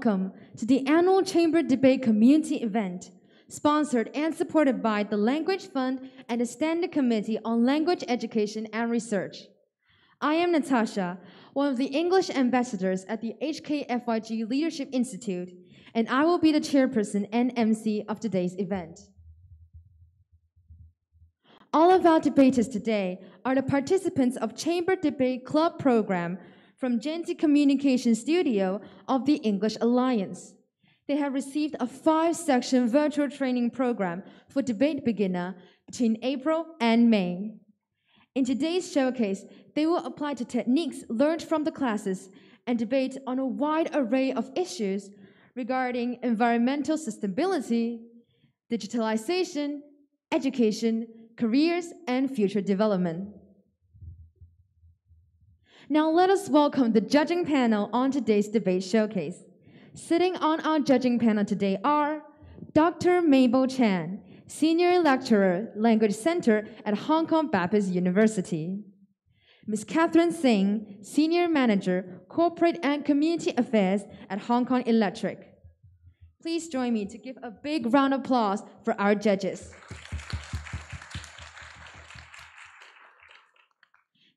welcome to the annual Chamber Debate Community event, sponsored and supported by the Language Fund and the Standing Committee on Language Education and Research. I am Natasha, one of the English ambassadors at the HKFYG Leadership Institute, and I will be the chairperson and MC of today's event. All of our debaters today are the participants of Chamber Debate Club program from Gen Z Communication Studio of the English Alliance. They have received a 5-section virtual training program for debate beginner between April and May. In today's showcase, they will apply the techniques learned from the classes and debate on a wide array of issues regarding environmental sustainability, digitalization, education, careers, and future development. Now let us welcome the judging panel on today's debate showcase. Sitting on our judging panel today are Dr. Mabel Chan, Senior Lecturer, Language Center at Hong Kong Baptist University. Ms. Catherine Singh, Senior Manager, Corporate and Community Affairs at Hong Kong Electric. Please join me to give a big round of applause for our judges.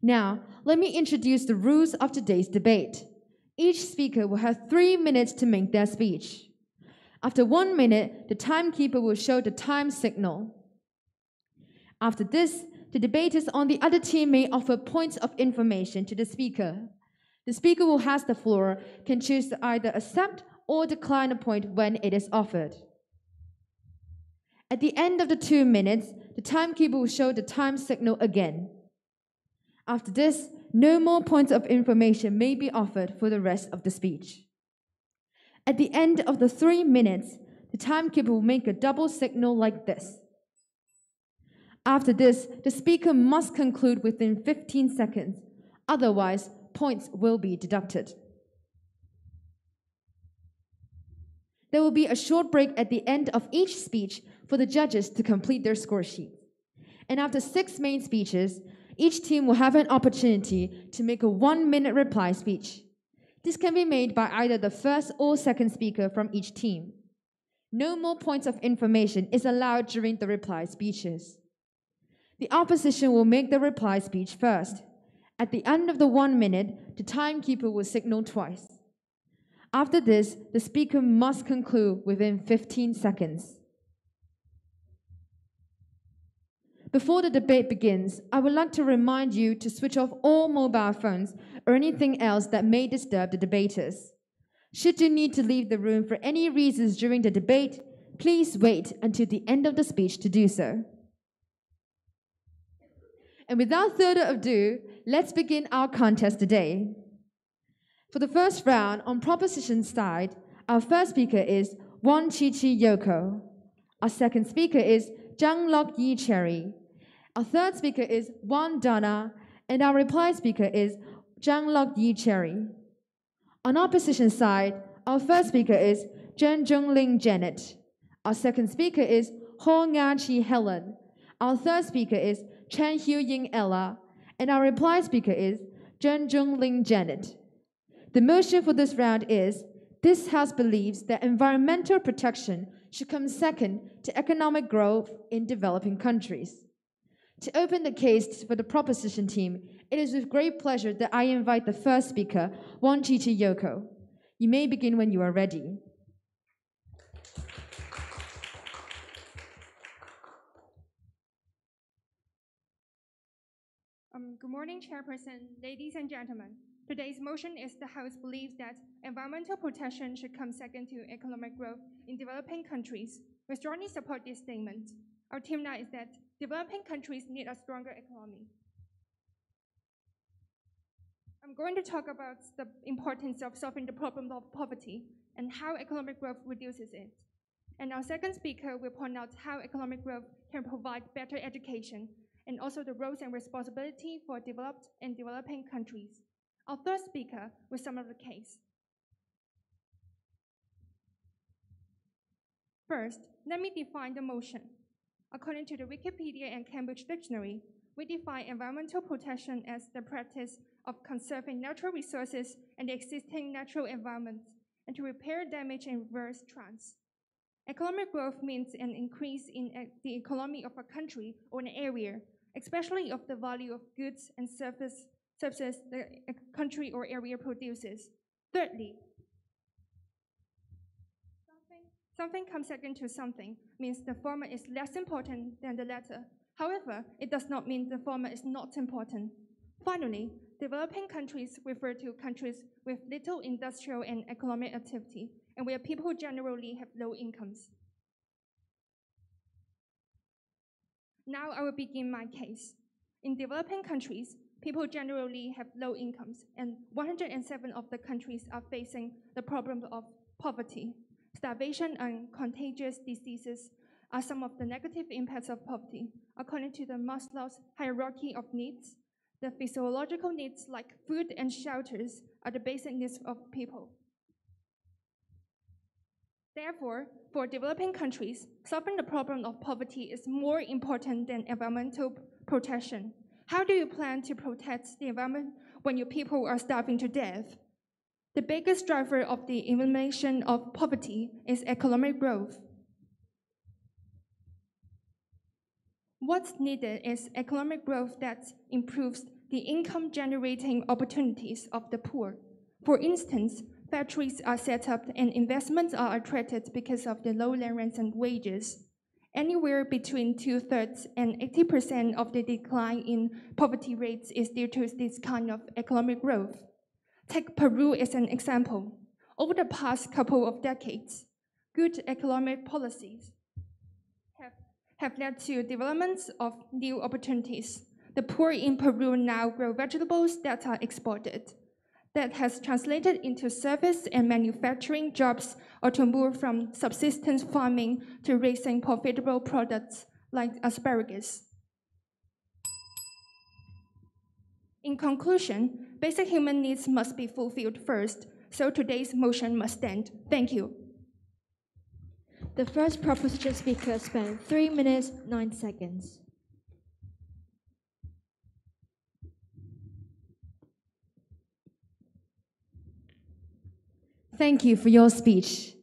Now, let me introduce the rules of today's debate. Each speaker will have 3 minutes to make their speech. After 1 minute, the timekeeper will show the time signal. After this, the debaters on the other team may offer points of information to the speaker. The speaker who has the floor can choose to either accept or decline a point when it is offered. At the end of the 2 minutes, the timekeeper will show the time signal again. After this, no more points of information may be offered for the rest of the speech. At the end of the 3 minutes, the timekeeper will make a double signal like this. After this, the speaker must conclude within 15 seconds. Otherwise, points will be deducted. There will be a short break at the end of each speech for the judges to complete their score sheets. And after 6 main speeches, each team will have an opportunity to make a 1-minute reply speech. This can be made by either the first or second speaker from each team. No more points of information is allowed during the reply speeches. The opposition will make the reply speech first. At the end of the 1 minute, the timekeeper will signal twice. After this, the speaker must conclude within 15 seconds. Before the debate begins, I would like to remind you to switch off all mobile phones or anything else that may disturb the debaters. Should you need to leave the room for any reasons during the debate, please wait until the end of the speech to do so. And without further ado, let's begin our contest today. For the first round, on proposition side, our first speaker is Wan Chi-Chi Yoko. Our second speaker is Zhang Lok Yi Cherry. Our third speaker is Wan Donna, and our reply speaker is Zhang Lok Yi Cherry. On opposition side, our first speaker is Zhen Zhongling Janet. Our second speaker is Ho Nga Chi Helen. Our third speaker is Chen Hu Ying Ella, and our reply speaker is Zhen Zhongling Janet. The motion for this round is, this House believes that environmental protection should come second to economic growth in developing countries. To open the case for the proposition team, it is with great pleasure that I invite the first speaker, Wan Chi-Chi Yoko. You may begin when you are ready. Good morning, Chairperson, ladies and gentlemen. Today's motion is the House believes that environmental protection should come second to economic growth in developing countries. We strongly support this statement. Our team now is that developing countries need a stronger economy. I'm going to talk about the importance of solving the problem of poverty and how economic growth reduces it. And our second speaker will point out how economic growth can provide better education and also the roles and responsibility for developed and developing countries. Our third speaker will sum up the case. First, let me define the motion. According to the Wikipedia and Cambridge Dictionary, we define environmental protection as the practice of conserving natural resources and the existing natural environment and to repair damage and reverse trends. Economic growth means an increase in the economy of a country or an area, especially of the value of goods and services the country or area produces. Thirdly, something comes second to something means the former is less important than the latter. However, it does not mean the former is not important. Finally, developing countries refer to countries with little industrial and economic activity, and where people generally have low incomes. Now I will begin my case. In developing countries, people generally have low incomes, and 107 of the countries are facing the problem of poverty. Starvation and contagious diseases are some of the negative impacts of poverty. According to the Maslow's hierarchy of needs, the physiological needs like food and shelters are the basic needs of people. Therefore, for developing countries, solving the problem of poverty is more important than environmental protection. How do you plan to protect the environment when your people are starving to death? The biggest driver of the elimination of poverty is economic growth. What's needed is economic growth that improves the income-generating opportunities of the poor. For instance, factories are set up and investments are attracted because of the low land rents and wages. Anywhere between 2/3 and 80% of the decline in poverty rates is due to this kind of economic growth. Take Peru as an example. Over the past couple of decades, good economic policies have led to developments of new opportunities. The poor in Peru now grow vegetables that are exported. That has translated into service and manufacturing jobs, or to move from subsistence farming to raising profitable products like asparagus. In conclusion, basic human needs must be fulfilled first, so today's motion must stand. Thank you. The first proposition speaker spent 3 minutes, 9 seconds. Thank you for your speech.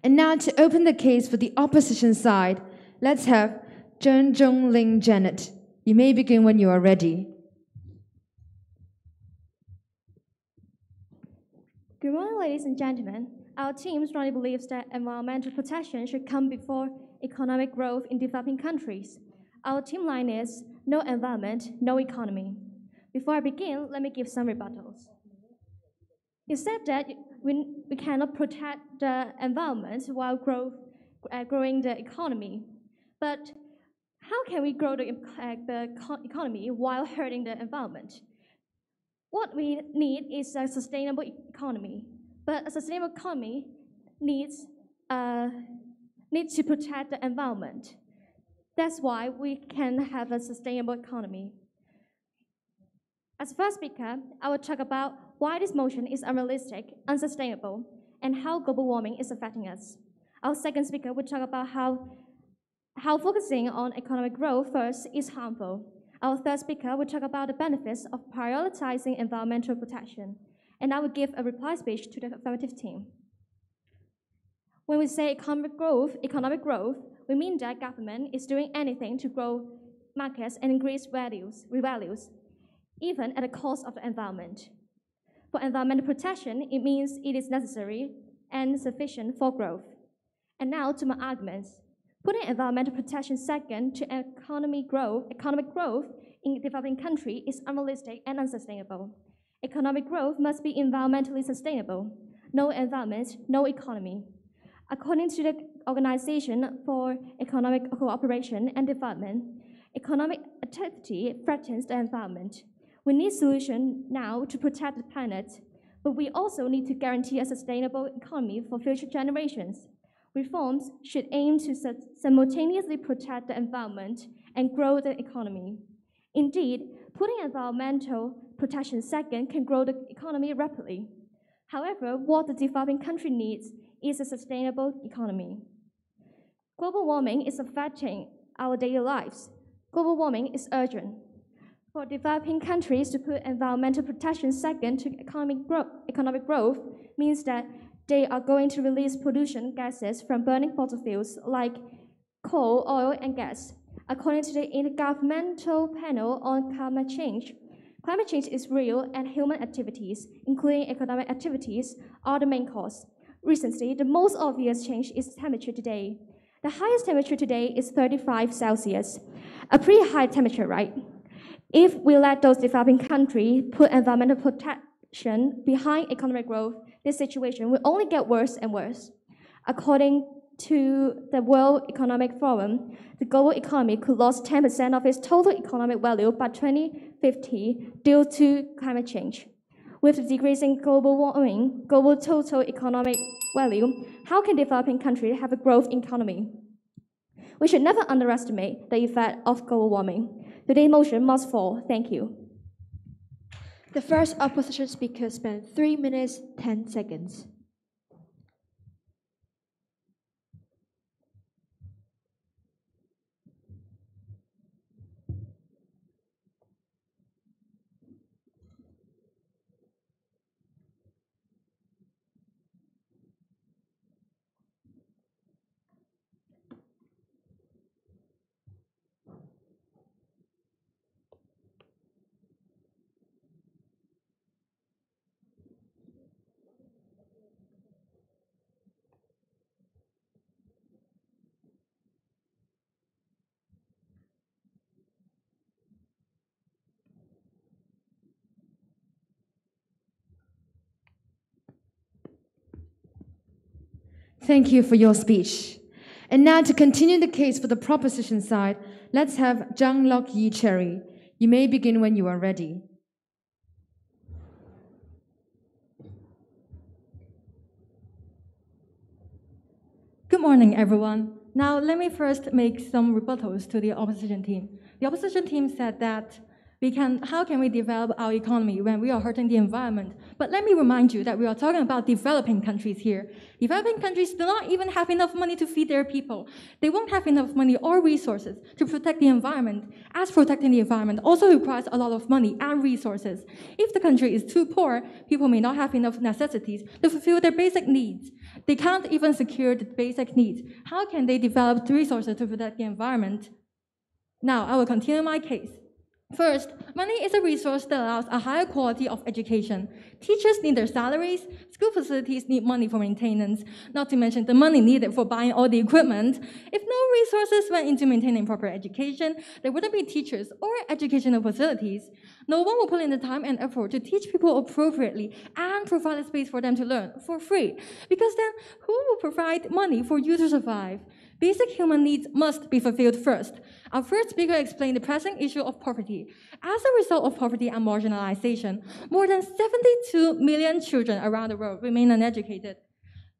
And now to open the case for the opposition side, let's have Zheng Zhongling Janet. You may begin when you are ready. Good morning, ladies and gentlemen. Our team strongly believes that environmental protection should come before economic growth in developing countries. Our team line is no environment, no economy. Before I begin, let me give some rebuttals. You said that we cannot protect the environment while growing the economy. But how can we grow the economy while hurting the environment? What we need is a sustainable economy. But a sustainable economy needs to protect the environment. That's why we can have a sustainable economy. As first speaker, I will talk about why this motion is unrealistic, unsustainable, and how global warming is affecting us. Our second speaker will talk about how focusing on economic growth first is harmful. Our third speaker will talk about the benefits of prioritizing environmental protection. And I will give a reply speech to the affirmative team. When we say economic growth, we mean that government is doing anything to grow markets and increase values, even at the cost of the environment. For environmental protection, it means it is necessary and sufficient for growth. And now to my arguments. Putting environmental protection second to economic growth in a developing country is unrealistic and unsustainable. Economic growth must be environmentally sustainable. No environment, no economy. According to the Organization for Economic Cooperation and Development, economic activity threatens the environment. We need solutions now to protect the planet, but we also need to guarantee a sustainable economy for future generations. Reforms should aim to simultaneously protect the environment and grow the economy. Indeed, putting environmental protection second can grow the economy rapidly. However, what the developing country needs is a sustainable economy. Global warming is affecting our daily lives. Global warming is urgent. For developing countries to put environmental protection second to economic growth means that They are going to release pollution gases from burning fossil fuels like coal, oil, and gas. According to the Intergovernmental Panel on Climate change is real, and human activities, including economic activities, are the main cause. Recently, the most obvious change is temperature today. The highest temperature today is 35 Celsius, a pretty high temperature, right? If we let those developing countries put environmental protection behind economic growth, this situation will only get worse and worse. According to the World Economic Forum, the global economy could lose 10% of its total economic value by 2050 due to climate change. With decreasing global warming, global total economic value, how can developing countries have a growth economy? We should never underestimate the effect of global warming. Today's motion must fall. Thank you. The first opposition speaker spent 3 minutes, 10 seconds. Thank you for your speech. And now to continue the case for the proposition side, let's have Zhang Lok Yi Cherry. You may begin when you are ready. Good morning, everyone. Now, let me first make some rebuttals to the opposition team. The opposition team said that how can we develop our economy when we are hurting the environment? But let me remind you that we are talking about developing countries here. Developing countries do not even have enough money to feed their people. They won't have enough money or resources to protect the environment, as protecting the environment also requires a lot of money and resources. If the country is too poor, people may not have enough necessities to fulfill their basic needs. They can't even secure the basic needs. How can they develop the resources to protect the environment? Now, I will continue my case. First, money is a resource that allows a higher quality of education. Teachers need their salaries, school facilities need money for maintenance, not to mention the money needed for buying all the equipment. If no resources went into maintaining proper education, there wouldn't be teachers or educational facilities. No one will put in the time and effort to teach people appropriately and provide a space for them to learn for free. Because then, who will provide money for you to survive? Basic human needs must be fulfilled first. Our first speaker explained the pressing issue of poverty. As a result of poverty and marginalization, more than 72 million children around the world remain uneducated.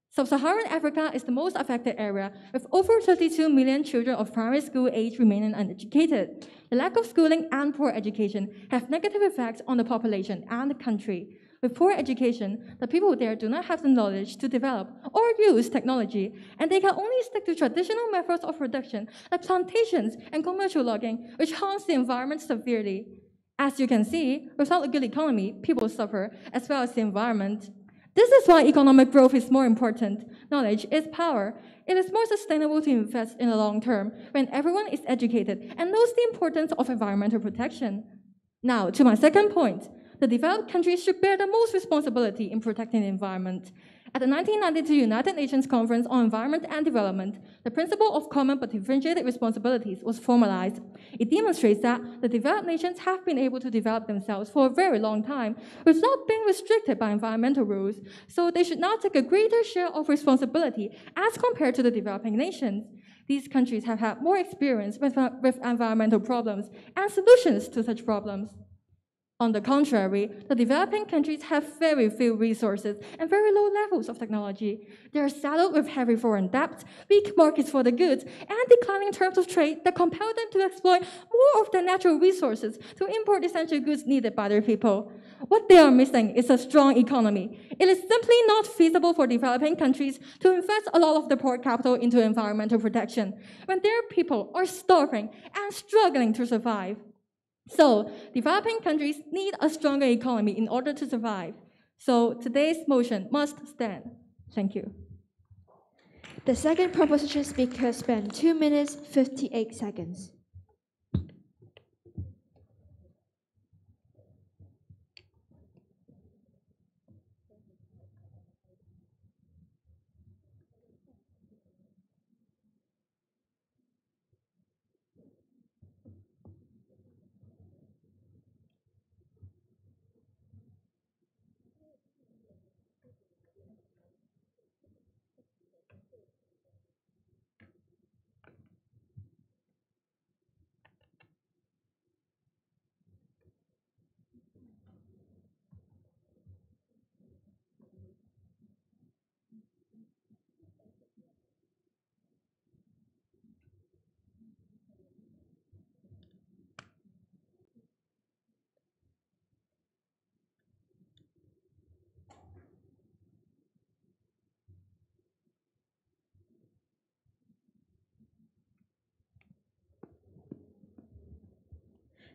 Sub-Saharan Africa is the most affected area, with over 32 million children of primary school age remaining uneducated. The lack of schooling and poor education have negative effects on the population and the country. With poor education, the people there do not have the knowledge to develop or use technology, and they can only stick to traditional methods of production like plantations and commercial logging, which harms the environment severely. As you can see, without a good economy, people suffer, as well as the environment. This is why economic growth is more important. Knowledge is power. It is more sustainable to invest in the long term when everyone is educated and knows the importance of environmental protection. Now, to my second point. The developed countries should bear the most responsibility in protecting the environment. At the 1992 United Nations Conference on Environment and Development, the principle of common but differentiated responsibilities was formalized. It demonstrates that the developed nations have been able to develop themselves for a very long time without being restricted by environmental rules, so they should now take a greater share of responsibility as compared to the developing nations. These countries have had more experience with environmental problems and solutions to such problems. On the contrary, the developing countries have very few resources and very low levels of technology. They are saddled with heavy foreign debt, weak markets for the goods, and declining terms of trade that compel them to exploit more of their natural resources to import essential goods needed by their people. What they are missing is a strong economy. It is simply not feasible for developing countries to invest a lot of their port capital into environmental protection when their people are starving and struggling to survive. So, developing countries need a stronger economy in order to survive. So, today's motion must stand. Thank you. The second proposition speaker spent 2 minutes 58 seconds.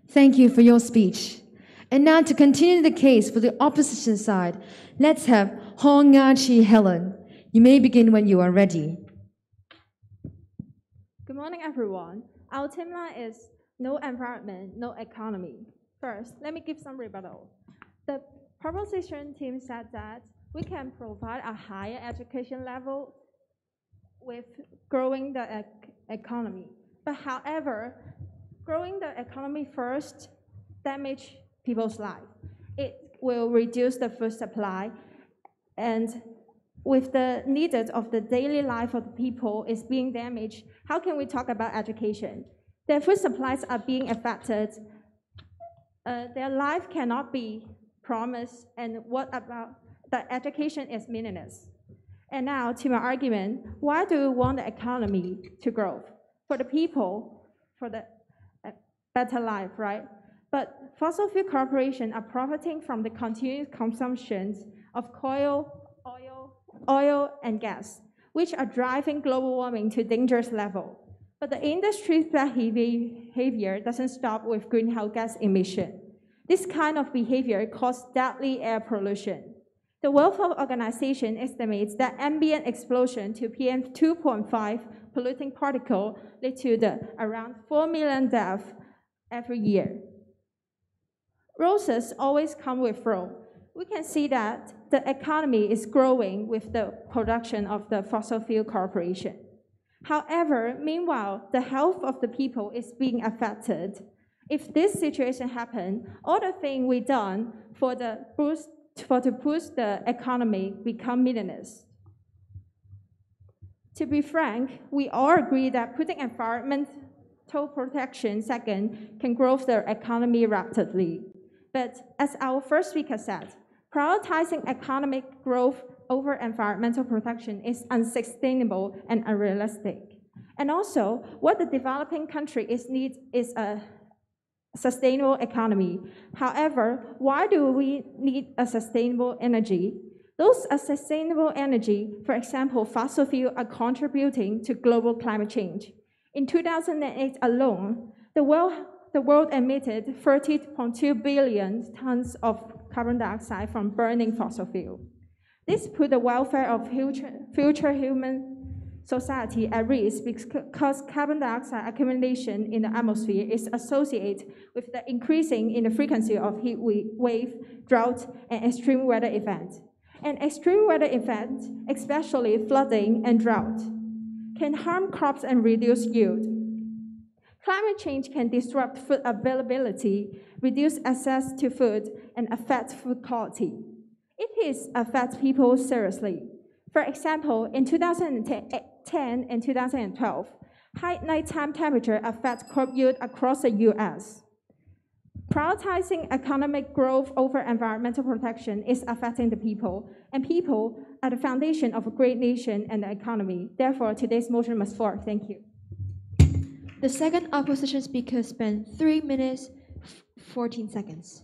Thank you for your speech. And now to continue the case for the opposition side, let's have Hong Nga-chi Helen. You may begin when you are ready. Good morning, everyone. Our team line is no environment, no economy. First, let me give some rebuttal. The proposition team said that we can provide a higher education level with growing the economy. But however, growing the economy first damage people's life. It will reduce the food supply, and with the needs of the daily life of the people is being damaged, how can we talk about education? Their food supplies are being affected. Their life cannot be promised, and what about the education is meaningless. And now to my argument, why do we want the economy to grow? For the people, for the better life, right? But fossil fuel corporations are profiting from the continuous consumption of coal, oil, and gas, which are driving global warming to dangerous level. But the industry's behavior doesn't stop with greenhouse gas emission. This kind of behavior causes deadly air pollution. The World Health Organization estimates that ambient explosion to PM 2.5 polluting particle lead to around 4 million deaths every year. Roses always come with thorns. We can see that the economy is growing with the production of the fossil fuel corporation. However, meanwhile, the health of the people is being affected. If this situation happens, all the things we done to boost the economy become meaningless. To be frank, we all agree that putting environmental protection second can grow the economy rapidly. But as our first speaker said, prioritizing economic growth over environmental protection is unsustainable and unrealistic. And also, what the developing country needs is a sustainable economy. However, why do we need a sustainable energy? Those sustainable energy, for example, fossil fuels, are contributing to global climate change. In 2008 alone, the world emitted 30.2 billion tons of carbon dioxide from burning fossil fuel. This put the welfare of future human society at risk because carbon dioxide accumulation in the atmosphere is associated with the increasing in the frequency of heat wave, drought, and extreme weather events. And extreme weather events, especially flooding and drought, can harm crops and reduce yield. Climate change can disrupt food availability, reduce access to food, and affect food quality. It affects people seriously. For example, in 2010 and 2012, high nighttime temperature affects crop yield across the US. Prioritizing economic growth over environmental protection is affecting the people, and people are the foundation of a great nation and the economy. Therefore, today's motion must fall. Thank you. The second opposition speaker spent 3 minutes 14 seconds.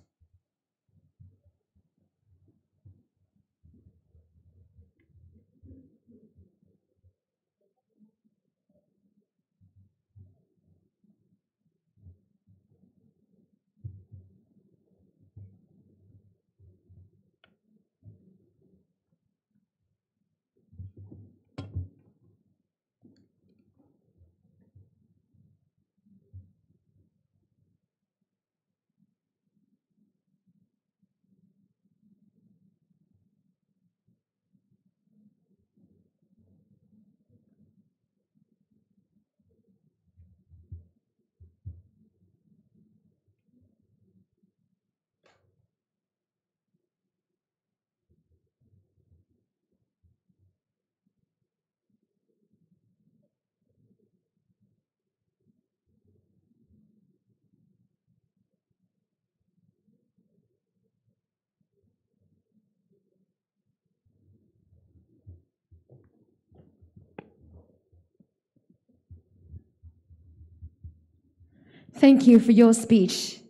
Thank you for your speech.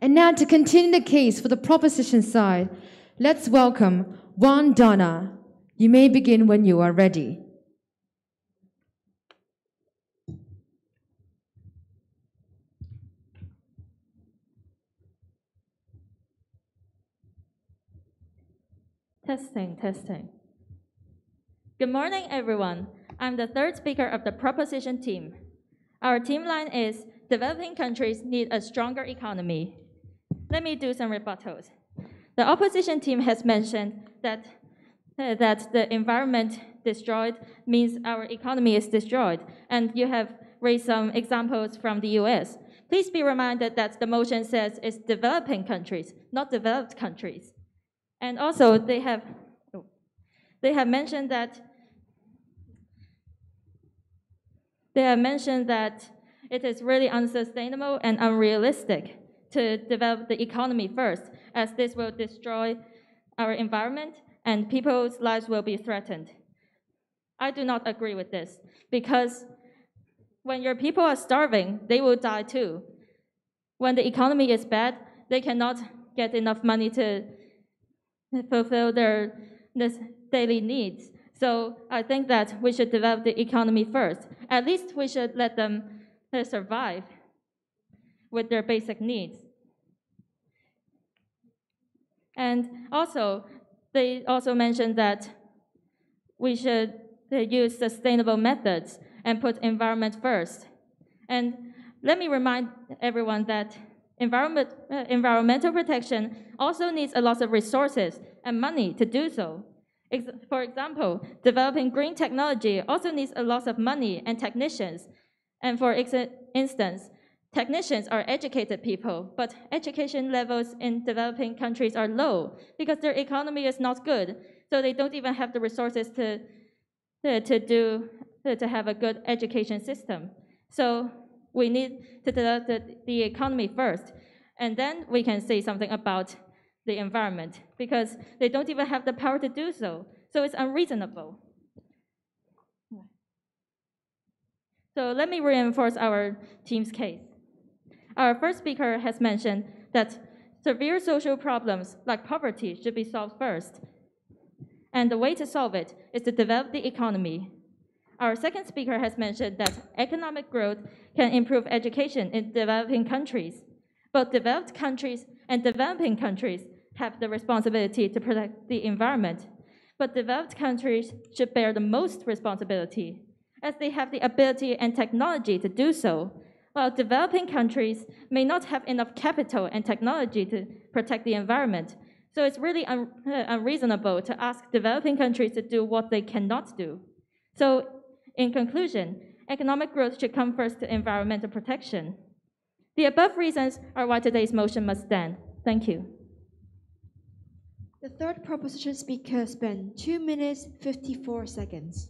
And now to continue the case for the proposition side, let's welcome Juan Donna. You may begin when you are ready. Testing, testing. Good morning, everyone. I'm the third speaker of the proposition team. Our team line is developing countries need a stronger economy. Let me do some rebuttals. The opposition team has mentioned that the environment destroyed means our economy is destroyed, and you have raised some examples from the US. Please be reminded that the motion says it's developing countries, not developed countries. And also, they have mentioned that it is really unsustainable and unrealistic to develop the economy first, as this will destroy our environment and people's lives will be threatened. I do not agree with this, because when your people are starving, they will die too. When the economy is bad, they cannot get enough money to fulfill their daily needs. So I think that we should develop the economy first. At least we should let them survive with their basic needs. And also, they also mentioned that we should use sustainable methods and put environment first. And let me remind everyone that environmental protection also needs a lot of resources and money to do so. For example, developing green technology also needs a lot of money and technicians. And for instance, technicians are educated people, but education levels in developing countries are low because their economy is not good. So they don't even have the resources to have a good education system. So we need to develop the economy first, and then we can say something about the environment, because they don't even have the power to do so. So it's unreasonable. So let me reinforce our team's case. Our first speaker has mentioned that severe social problems like poverty should be solved first. And the way to solve it is to develop the economy. Our second speaker has mentioned that economic growth can improve education in developing countries. Both developed countries and developing countries have the responsibility to protect the environment. But developed countries should bear the most responsibility, as they have the ability and technology to do so, while developing countries may not have enough capital and technology to protect the environment. So it's really unreasonable to ask developing countries to do what they cannot do. So in conclusion, economic growth should come first to environmental protection. The above reasons are why today's motion must stand. Thank you. The third proposition speaker spent 2 minutes 54 seconds.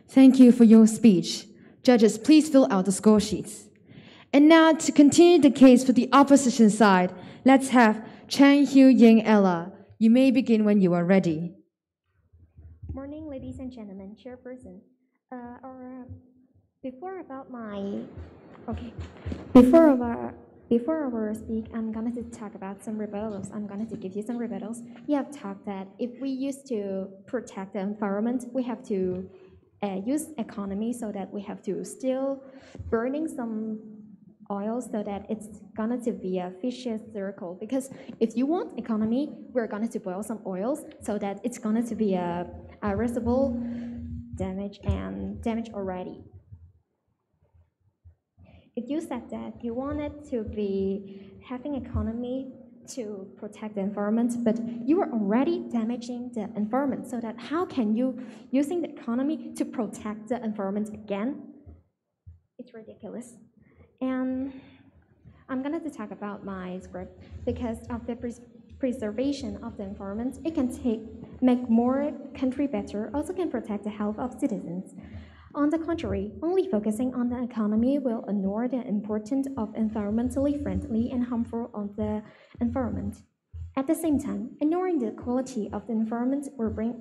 Thank you for your speech. Judges, please fill out the score sheets. And now, to continue the case for the opposition side, let's have Chan Hugh Ying Ella. You may begin when you are ready. Morning, ladies and gentlemen, Chairperson. Before about my, okay, before our speak, I'm going to talk about some rebuttals. I'm going to give you some rebuttals. You have talked that if we used to protect the environment, we have to use economy, so that we have to still burning some oil, so that it's going to be a vicious circle. Because if you want economy, we're going to boil some oils, so that it's going to be a irreversible damage already. If you said that you wanted to be having economy to protect the environment, but you are already damaging the environment, so that how can you using the economy to protect the environment again? It's ridiculous. And I'm going to talk about my script because of the preservation of the environment. It can make more country better, also can protect the health of citizens. On the contrary, only focusing on the economy will ignore the importance of environmentally friendly and harmful on the environment. At the same time, ignoring the quality of the environment will bring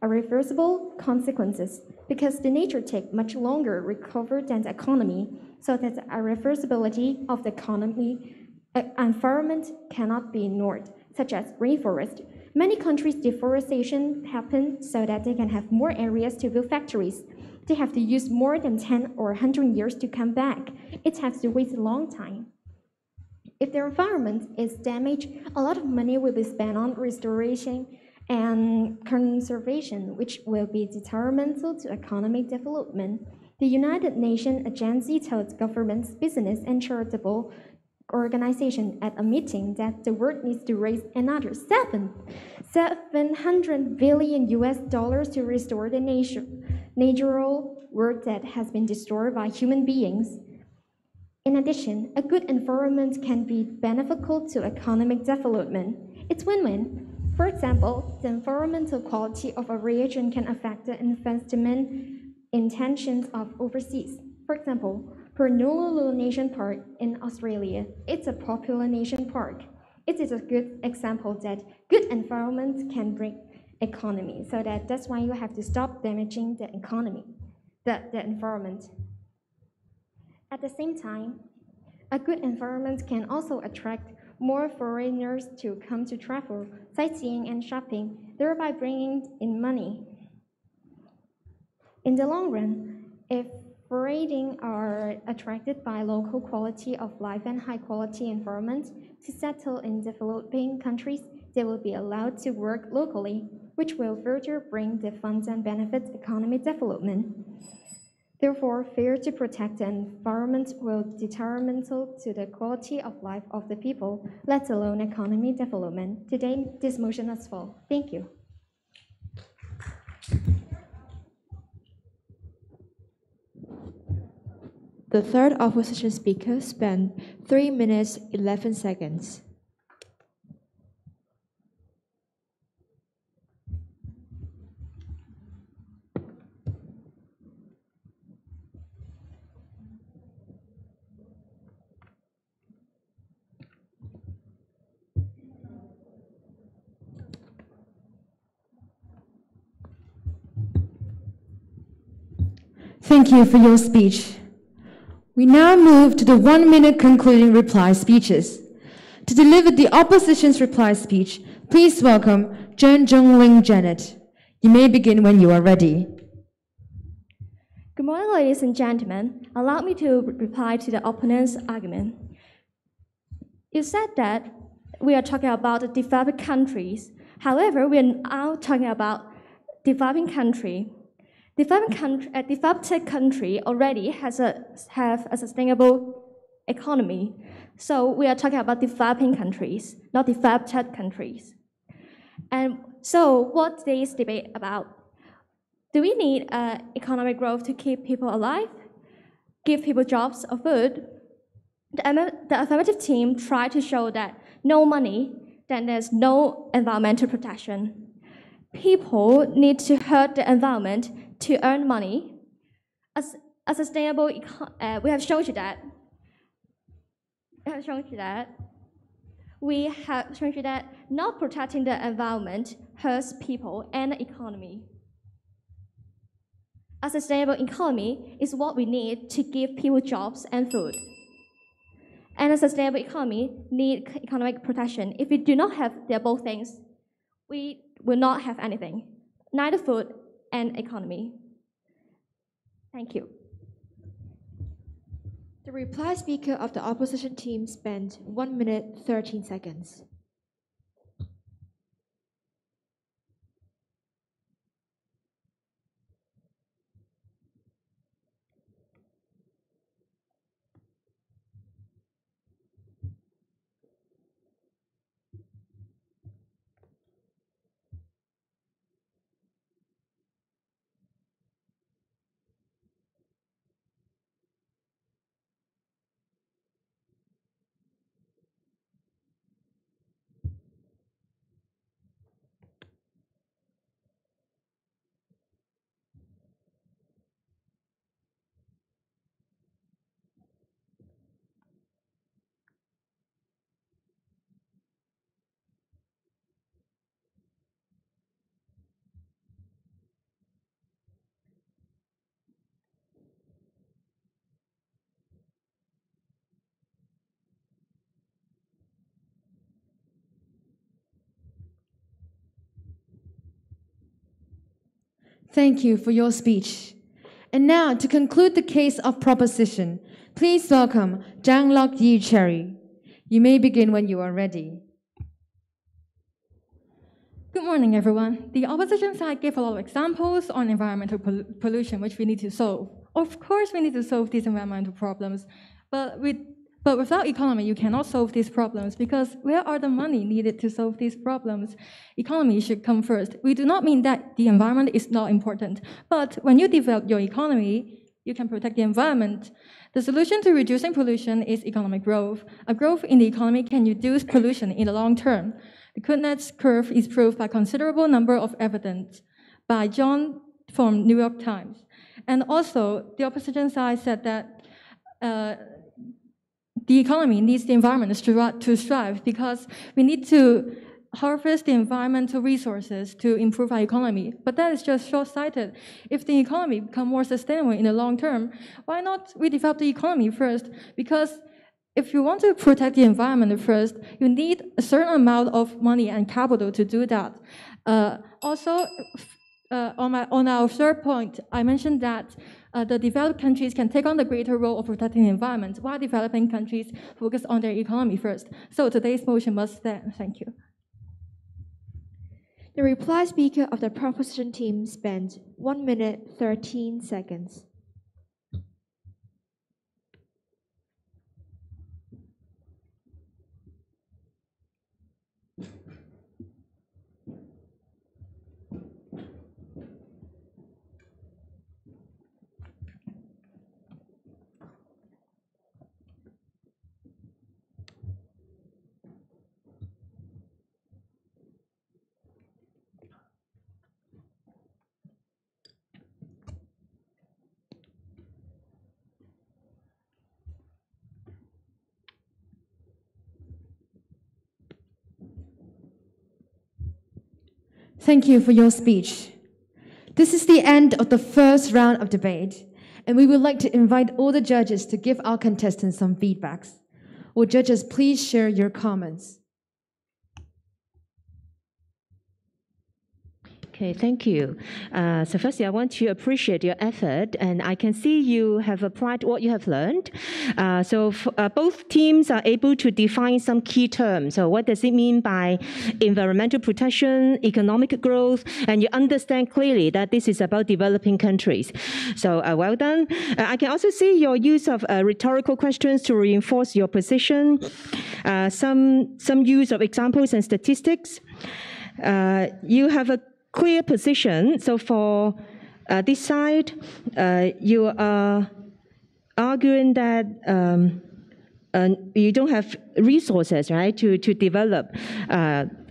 irreversible consequences, because the nature takes much longer to recover than the economy, so that the irreversibility of the environment cannot be ignored, such as rainforest. Many countries' deforestation happens so that they can have more areas to build factories. They have to use more than 10 or 100 years to come back. It has to wait a long time. If the environment is damaged, a lot of money will be spent on restoration and conservation, which will be detrimental to economic development. The United Nations Agency told governments, business, and charitable organization at a meeting that the world needs to raise another $700 billion to restore the natural world that has been destroyed by human beings. In addition, a good environment can be beneficial to economic development. It's win-win. For example, the environmental quality of a region can affect the investment intentions of overseas. For example, Honolulu Nation Park in Australia, it's a popular nation park. It is a good example that good environment can bring economy. So that's why you have to stop damaging the economy, the environment. At the same time, a good environment can also attract more foreigners to come to travel, sightseeing, and shopping, thereby bringing in money. In the long run, if foreigners are attracted by local quality of life and high-quality environment to settle in developing countries, they will be allowed to work locally, which will further bring the funds and benefit economic development. Therefore, failure to protect the environment will be detrimental to the quality of life of the people, let alone economic development. Today, this motion has fallen. Thank you. The third opposition speaker spent 3 minutes 11 seconds. Thank you for your speech. We now move to the 1-minute concluding reply speeches. To deliver the opposition's reply speech, please welcome Jen Jungling Janet. You may begin when you are ready. Good morning, ladies and gentlemen. Allow me to reply to the opponent's argument. You said that we are talking about the developed countries. However, we are now talking about developing country. A developed country already have a sustainable economy. So we are talking about developing countries, not developed countries. And so what today's debate about? Do we need economic growth to keep people alive, give people jobs or food? The affirmative team tried to show that no money, then there's no environmental protection. People need to hurt the environment to earn money. A sustainable we have shown you that. We have shown you that not protecting the environment hurts people and the economy. A sustainable economy is what we need to give people jobs and food. And a sustainable economy needs economic protection. If we do not have both things, we will not have anything, neither food and economy. Thank you. The reply speaker of the opposition team spent 1 minute 13 seconds. Thank you for your speech. And now, to conclude the case of proposition, please welcome Zhang Lok Yi Cherry. You may begin when you are ready. Good morning, everyone. The opposition side gave a lot of examples on environmental pollution, which we need to solve. Of course, we need to solve these environmental problems, but without economy, you cannot solve these problems, because where are the money needed to solve these problems? Economy should come first. We do not mean that the environment is not important, but when you develop your economy, you can protect the environment. The solution to reducing pollution is economic growth. A growth in the economy can reduce pollution in the long term. The Kuznets curve is proved by considerable number of evidence by John from New York Times. And also, the opposition side said that the economy needs the environment to strive, because we need to harvest the environmental resources to improve our economy. But that is just short-sighted. If the economy becomes more sustainable in the long term, why not we develop the economy first? Because if you want to protect the environment first, you need a certain amount of money and capital to do that. Also, on our third point, I mentioned that the developed countries can take on the greater role of protecting the environment, while developing countries focus on their economy first. So today's motion must stand. Thank you. The reply speaker of the proposition team spent 1 minute 13 seconds. Thank you for your speech. This is the end of the first round of debate, and we would like to invite all the judges to give our contestants some feedbacks. Will judges please share your comments? Okay, thank you. So firstly, I want to appreciate your effort, and I can see you have applied what you have learned. Both teams are able to define some key terms. So what does it mean by environmental protection, economic growth, and you understand clearly that this is about developing countries. So well done. I can also see your use of rhetorical questions to reinforce your position, some use of examples and statistics. You have a clear position. So for this side, you are arguing that you don't have resources, right, to develop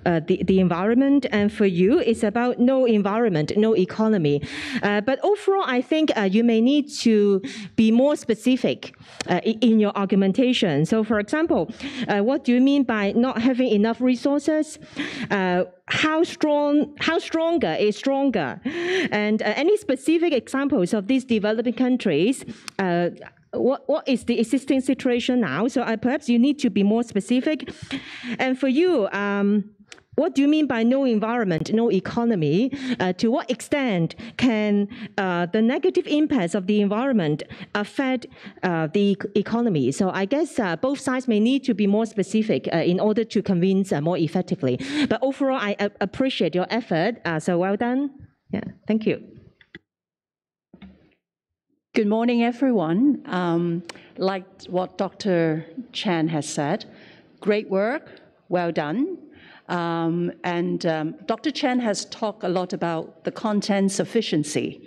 the environment, and for you, it's about no environment, no economy. But overall, I think you may need to be more specific in your argumentation. So, for example, what do you mean by not having enough resources? How stronger is stronger? And any specific examples of these developing countries? What is the existing situation now? So perhaps you need to be more specific. And for you, what do you mean by no environment, no economy? To what extent can the negative impacts of the environment affect the economy? So I guess both sides may need to be more specific in order to convince more effectively. But overall, I appreciate your effort. So well done. Yeah, thank you. Good morning, everyone. Like what Dr. Chan has said, great work, well done. Dr. Chan has talked a lot about the content sufficiency,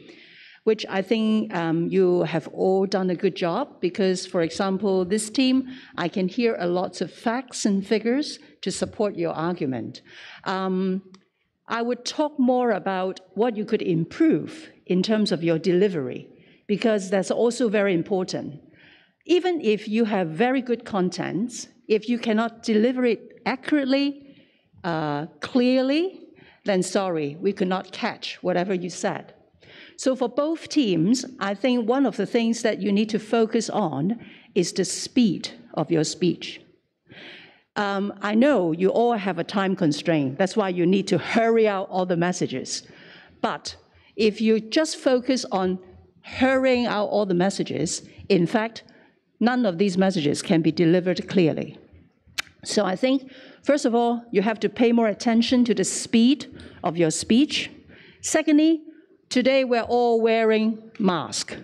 which I think you have all done a good job because, for example, this team, I can hear a lot of facts and figures to support your argument. I would talk more about what you could improve in terms of your delivery, because that's also very important. Even if you have very good contents, if you cannot deliver it accurately, clearly, then sorry, we could not catch whatever you said. So for both teams, I think one of the things that you need to focus on is the speed of your speech. I know you all have a time constraint. That's why you need to hurry out all the messages. But if you just focus on hurrying out all the messages, in fact, none of these messages can be delivered clearly. So I think, first of all, you have to pay more attention to the speed of your speech. Secondly, today we're all wearing masks.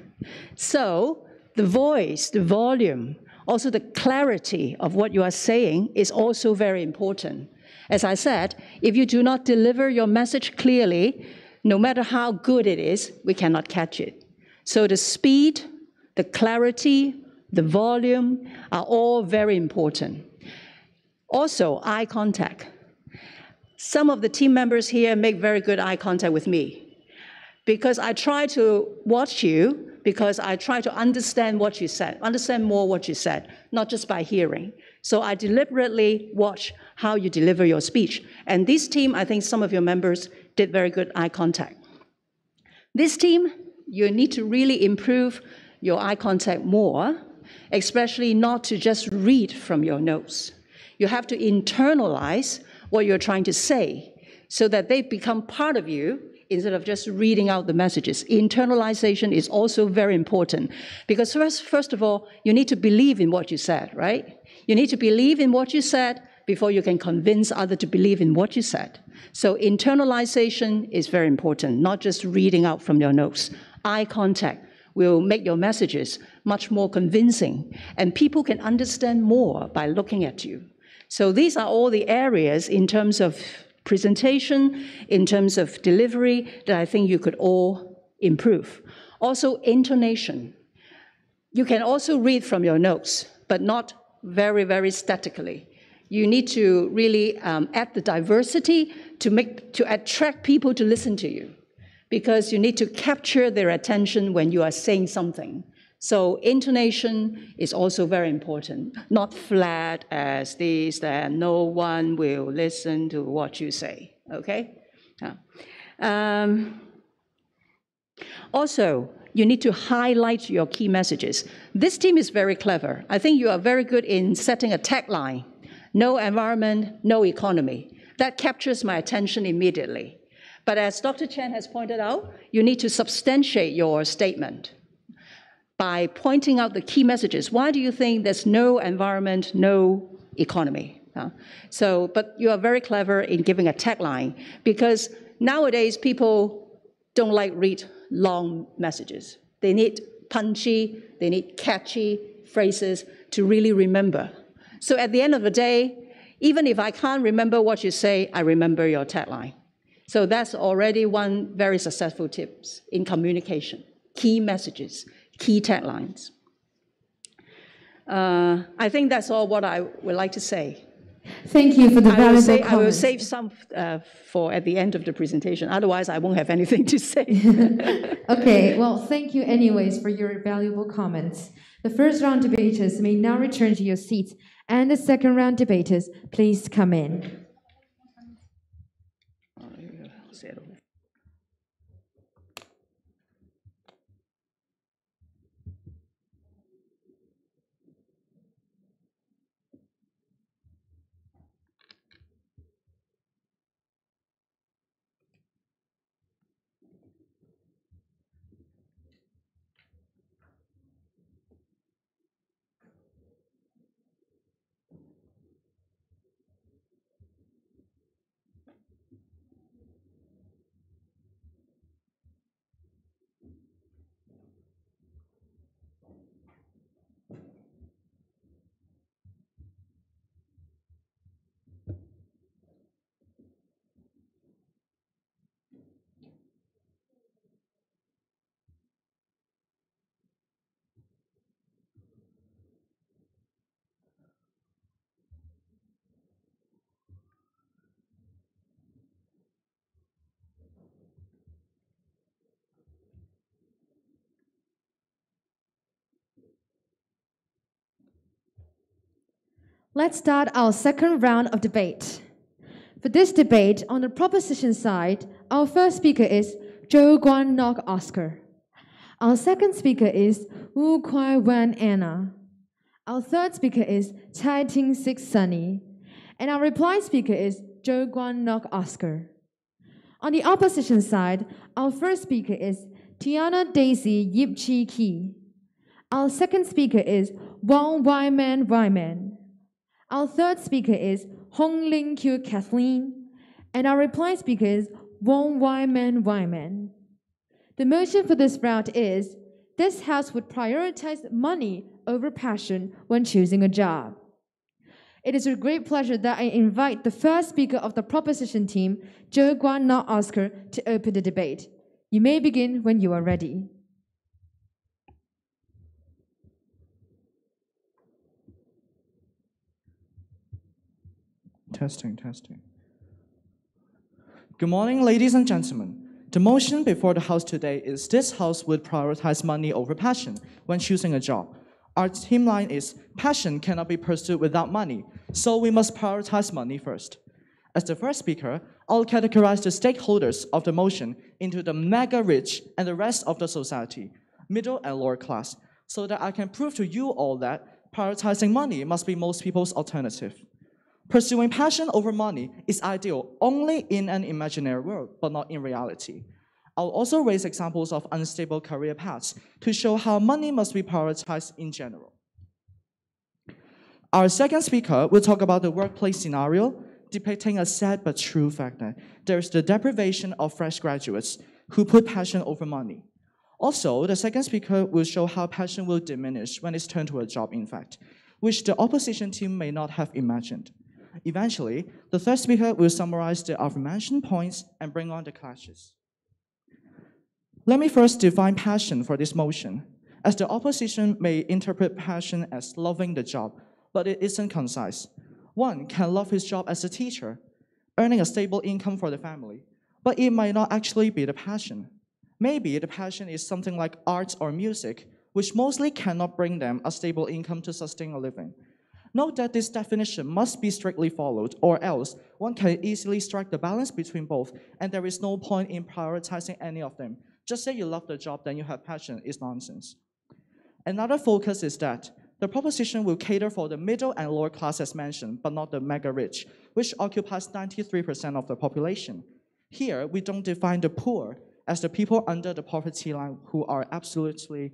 So the voice, the volume, also the clarity of what you are saying is also very important. As I said, if you do not deliver your message clearly, no matter how good it is, we cannot catch it. So the speed, the clarity, the volume are all very important. Also, eye contact. Some of the team members here make very good eye contact with me because I try to watch you, because I try to understand what you said, understand more what you said, not just by hearing. So I deliberately watch how you deliver your speech. And this team, I think some of your members did very good eye contact. This team, you need to really improve your eye contact more, especially not to just read from your notes. You have to internalize what you're trying to say so that they become part of you instead of just reading out the messages. Internalization is also very important because first of all, you need to believe in what you said, right? You need to believe in what you said before you can convince others to believe in what you said. So internalization is very important, not just reading out from your notes. Eye contact will make your messages much more convincing, and people can understand more by looking at you. So these are all the areas in terms of presentation, in terms of delivery, that I think you could all improve. Also, intonation. You can also read from your notes, but not very, very statically. You need to really add the diversity to attract people to listen to you, because you need to capture their attention when you are saying something. So intonation is also very important, not flat as this, that no one will listen to what you say, okay? Also, you need to highlight your key messages. This team is very clever. I think you are very good in setting a tagline, no environment, no economy. That captures my attention immediately. But as Dr. Chan has pointed out, you need to substantiate your statement by pointing out the key messages. Why do you think there's no environment, no economy? But you are very clever in giving a tagline, because nowadays people don't like read long messages. They need punchy, they need catchy phrases to really remember. So at the end of the day, even if I can't remember what you say, I remember your tagline. So that's already one very successful tip in communication. Key messages, key taglines. I think that's all what I would like to say. Thank you for the valuable I will comments. save some for at the end of the presentation. Otherwise, I won't have anything to say. Okay, well, thank you anyways for your valuable comments. The first round debaters may now return to your seats, and the second round debaters, please come in. Let's start our second round of debate. For this debate, on the proposition side, our first speaker is Zhou Guan Nok Oscar. Our second speaker is Wu Kuai Wan Anna. Our third speaker is Chai Ting Six Sunny. And our reply speaker is Zhou Guan Nok Oscar. On the opposition side, our first speaker is Tiana Daisy Yip Chi Ki. Our second speaker is Wang Wyman. Our third speaker is Hong Ling Q Kathleen. And our reply speaker is Wang Wyman. The motion for this round is, this House would prioritize money over passion when choosing a job. It is with great pleasure that I invite the first speaker of the proposition team, Zhou Guan Nok Oscar, to open the debate. You may begin when you are ready. Testing. Good morning, ladies and gentlemen. The motion before the House today is this House would prioritize money over passion when choosing a job. Our team line is, passion cannot be pursued without money, so we must prioritize money first. As the first speaker, I'll categorize the stakeholders of the motion into the mega rich and the rest of the society, middle and lower class, so that I can prove to you all that prioritizing money must be most people's alternative. Pursuing passion over money is ideal only in an imaginary world, but not in reality. I'll also raise examples of unstable career paths to show how money must be prioritized in general. Our second speaker will talk about the workplace scenario, depicting a sad but true fact that there is the deprivation of fresh graduates who put passion over money. Also, the second speaker will show how passion will diminish when it's turned to a job, in fact, which the opposition team may not have imagined. Eventually, the third speaker will summarize the aforementioned points and bring on the clashes. Let me first define passion for this motion, as the opposition may interpret passion as loving the job, but it isn't concise. One can love his job as a teacher, earning a stable income for the family, but it might not actually be the passion. Maybe the passion is something like art or music, which mostly cannot bring them a stable income to sustain a living. Note that this definition must be strictly followed, or else one can easily strike the balance between both, and there is no point in prioritizing any of them. Just say you love the job, then you have passion is nonsense. Another focus is that the proposition will cater for the middle and lower class as mentioned, but not the mega rich, which occupies 93% of the population. Here, we don't define the poor as the people under the poverty line who are absolutely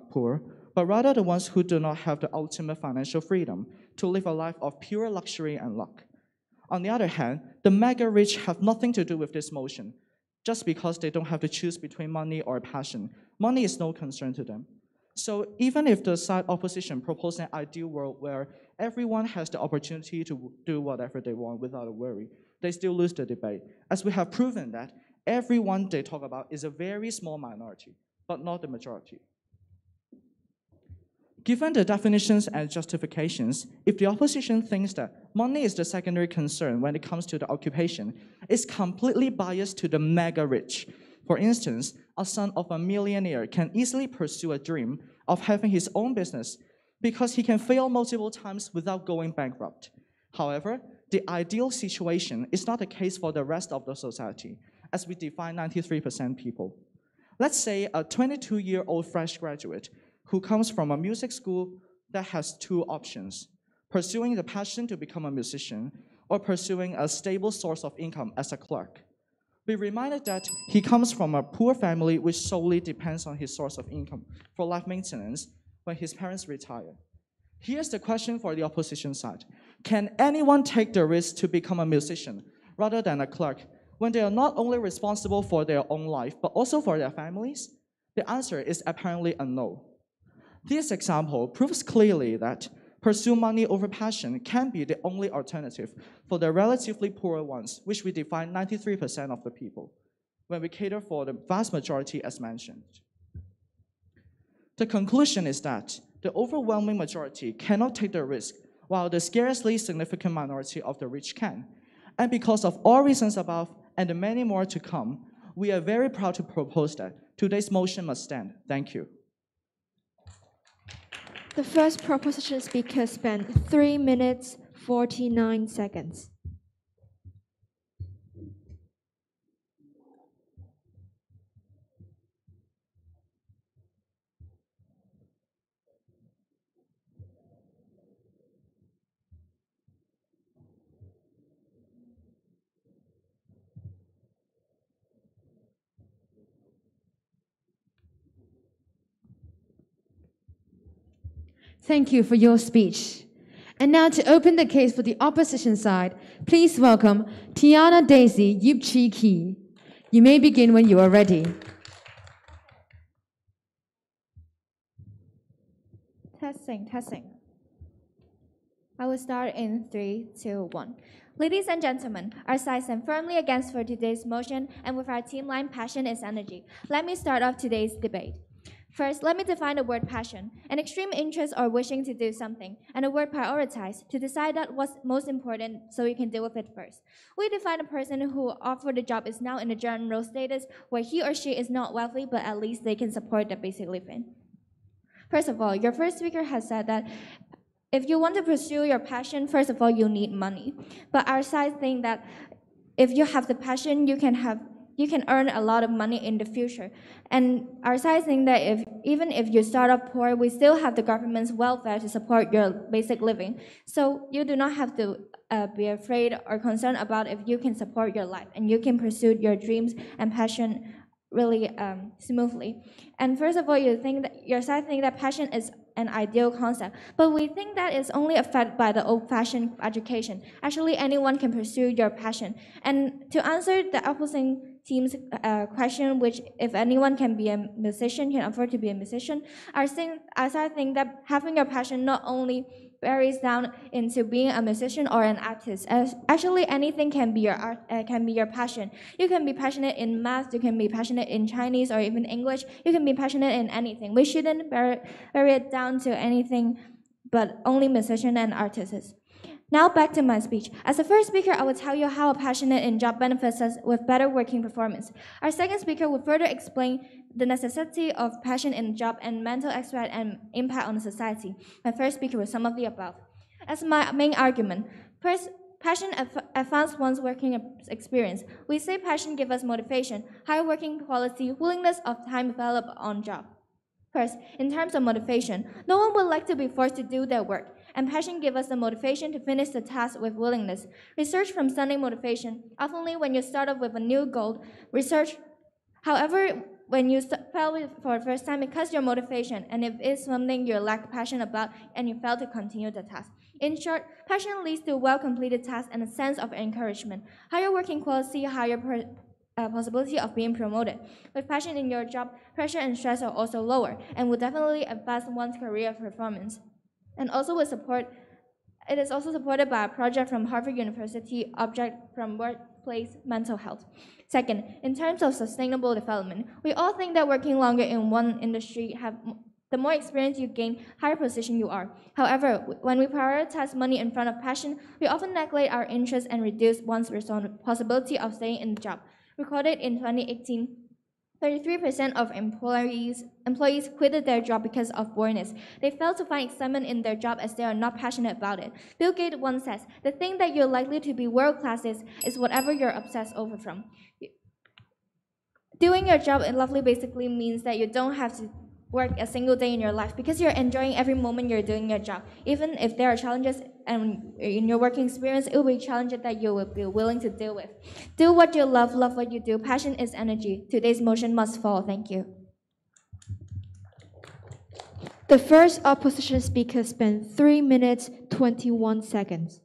poor, but rather the ones who do not have the ultimate financial freedom to live a life of pure luxury and luck. On the other hand, the mega rich have nothing to do with this motion, just because they don't have to choose between money or passion. Money is no concern to them. So even if the side opposition proposes an ideal world where everyone has the opportunity to do whatever they want without a worry, they still lose the debate, as we have proven that everyone they talk about is a very small minority, but not the majority. Given the definitions and justifications, if the opposition thinks that money is the secondary concern when it comes to the occupation, it's completely biased to the mega rich. For instance, a son of a millionaire can easily pursue a dream of having his own business because he can fail multiple times without going bankrupt. However, the ideal situation is not the case for the rest of the society, as we define 93% people. Let's say a 22-year-old fresh graduate who comes from a music school that has two options: pursuing the passion to become a musician or pursuing a stable source of income as a clerk. Be reminded that he comes from a poor family which solely depends on his source of income for life maintenance when his parents retire. Here's the question for the opposition side. Can anyone take the risk to become a musician rather than a clerk when they are not only responsible for their own life but also for their families? The answer is apparently a no. This example proves clearly that pursue money over passion can be the only alternative for the relatively poor ones, which we define 93% of the people, when we cater for the vast majority as mentioned. The conclusion is that the overwhelming majority cannot take the risk, while the scarcely significant minority of the rich can. And because of all reasons above and the many more to come, we are very proud to propose that today's motion must stand. Thank you. The first proposition speaker spent 3 minutes 49 seconds. Thank you for your speech. And now to open the case for the opposition side, please welcome Tiana Daisy Yip-Chi Ki. You may begin when you are ready. Testing. I will start in 3, 2, 1. Ladies and gentlemen, our side stand firmly against for today's motion, and with our team line, passion is energy. Let me start off today's debate. First, let me define the word passion: an extreme interest or wishing to do something, and the word prioritize, to decide that what's most important so you can deal with it first. We define a person who offered the job is now in a general status where he or she is not wealthy, but at least they can support the basic living. First of all, your first speaker has said that if you want to pursue your passion, first of all, you need money. But our side think that if you have the passion, you can earn a lot of money in the future. And our side think that even if you start off poor, we still have the government's welfare to support your basic living. So you do not have to be afraid or concerned about if you can support your life and you can pursue your dreams and passion really smoothly. And first of all, your side think that passion is an ideal concept, but we think that is only affected by the old-fashioned education. Actually, anyone can pursue your passion. And to answer the opposing team's question, which if anyone can be a musician, can afford to be a musician, I think that having your passion not only varies down into being a musician or an artist. Actually, anything can be your passion. You can be passionate in math, you can be passionate in Chinese or even English. You can be passionate in anything. We shouldn't vary it down to anything but only musician and artists. Now back to my speech. As the first speaker, I will tell you how a passionate in job benefits us with better working performance. Our second speaker will further explain the necessity of passion in a job and mental aspect and impact on the society. My first speaker will sum up the above. As my main argument, first, passion advances one's working experience. We say passion gives us motivation, higher working quality, willingness of time developed on job. First, in terms of motivation, no one would like to be forced to do their work, and passion gives us the motivation to finish the task with willingness. Research from studying motivation, often when you start off with a new goal, however, when you fail for the first time, it cuts your motivation, and if it's something you lack passion about, and you fail to continue the task. In short, passion leads to well-completed tasks and a sense of encouragement, higher working quality, higher possibility of being promoted. With passion in your job, pressure and stress are also lower and will definitely advance one's career performance. And also it is also supported by a project from Harvard University, Object from Workplace Mental Health. Second, in terms of sustainable development, we all think that working longer in one industry have The more experience you gain, higher position you are. However, when we prioritize money in front of passion, we often neglect our interests and reduce one's possibility of staying in the job. Recorded in 2018, 33% of employees quitted their job because of boredom. They fail to find excitement in their job as they are not passionate about it. Bill Gates once says, "The thing that you're likely to be world-class is whatever you're obsessed over from." Doing your job lovely basically means that you don't have to work a single day in your life because you're enjoying every moment you're doing your job. Even if there are challenges and in your working experience, it will be challenges that you will be willing to deal with. Do what you love what you do. Passion is energy. Today's motion must fall. Thank you. The first opposition speaker spent 3 minutes 21 seconds.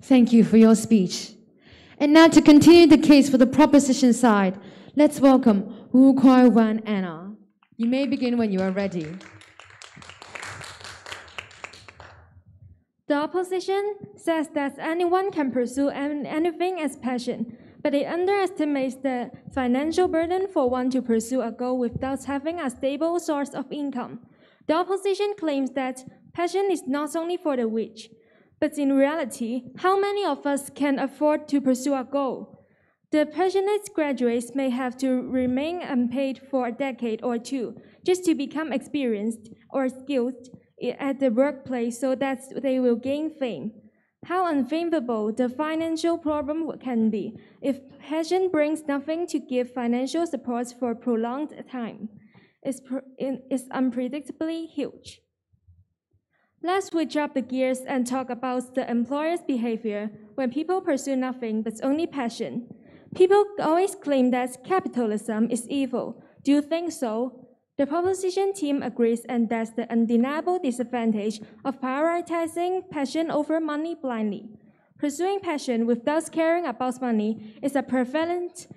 Thank you for your speech. And now to continue the case for the proposition side, let's welcome Wu Kwai Wan Anna. You may begin when you are ready. The opposition says that anyone can pursue anything as passion, but it underestimates the financial burden for one to pursue a goal without having a stable source of income. The opposition claims that passion is not only for the rich, but in reality, how many of us can afford to pursue a goal? The passionate graduates may have to remain unpaid for a decade or two just to become experienced or skilled at the workplace so that they will gain fame. How unfavorable the financial problem can be if passion brings nothing to give financial support for prolonged time is unpredictably huge. Let's switch up the gears and talk about the employer's behavior when people pursue nothing but only passion. People always claim that capitalism is evil. Do you think so? The proposition team agrees, and that's the undeniable disadvantage of prioritizing passion over money blindly. Pursuing passion without caring about money is a prevalent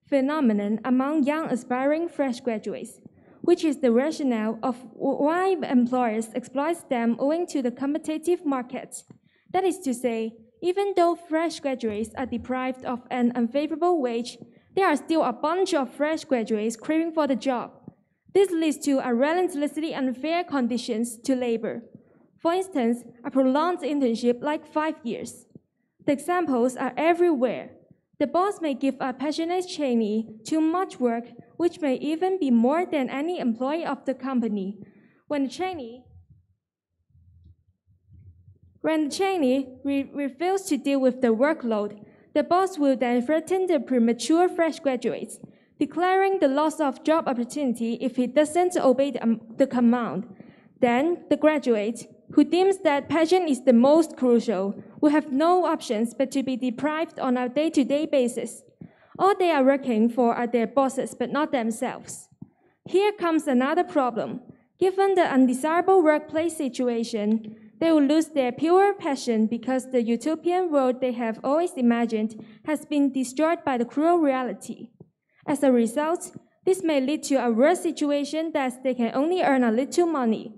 phenomenon among young aspiring fresh graduates, which is the rationale of why employers exploit them owing to the competitive market. That is to say, even though fresh graduates are deprived of an unfavorable wage, there are still a bunch of fresh graduates craving for the job. This leads to a relentlessly unfair conditions to labor. For instance, a prolonged internship like 5 years. The examples are everywhere. The boss may give a passionate trainee too much work, which may even be more than any employee of the company. When the trainee refuses to deal with the workload, the boss will then threaten the premature fresh graduates, declaring the loss of job opportunity if he doesn't obey the command. Then the graduate, who deems that passion is the most crucial, will have no options but to be deprived on a day-to-day basis. All they are working for are their bosses, but not themselves. Here comes another problem. Given the undesirable workplace situation, they will lose their pure passion because the utopian world they have always imagined has been destroyed by the cruel reality. As a result, this may lead to a worse situation that they can only earn a little money.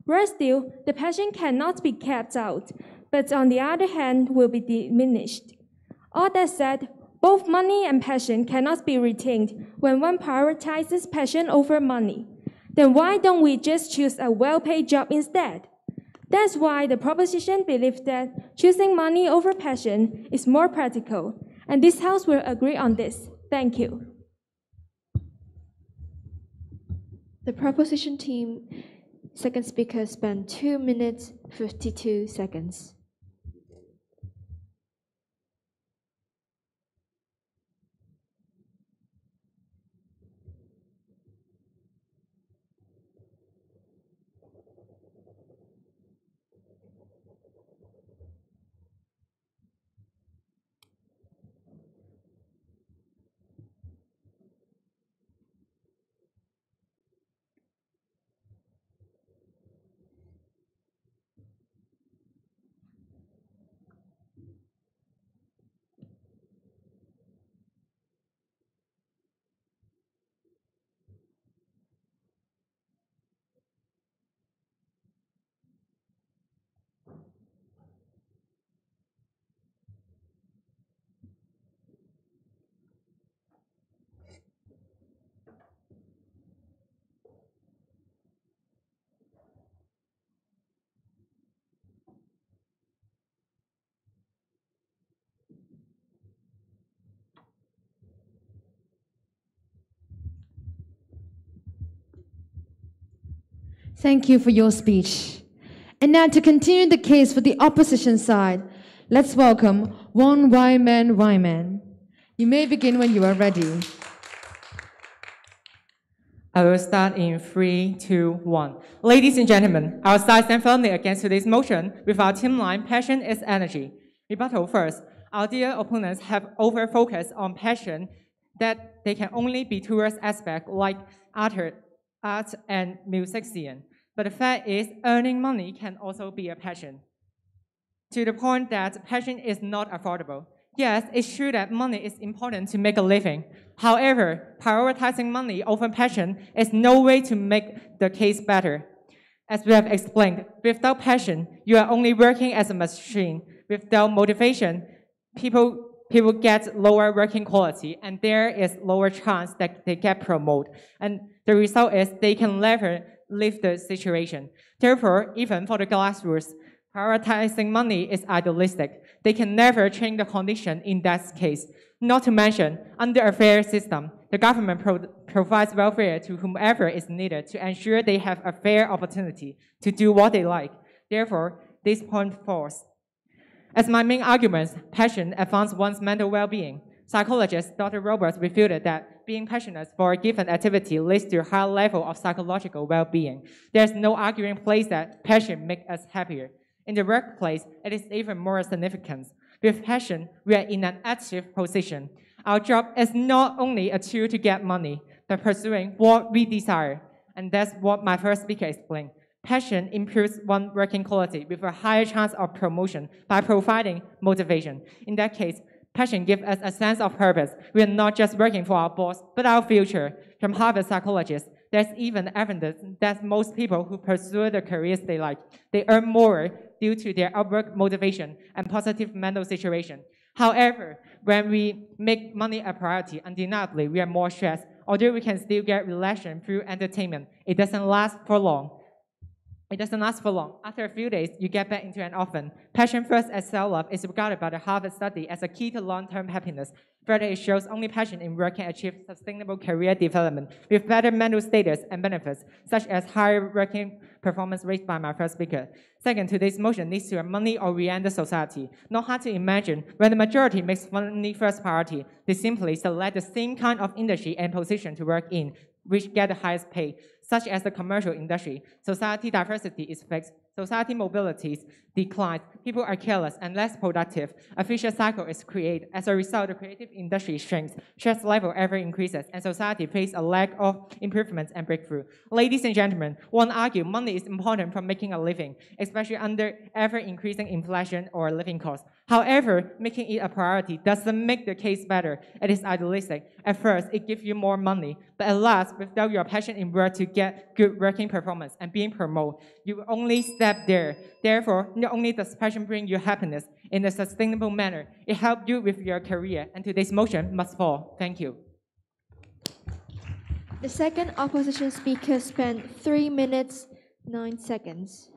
Worse still, the passion cannot be kept out, but on the other hand will be diminished. All that said, both money and passion cannot be retained when one prioritizes passion over money. Then why don't we just choose a well-paid job instead? That's why the proposition believes that choosing money over passion is more practical, and this House will agree on this. Thank you. The proposition team, second speaker, spent 2 minutes 52 seconds. Thank you for your speech. And now to continue the case for the opposition side, let's welcome Won Wyman. You may begin when you are ready. I will start in 3, 2, 1. Ladies and gentlemen, our side stand firmly against today's motion with our team line, passion is energy. Rebuttal first. Our dear opponents have over-focused on passion that they can only be towards aspects like art and music scene. But the fact is, earning money can also be a passion. To the point that passion is not affordable. Yes, it's true that money is important to make a living. However, prioritizing money over passion is no way to make the case better. As we have explained, without passion, you are only working as a machine. Without motivation, people get lower working quality, and there is lower chance that they get promoted. And the result is they can never leave the situation. Therefore, even for the grassroots, prioritizing money is idealistic. They can never change the condition in that case. Not to mention, under a fair system, the government provides welfare to whomever is needed to ensure they have a fair opportunity to do what they like. Therefore, this point falls. As my main arguments, passion advances one's mental well-being. Psychologist Dr. Roberts refuted that being passionate for a given activity leads to a higher level of psychological well-being. There's no arguing place that passion makes us happier. In the workplace, it is even more significant. With passion, we are in an active position. Our job is not only a tool to get money, but pursuing what we desire. And that's what my first speaker explained. Passion improves one's working quality with a higher chance of promotion by providing motivation. In that case, passion gives us a sense of purpose. We are not just working for our boss, but our future. From Harvard psychologists, there's even evidence that most people who pursue the careers they like, they earn more due to their upward motivation and positive mental situation. However, when we make money a priority, undeniably, we are more stressed. Although we can still get relaxation through entertainment, it doesn't last for long. After a few days, you get back into an orphan. Passion first as self-love is regarded by the Harvard study as a key to long-term happiness. Further, it shows only passion in work can achieve sustainable career development with better mental status and benefits, such as higher working performance rates by my first speaker. Second, today's motion leads to a money-oriented society. Not hard to imagine, when the majority makes money first priority, they simply select the same kind of industry and position to work in, which get the highest pay, such as the commercial industry. Society diversity is fixed. Society mobility declines. People are careless and less productive. A vicious cycle is created. As a result, the creative industry shrinks. Stress level ever increases, and society faces a lack of improvements and breakthrough. Ladies and gentlemen, one argue money is important for making a living, especially under ever-increasing inflation or living costs. However, making it a priority doesn't make the case better. It is idealistic. At first, it gives you more money, but at last, without your passion in work to get good working performance and being promoted, you will only stand step there. Therefore, not only does passion bring you happiness in a sustainable manner, it helps you with your career, and today's motion must fall. Thank you. The second opposition speaker spent 3 minutes, 9 seconds.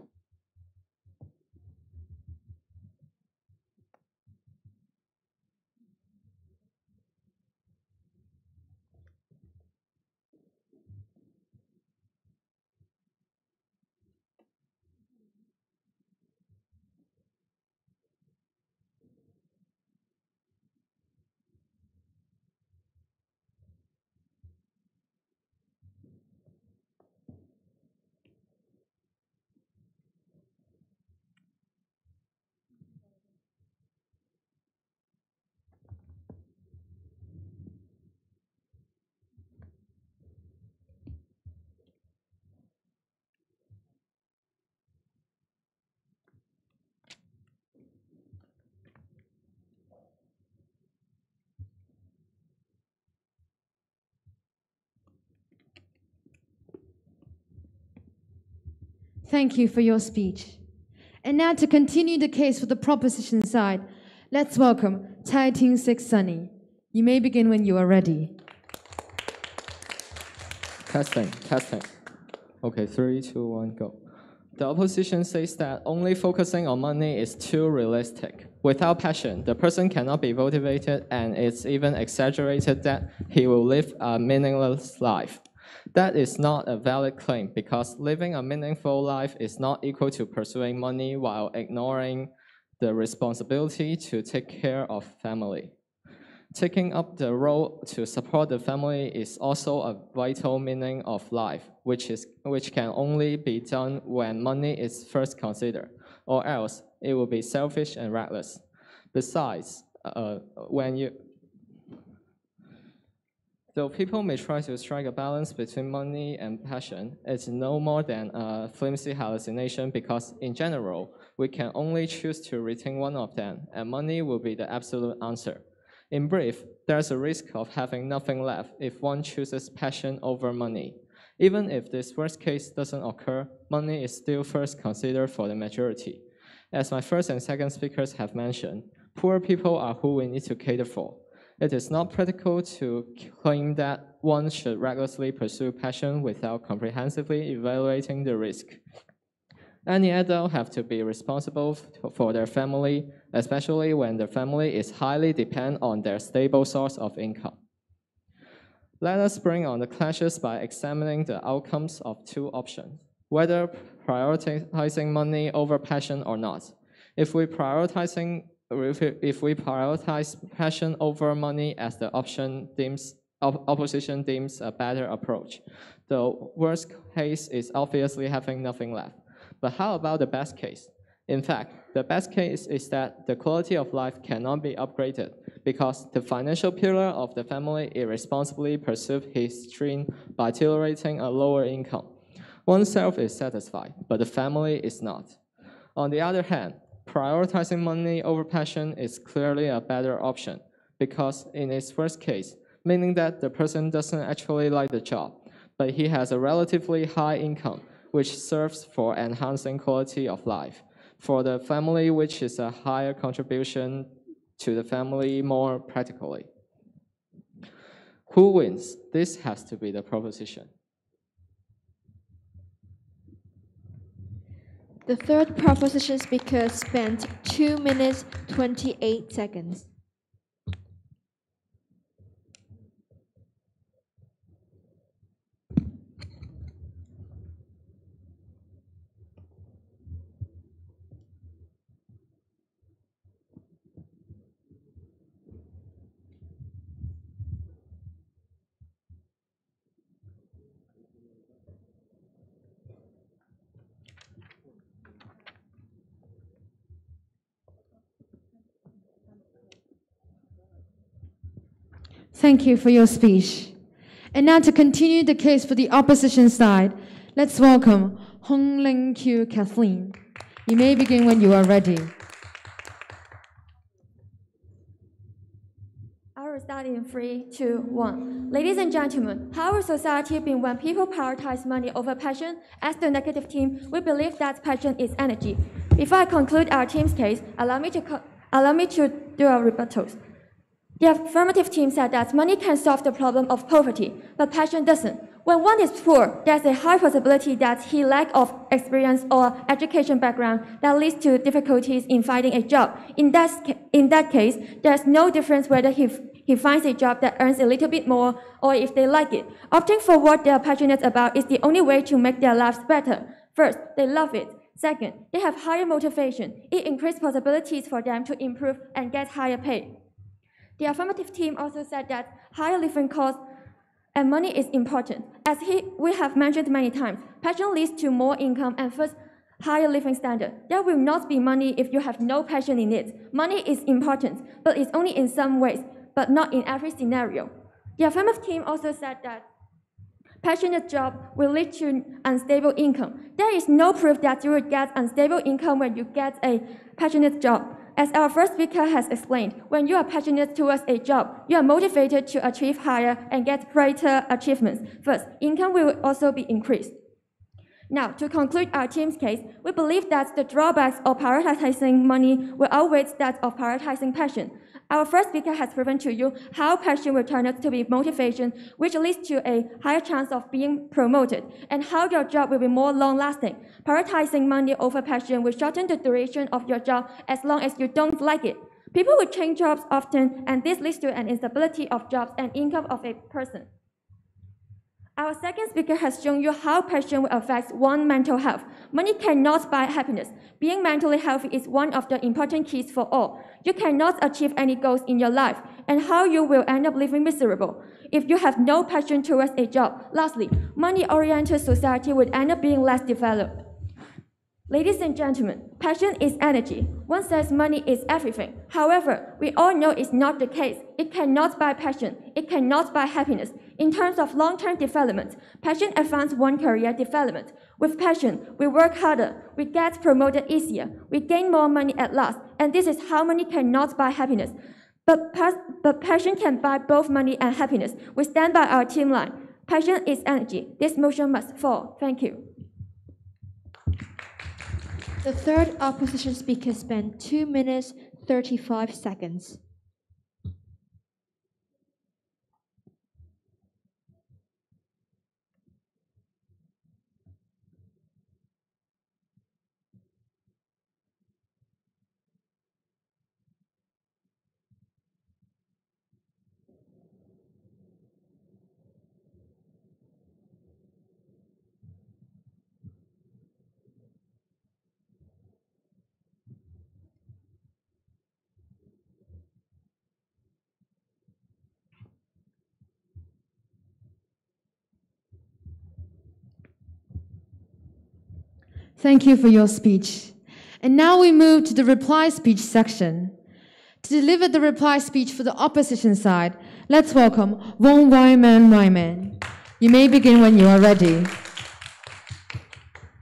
Thank you for your speech. And now to continue the case for the proposition side, let's welcome Tai Ting 6 Sunny. You may begin when you are ready. Testing. Okay, 3, 2, 1, go. The opposition says that only focusing on money is too realistic. Without passion, the person cannot be motivated, and it's even exaggerated that he will live a meaningless life. That is not a valid claim because living a meaningful life is not equal to pursuing money while ignoring the responsibility to take care of family. Taking up the role to support the family is also a vital meaning of life, which can only be done when money is first considered, or else it will be selfish and reckless. Besides, though people may try to strike a balance between money and passion, it's no more than a flimsy hallucination because, in general, we can only choose to retain one of them, and money will be the absolute answer. In brief, there's a risk of having nothing left if one chooses passion over money. Even if this worst case doesn't occur, money is still first considered for the majority. As my first and second speakers have mentioned, poor people are who we need to cater for. It is not practical to claim that one should recklessly pursue passion without comprehensively evaluating the risk. Any adult have to be responsible for their family, especially when their family is highly dependent on their stable source of income. Let us bring on the clashes by examining the outcomes of two options, whether prioritizing money over passion or not. If we prioritize passion over money as the opposition deems a better approach, the worst case is obviously having nothing left. But how about the best case? In fact, the best case is that the quality of life cannot be upgraded because the financial pillar of the family irresponsibly pursued his dream by tolerating a lower income. Oneself is satisfied, but the family is not. On the other hand, prioritizing money over passion is clearly a better option because in its first case, meaning that the person doesn't actually like the job, but he has a relatively high income, which serves for enhancing quality of life. For the family, which is a higher contribution to the family more practically. Who wins? This has to be the proposition. The third proposition speaker spent 2 minutes, 28 seconds. Thank you for your speech. And now to continue the case for the opposition side, let's welcome Hong Ling Q Kathleen. You may begin when you are ready. I will start start in 3, 2, 1. Ladies and gentlemen, how will society be when people prioritize money over passion? As the negative team, we believe that passion is energy. Before I conclude our team's case, allow me to do our rebuttals. The affirmative team said that money can solve the problem of poverty, but passion doesn't. When one is poor, there's a high possibility that he lacks of experience or education background that leads to difficulties in finding a job. In that case, there's no difference whether he finds a job that earns a little bit more or if they like it. Opting for what they're passionate about is the only way to make their lives better. First, they love it. Second, they have higher motivation. It increases possibilities for them to improve and get higher pay. The affirmative team also said that higher living costs and money is important. As we have mentioned many times, passion leads to more income and first higher living standard. There will not be money if you have no passion in it. Money is important, but it's only in some ways, but not in every scenario. The affirmative team also said that passionate job will lead to unstable income. There is no proof that you will get unstable income when you get a passionate job. As our first speaker has explained, when you are passionate towards a job, you are motivated to achieve higher and get greater achievements. First, income will also be increased. Now, to conclude our team's case, we believe that the drawbacks of prioritizing money will outweigh that of prioritizing passion. Our first speaker has proven to you how passion will turn out to be motivation, which leads to a higher chance of being promoted, and how your job will be more long-lasting. Prioritizing money over passion will shorten the duration of your job as long as you don't like it. People will change jobs often, and this leads to an instability of jobs and income of a person. Our second speaker has shown you how passion will affect one's mental health. Money cannot buy happiness. Being mentally healthy is one of the important keys for all. You cannot achieve any goals in your life, and how you will end up living miserable if you have no passion towards a job. Lastly, money-oriented society would end up being less developed. Ladies and gentlemen, passion is energy. One says money is everything. However, we all know it's not the case. It cannot buy passion. It cannot buy happiness. In terms of long-term development, passion advances one's career development. With passion, we work harder, we get promoted easier, we gain more money at last, and this is how money cannot buy happiness. But passion can buy both money and happiness. We stand by our team line. Passion is energy. This motion must fall. Thank you. The third opposition speaker spent 2 minutes, 35 seconds. Thank you for your speech. And now we move to the reply speech section. To deliver the reply speech for the opposition side, let's welcome Wong Wyman. You may begin when you are ready.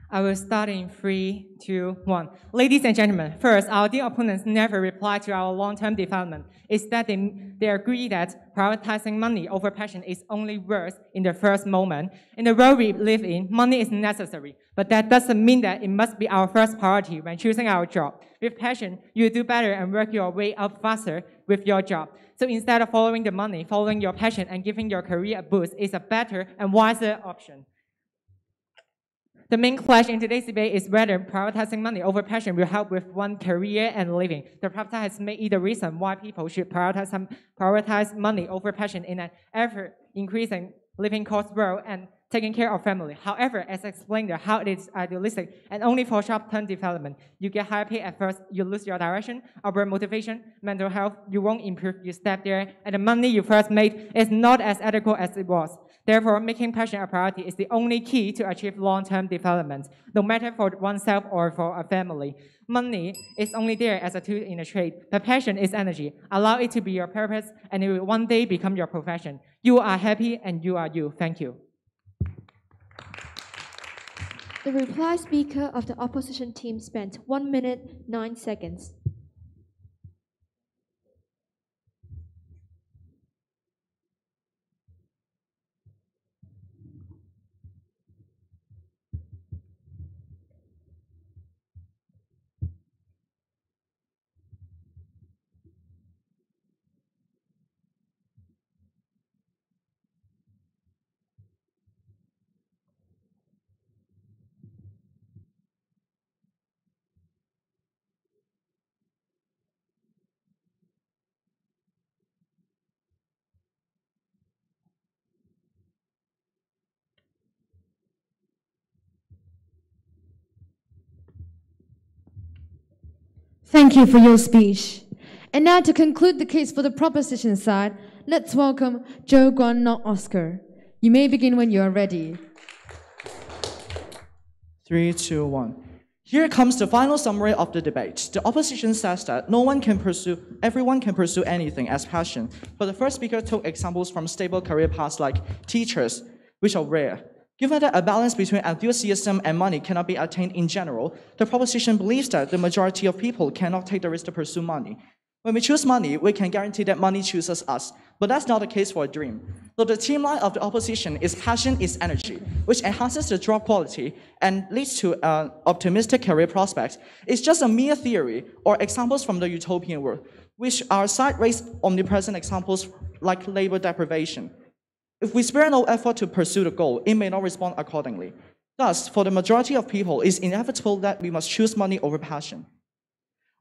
I will start in 3, 2, 1. Ladies and gentlemen, first, our dear opponents never reply to our long-term development. Instead, they agree that prioritizing money over passion is only worse in the first moment. In the world we live in, money is necessary, but that doesn't mean that it must be our first priority when choosing our job. With passion, you do better and work your way up faster with your job. So instead of following the money, following your passion and giving your career a boost is a better and wiser option. The main clash in today's debate is whether prioritizing money over passion will help with one's career and living. The prophet has made it the reason why people should prioritize money over passion in an ever-increasing living cost world and taking care of family. However, as explained, how it is idealistic and only for short-term development. You get higher pay at first, you lose your direction, upward motivation, mental health, you won't improve, you step there, and the money you first made is not as adequate as it was. Therefore, making passion a priority is the only key to achieve long-term development, no matter for oneself or for a family. Money is only there as a tool in a trade, but passion is energy. Allow it to be your purpose, and it will one day become your profession. You are happy, and you are you. Thank you. The reply speaker of the opposition team spent 1 minute, 9 seconds. Thank you for your speech. And now to conclude the case for the proposition side, let's welcome Joe Guan, not Oscar. You may begin when you are ready. 3, 2, 1. Here comes the final summary of the debate. The opposition says that everyone can pursue anything as passion, but the first speaker took examples from stable career paths like teachers, which are rare. Given that a balance between enthusiasm and money cannot be attained in general, the proposition believes that the majority of people cannot take the risk to pursue money. When we choose money, we can guarantee that money chooses us, but that's not the case for a dream. So the theme line of the opposition is passion is energy, which enhances the job quality and leads to optimistic career prospects. It's just a mere theory or examples from the utopian world, which our side raised omnipresent examples like labor deprivation. If we spare no effort to pursue the goal, it may not respond accordingly. Thus, for the majority of people, it's inevitable that we must choose money over passion.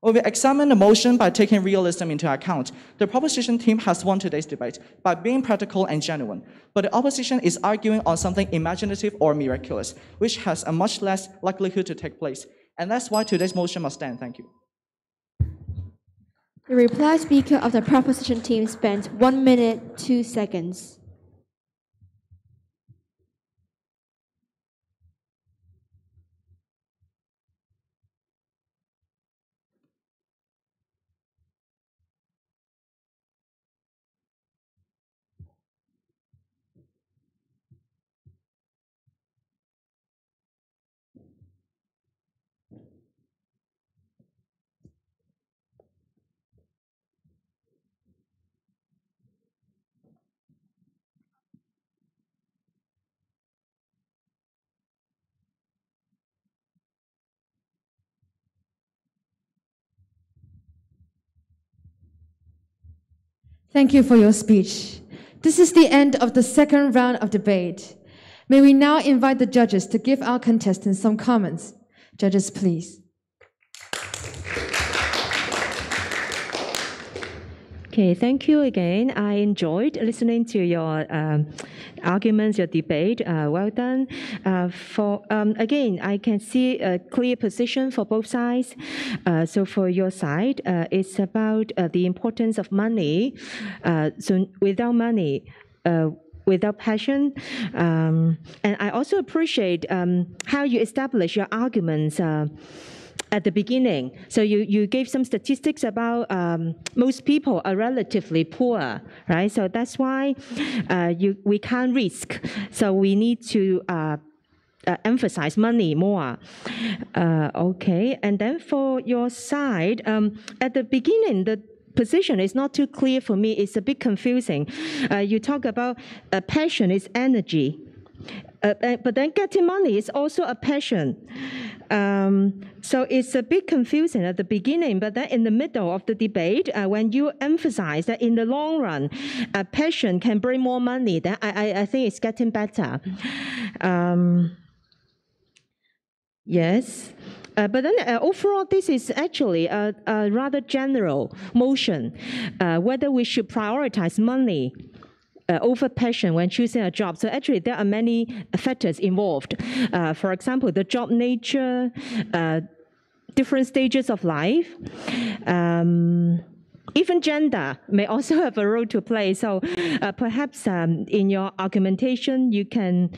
When we examine the motion by taking realism into account, the proposition team has won today's debate by being practical and genuine, but the opposition is arguing on something imaginative or miraculous, which has a much less likelihood to take place. And that's why today's motion must stand. Thank you. The reply speaker of the proposition team spent 1 minute, 2 seconds. Thank you for your speech. This is the end of the second round of debate. May we now invite the judges to give our contestants some comments. Judges, please. Okay, thank you again. I enjoyed listening to your arguments, your debate. Well done. Again, I can see a clear position for both sides. So for your side, it's about the importance of money. So without money, without passion. And I also appreciate how you establish your arguments at the beginning. So you gave some statistics about most people are relatively poor, right? So that's why we can't risk. So we need to emphasize money more. Okay, and then for your side, at the beginning, the position is not too clear for me. It's a bit confusing. You talk about passion is energy. But then getting money is also a passion. So it's a bit confusing at the beginning, but then in the middle of the debate, when you emphasize that in the long run, passion can bring more money, then I think it's getting better. Yes. But then overall, this is actually a rather general motion, whether we should prioritize money over passion when choosing a job. So actually, there are many factors involved. For example, the job nature, different stages of life, even gender may also have a role to play. So perhaps in your argumentation, you can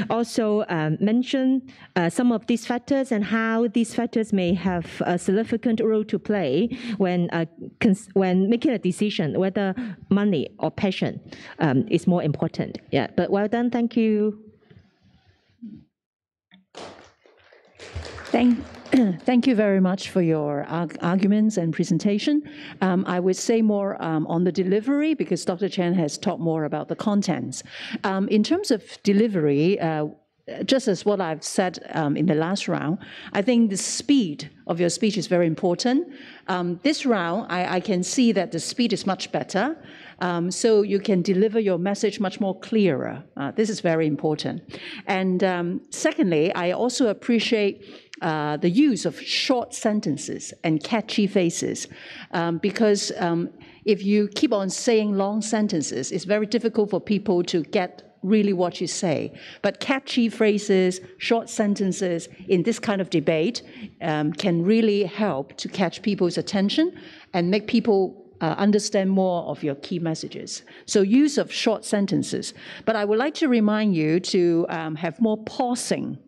also mention some of these factors and how these factors may have a significant role to play when making a decision whether money or passion is more important. Yeah, but well done. Thank you. Thank you very much for your arguments and presentation. I would say more on the delivery because Dr. Chen has talked more about the contents. In terms of delivery, just as what I've said in the last round, I think the speed of your speech is very important. This round, I can see that the speed is much better. So you can deliver your message much more clearer. This is very important. And secondly, I also appreciate the use of short sentences and catchy phrases if you keep on saying long sentences, it's very difficult for people to get really what you say. But catchy phrases, short sentences in this kind of debate can really help to catch people's attention and make people understand more of your key messages. So use of short sentences. But I would like to remind you to have more pausing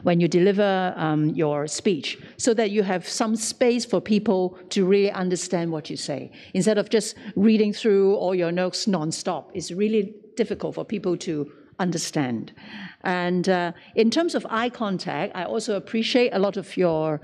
when you deliver your speech, so that you have some space for people to really understand what you say. Instead of just reading through all your notes nonstop, it's really difficult for people to understand. And in terms of eye contact, I also appreciate a lot of your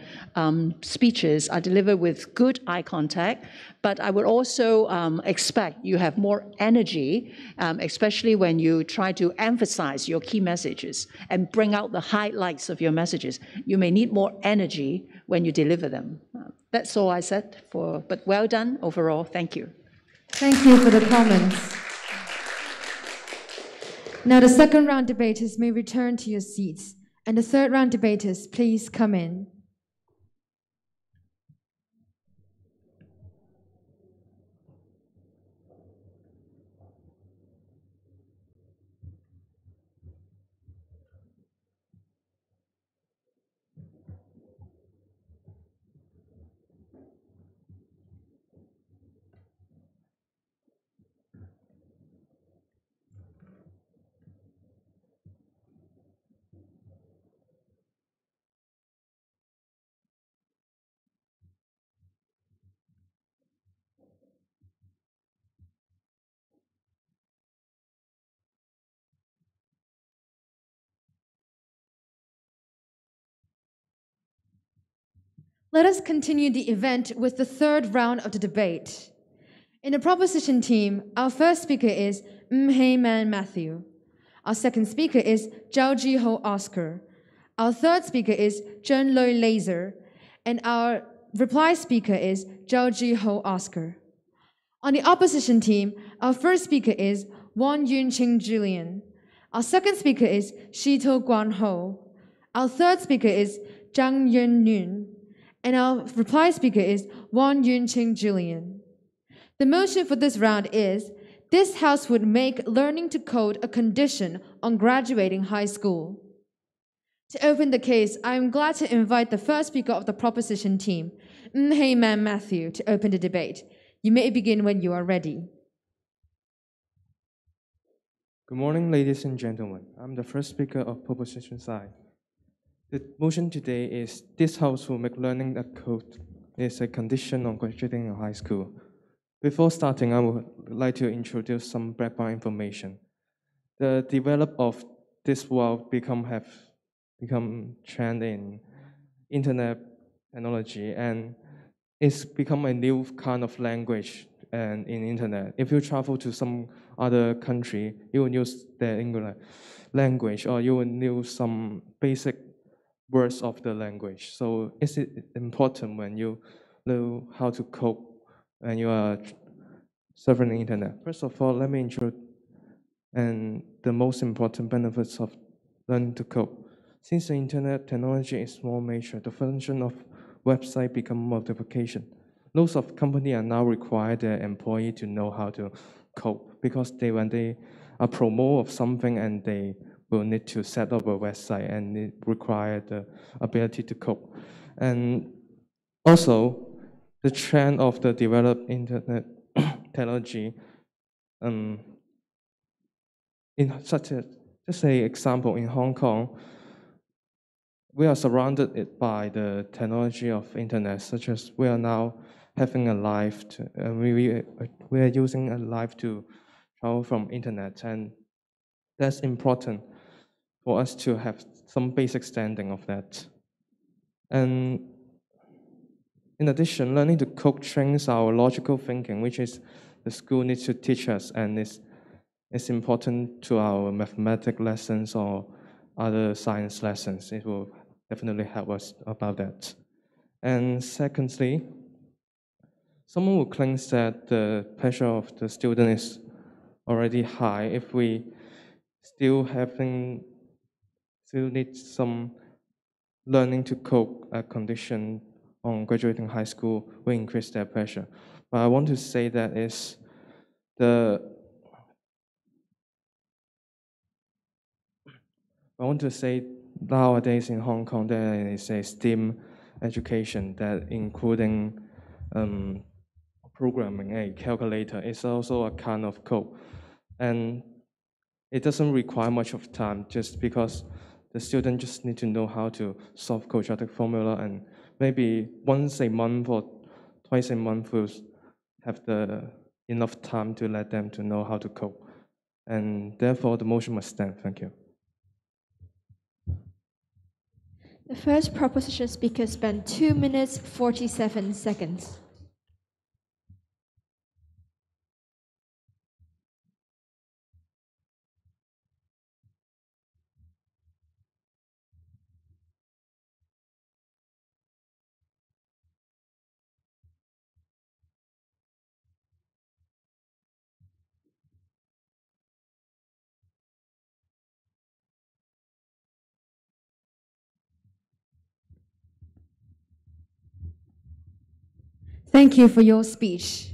speeches are delivered with good eye contact, but I would also expect you have more energy, especially when you try to emphasize your key messages and bring out the highlights of your messages. You may need more energy when you deliver them. That's all I said, but well done overall. Thank you. Thank you for the comments. Now the second round debaters may return to your seats, and the third round debaters, please come in. Let us continue the event with the third round of the debate. In the proposition team, our first speaker is Hei Man Matthew. Our second speaker is Zhao Jiho Oscar. Our third speaker is Zhen Loi Laser. And our reply speaker is Zhao Jiho Oscar. On the opposition team, our first speaker is Wang Yunqing Julian. Our second speaker is Shito Guan Ho. Our third speaker is Zhang Yun Nun. And our reply speaker is Wang Yunqing Julian. The motion for this round is, this House would make learning to code a condition on graduating high school. To open the case, I am glad to invite the first speaker of the proposition team, Hei Man Matthew, to open the debate. You may begin when you are ready. Good morning, ladies and gentlemen. I'm the first speaker of proposition side. The motion today is, this House will make learning a code is a condition on graduating in high school. Before starting, I would like to introduce some background information. The development of this world have become trend in internet technology, and it's become a new kind of language and in internet. If you travel to some other country, you will use the English language, or you will use some basic words of the language. So is it important when you know how to cope when you are surfing the internet? First of all, let me introduce the most important benefits of learning to cope. Since the internet technology is more mature, the function of website become multiplication. Lots of companies are now require their employee to know how to cope, because when they are promote of something, and they will need to set up a website, and it requires the ability to cope. And also, the trend of the developed internet technology, in such a, just an example, in Hong Kong, we are surrounded by the technology of internet, such as we are now having a live, we are using a live to travel from internet, and that's important for us to have some basic standing of that. And in addition, learning to cope trains our logical thinking, which is the school needs to teach us, and it's important to our mathematics lessons or other science lessons. It will definitely help us about that. And secondly, someone will claim that the pressure of the student is already high. If we still need some learning to cope condition on graduating high school, will increase their pressure. But I want to say that is I want to say nowadays in Hong Kong there is a STEAM education that including programming, a calculator. It's also a kind of code. And it doesn't require much of time just because the student just need to know how to solve quadratic formula, and maybe once a month or twice a month will have the enough time to let them to know how to code. And therefore the motion must stand. Thank you. The first proposition speaker spent 2 minutes 47 seconds. Thank you for your speech.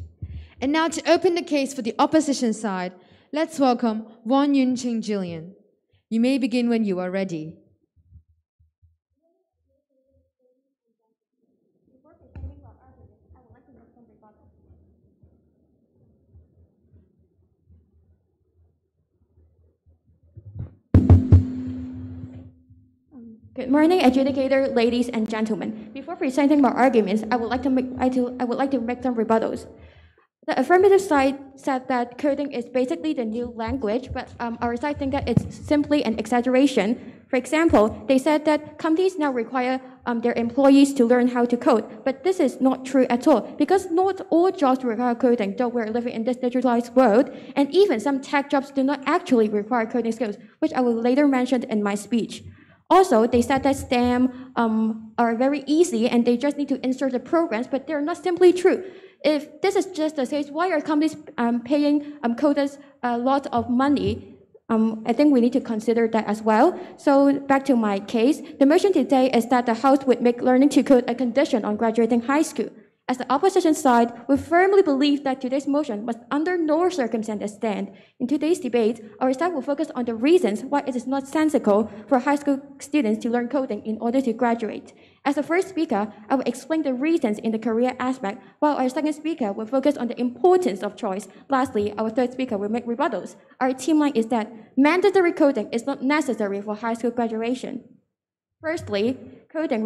And now to open the case for the opposition side, let's welcome Won Yun Ching Jillian. You may begin when you are ready. Good morning, adjudicator, ladies and gentlemen. Before presenting my arguments, I would like to make some rebuttals. The affirmative side said that coding is basically the new language, but our side think that it's simply an exaggeration. For example, they said that companies now require their employees to learn how to code, but this is not true at all, because not all jobs require coding, though we're living in this digitalized world, and even some tech jobs do not actually require coding skills, which I will later mention in my speech. Also, they said that STEM are very easy and they just need to insert the programs, but they're not simply true. If this is just the case, why are companies paying coders a lot of money? I think we need to consider that as well. So back to my case, the motion today is that the House would make learning to code a condition on graduating high school. As the opposition side, we firmly believe that today's motion must under no circumstances stand. In today's debate, our side will focus on the reasons why it is not sensible for high school students to learn coding in order to graduate. As the first speaker, I will explain the reasons in the career aspect, while our second speaker will focus on the importance of choice. Lastly, our third speaker will make rebuttals. Our team line is that mandatory coding is not necessary for high school graduation. Firstly, coding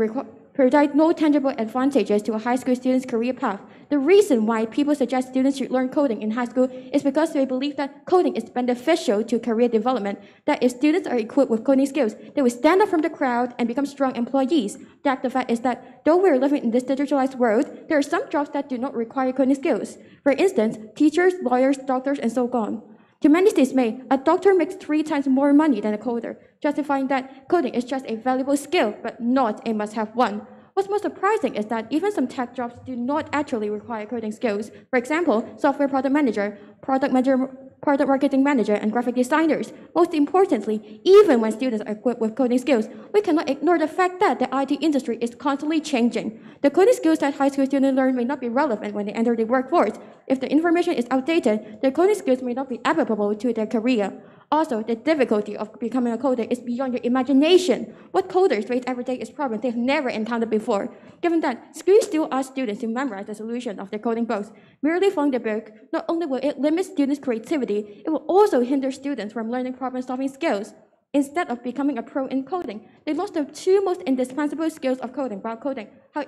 provides no tangible advantages to a high school student's career path. The reason why people suggest students should learn coding in high school is because they believe that coding is beneficial to career development, that if students are equipped with coding skills, they will stand up from the crowd and become strong employees. The fact is that though we're living in this digitalized world, there are some jobs that do not require coding skills. For instance, teachers, lawyers, doctors, and so on. To many dismay, a doctor makes 3 times more money than a coder, justifying that coding is just a valuable skill, but not a must-have one. What's most surprising is that even some tech jobs do not actually require coding skills. For example, software product manager, product marketing manager, and graphic designers. Most importantly, even when students are equipped with coding skills, we cannot ignore the fact that the IT industry is constantly changing. The coding skills that high school students learn may not be relevant when they enter the workforce. If the information is outdated, their coding skills may not be applicable to their career. Also, the difficulty of becoming a coder is beyond your imagination. What coders face every day is problems they've never encountered before. Given that, schools still ask students to memorize the solution of their coding books. Merely following the book, not only will it limit students' creativity, it will also hinder students from learning problem-solving skills. Instead of becoming a pro in coding, they lost the 2 most indispensable skills of coding while coding. How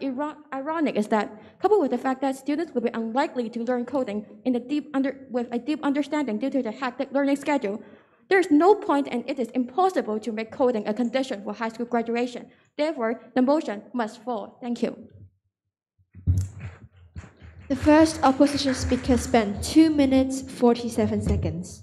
ironic is that? Coupled with the fact that students will be unlikely to learn coding with a deep understanding due to their hectic learning schedule, there is no point and it is impossible to make coding a condition for high school graduation. Therefore, the motion must fall. Thank you. The first opposition speaker spent 2 minutes 47 seconds.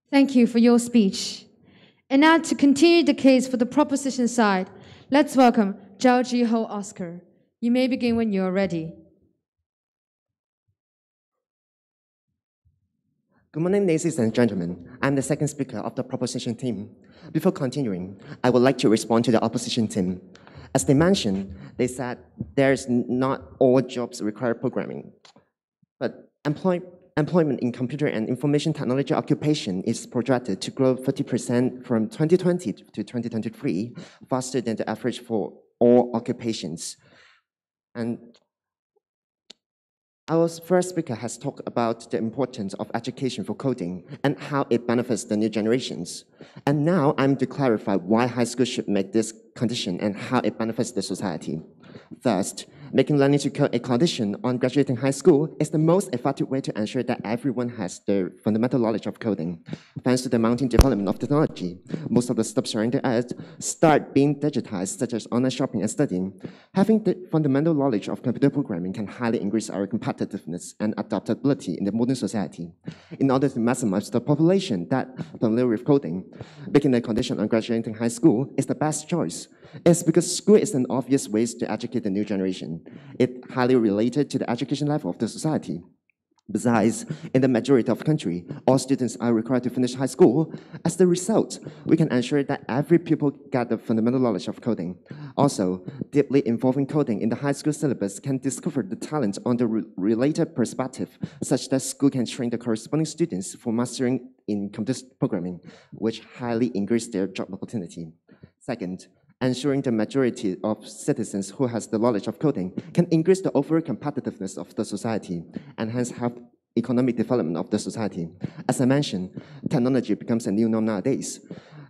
Thank you for your speech. And now to continue the case for the proposition side, let's welcome Zhao Jiho Oscar. You may begin when you're ready. Good morning, ladies and gentlemen. I'm the second speaker of the proposition team. Before continuing, I would like to respond to the opposition team. As they mentioned, they said there's not all jobs require programming, but employment in computer and information technology occupation is projected to grow 30% from 2020 to 2023, faster than the average for all occupations. And our first speaker has talked about the importance of education for coding and how it benefits the new generations. And now I'm to clarify why high school should make this condition and how it benefits the society. First, making learning to code a condition on graduating high school is the most effective way to ensure that everyone has the fundamental knowledge of coding. Thanks to the mounting development of technology, most of the stuff surrounding us start being digitized, such as online shopping and studying. Having the fundamental knowledge of computer programming can highly increase our competitiveness and adaptability in the modern society. In order to maximize the population that familiar with coding, making a condition on graduating high school is the best choice. It's because school is an obvious way to educate the new generation. It's highly related to the education level of the society. Besides, in the majority of the country, all students are required to finish high school. As the result, we can ensure that every pupil get the fundamental knowledge of coding. Also, deeply involving coding in the high school syllabus can discover the talent on the related perspective, such that school can train the corresponding students for mastering in computer programming, which highly increase their job opportunity. Second, ensuring the majority of citizens who has the knowledge of coding can increase the overall competitiveness of the society and hence help economic development of the society. As I mentioned, technology becomes a new norm nowadays.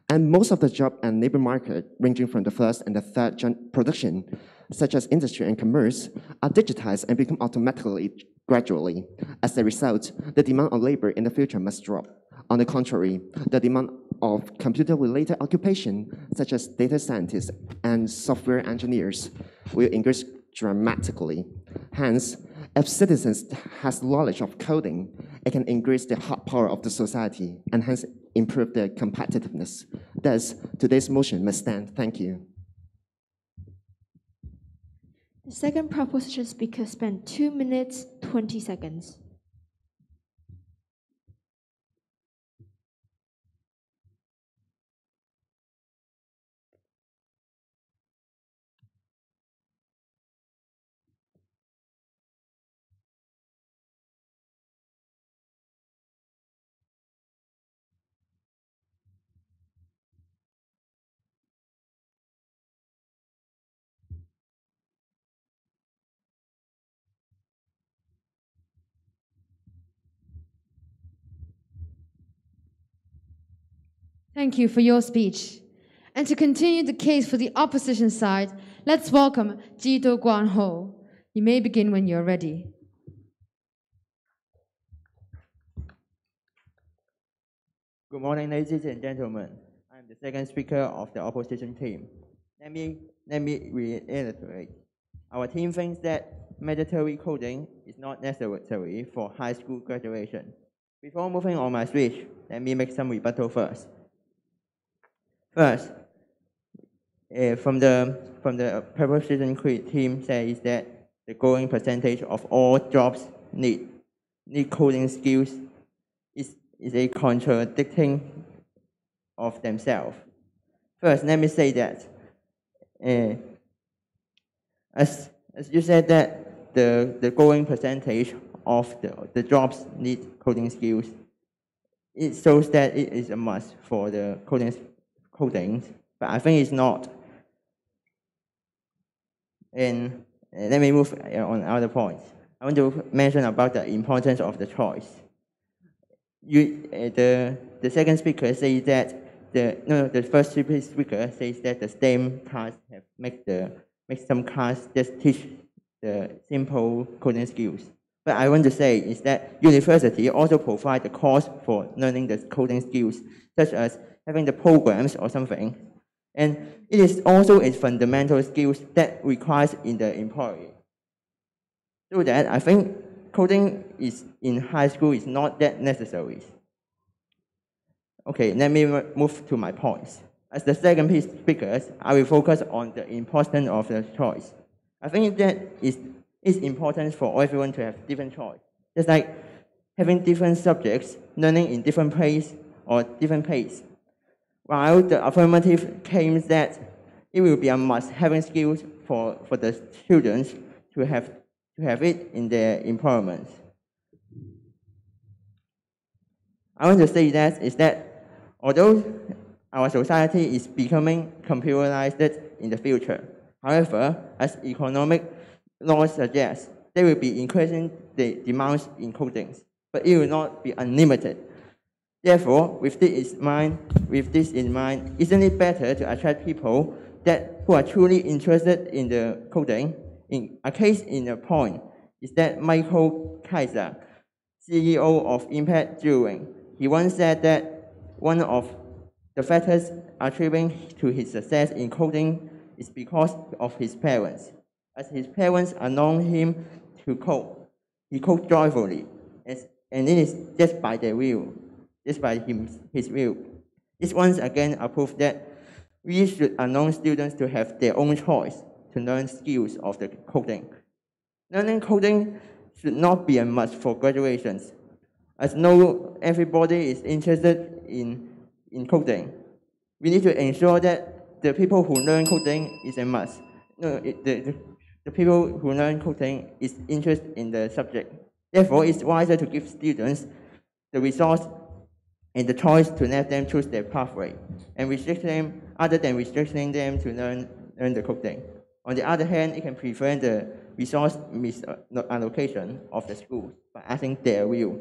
And most of the job and labor market, ranging from the first and the third production, such as industry and commerce, are digitized and become automatically gradually. As a result, the demand on labor in the future must drop. On the contrary, the demand of computer-related occupation, such as data scientists and software engineers, will increase dramatically. Hence, if citizens has knowledge of coding, it can increase the hard power of the society and hence improve their competitiveness. Thus, today's motion must stand. Thank you. The second proposition speaker spent 2 minutes, 20 seconds. Thank you for your speech. And to continue the case for the opposition side, let's welcome Jido Guanho. You may begin when you're ready. Good morning, ladies and gentlemen. I'm the second speaker of the opposition team. Let me reiterate. Our team thinks that mandatory coding is not necessary for high school graduation. Before moving on my speech, let me make some rebuttal first. First, from the proposition team says that the growing percentage of all jobs need coding skills is a contradicting of themselves. First, let me say that as you said that the growing percentage of the jobs need coding skills, it shows that it is a must for the coding, but I think it's not. And let me move on other points. I want to mention about the importance of the choice. The second speaker says that the first speaker says that the STEM class have make some class just teach the simple coding skills. But I want to say is that university also provide the course for learning the coding skills, such as having the programs or something. And it is also a fundamental skills that requires in the employee. So that I think coding is in high school is not that necessary. Okay, let me move to my points. As the second speaker, I will focus on the importance of the choice. I think that it's important for everyone to have different choice. Just like having different subjects, learning in different pace or different pace. While the affirmative claims that it will be a must having skills for the students to have it in their employment. I want to say that is that although our society is becoming computerized in the future, however, as economic laws suggest, there will be increasing the demands in coding, but it will not be unlimited. Therefore, with this in mind, isn't it better to attract people who are truly interested in the coding? In a case in a point is that Michael Kaiser, CEO of Impact Brewing, he once said that one of the factors attributing to his success in coding is because of his parents. As his parents allowed him to code, he coded joyfully, and it is just by their will, just by his will. This once again a proof that we should allow students to have their own choice to learn skills of the coding. Learning coding should not be a must for graduations, as no everybody is interested in coding. We need to ensure that the people who learn coding is a must. No, the people who learn coding is interested in the subject. Therefore, it's wiser to give students the resource and the choice to let them choose their pathway, and restrict them other than restricting them to learn the coding. On the other hand, it can prevent the resource misallocation of the schools by asking their will.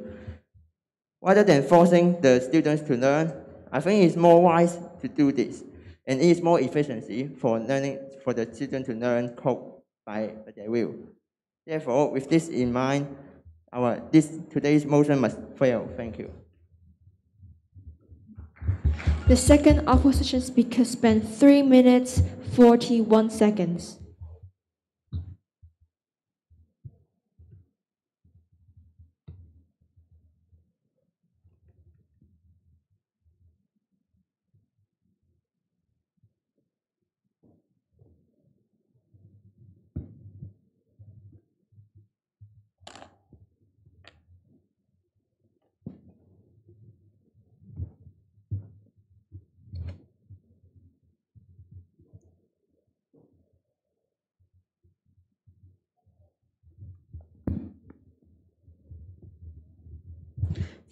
Rather than forcing the students to learn, I think it's more wise to do this, and it is more efficiency for the students to learn code by their will. Therefore, with this in mind, today's motion must fail. Thank you. The second opposition speaker spent 3 minutes 41 seconds.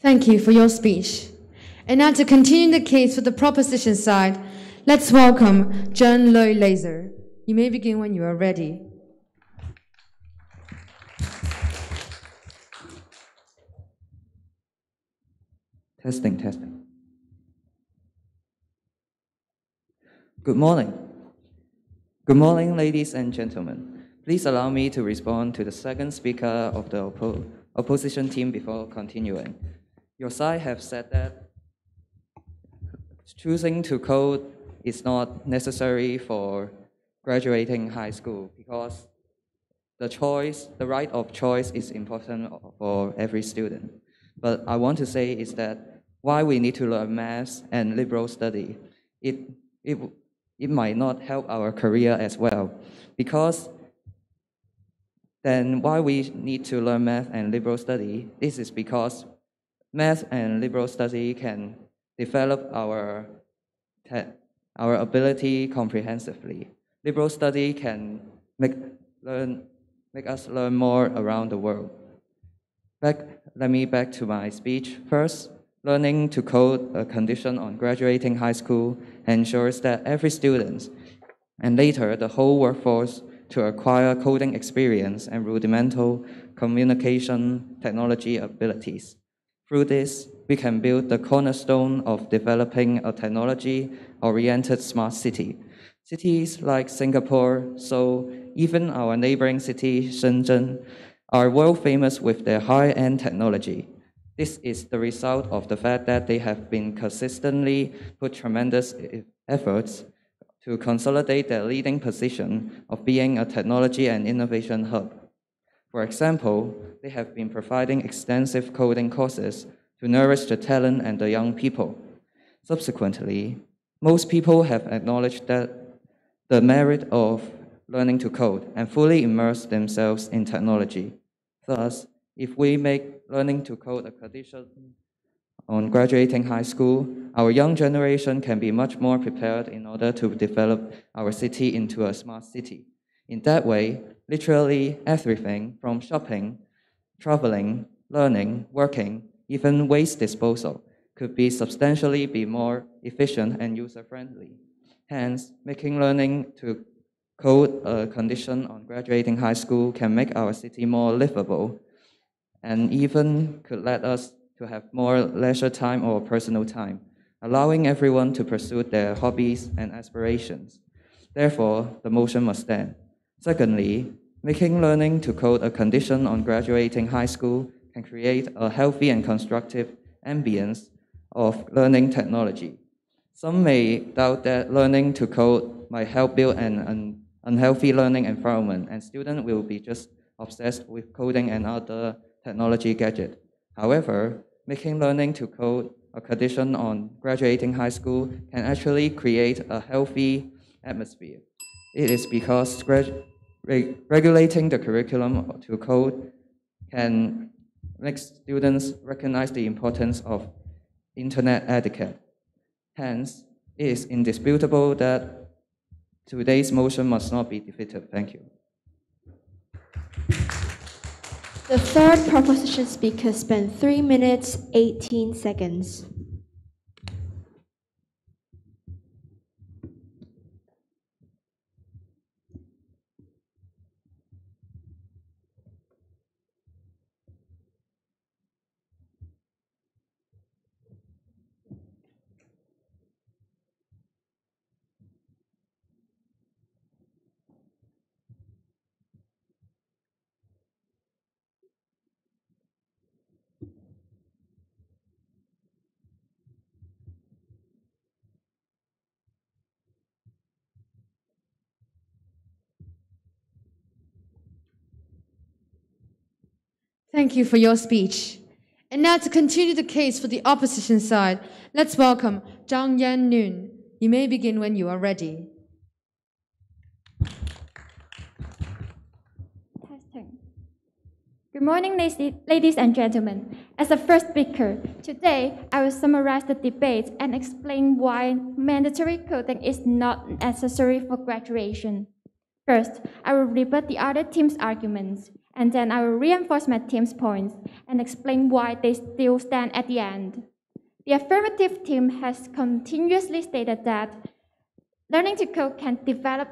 Thank you for your speech. And now to continue the case for the proposition side, let's welcome John Loy Laser. You may begin when you are ready. Testing, testing. Good morning. Good morning, ladies and gentlemen. Please allow me to respond to the second speaker of the opposition team before continuing. Your side have said that choosing to code is not necessary for graduating high school because the right of choice is important for every student. But I want to say is that why we need to learn math and liberal study, it might not help our career as well. Because then why we need to learn math and liberal study, this is because math and liberal study can develop our ability comprehensively. Liberal study can make us learn more around the world. Let me back to my speech. First, learning to code, a condition on graduating high school, ensures that every student, and later the whole workforce, to acquire coding experience and rudimental communication technology abilities. Through this, we can build the cornerstone of developing a technology-oriented smart city. Cities like Singapore, Seoul, even our neighboring city, Shenzhen, are world famous with their high-end technology. This is the result of the fact that they have been consistently put tremendous efforts to consolidate their leading position of being a technology and innovation hub. For example, they have been providing extensive coding courses to nourish the talent and the young people. Subsequently, most people have acknowledged that the merit of learning to code and fully immerse themselves in technology. Thus, if we make learning to code a condition on graduating high school, our young generation can be much more prepared in order to develop our city into a smart city. In that way, literally everything from shopping, traveling, learning, working, even waste disposal could be substantially more efficient and user-friendly. Hence, making learning to code a condition on graduating high school can make our city more livable and even could let us to have more leisure time or personal time, allowing everyone to pursue their hobbies and aspirations. Therefore, the motion must stand. Secondly, making learning to code a condition on graduating high school can create a healthy and constructive ambience of learning technology. Some may doubt that learning to code might help build an unhealthy learning environment, and students will be just obsessed with coding and other technology gadgets. However, making learning to code a condition on graduating high school can actually create a healthy atmosphere. It is because regulating the curriculum to code can make students recognize the importance of internet etiquette. Hence, it is indisputable that today's motion must not be defeated. Thank you. The third proposition speaker spent 3 minutes, 18 seconds. Thank you for your speech. And now to continue the case for the opposition side, let's welcome Zhang Yan Nun. You may begin when you are ready. Testing. Good morning, ladies and gentlemen. As a first speaker, today I will summarize the debate and explain why mandatory coding is not necessary for graduation. First, I will rebut the other team's arguments, and then I will reinforce my team's points and explain why they still stand at the end. The affirmative team has continuously stated that learning to code can develop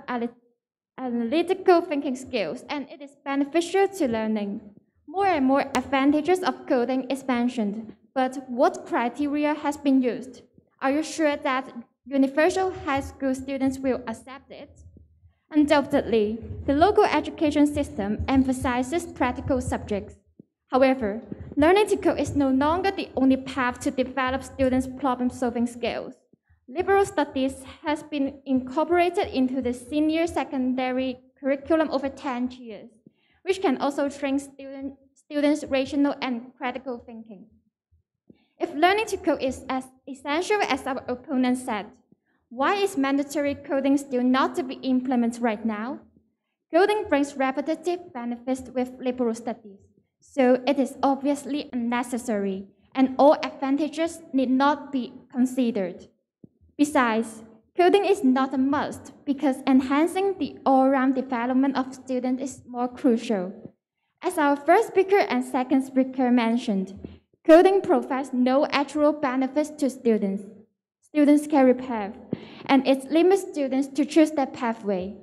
analytical thinking skills, and it is beneficial to learning. More and more advantages of coding is mentioned, but what criteria has been used? Are you sure that universal high school students will accept it? Undoubtedly, the local education system emphasizes practical subjects. However, learning to code is no longer the only path to develop students' problem-solving skills. Liberal studies has been incorporated into the senior secondary curriculum over 10 years, which can also train students' rational and critical thinking. If learning to code is as essential as our opponent said, why is mandatory coding still not to be implemented right now? Coding brings repetitive benefits with liberal studies, so it is obviously unnecessary, and all advantages need not be considered. Besides, coding is not a must because enhancing the all-round development of students is more crucial. As our first speaker and second speaker mentioned, coding provides no actual benefits to students. Students' career path, and it limits students to choose their pathway.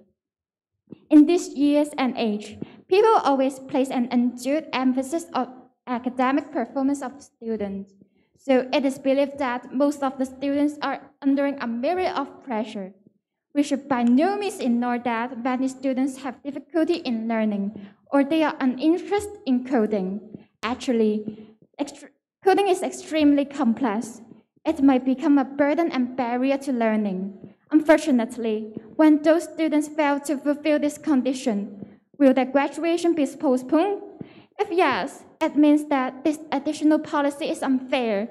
In this years and age, people always place an undue emphasis on academic performance of students. So it is believed that most of the students are under a myriad of pressure. We should by no means ignore that many students have difficulty in learning or they are uninterested in coding. Actually, coding is extremely complex. It might become a burden and barrier to learning. Unfortunately, when those students fail to fulfill this condition, will their graduation be postponed? If yes, it means that this additional policy is unfair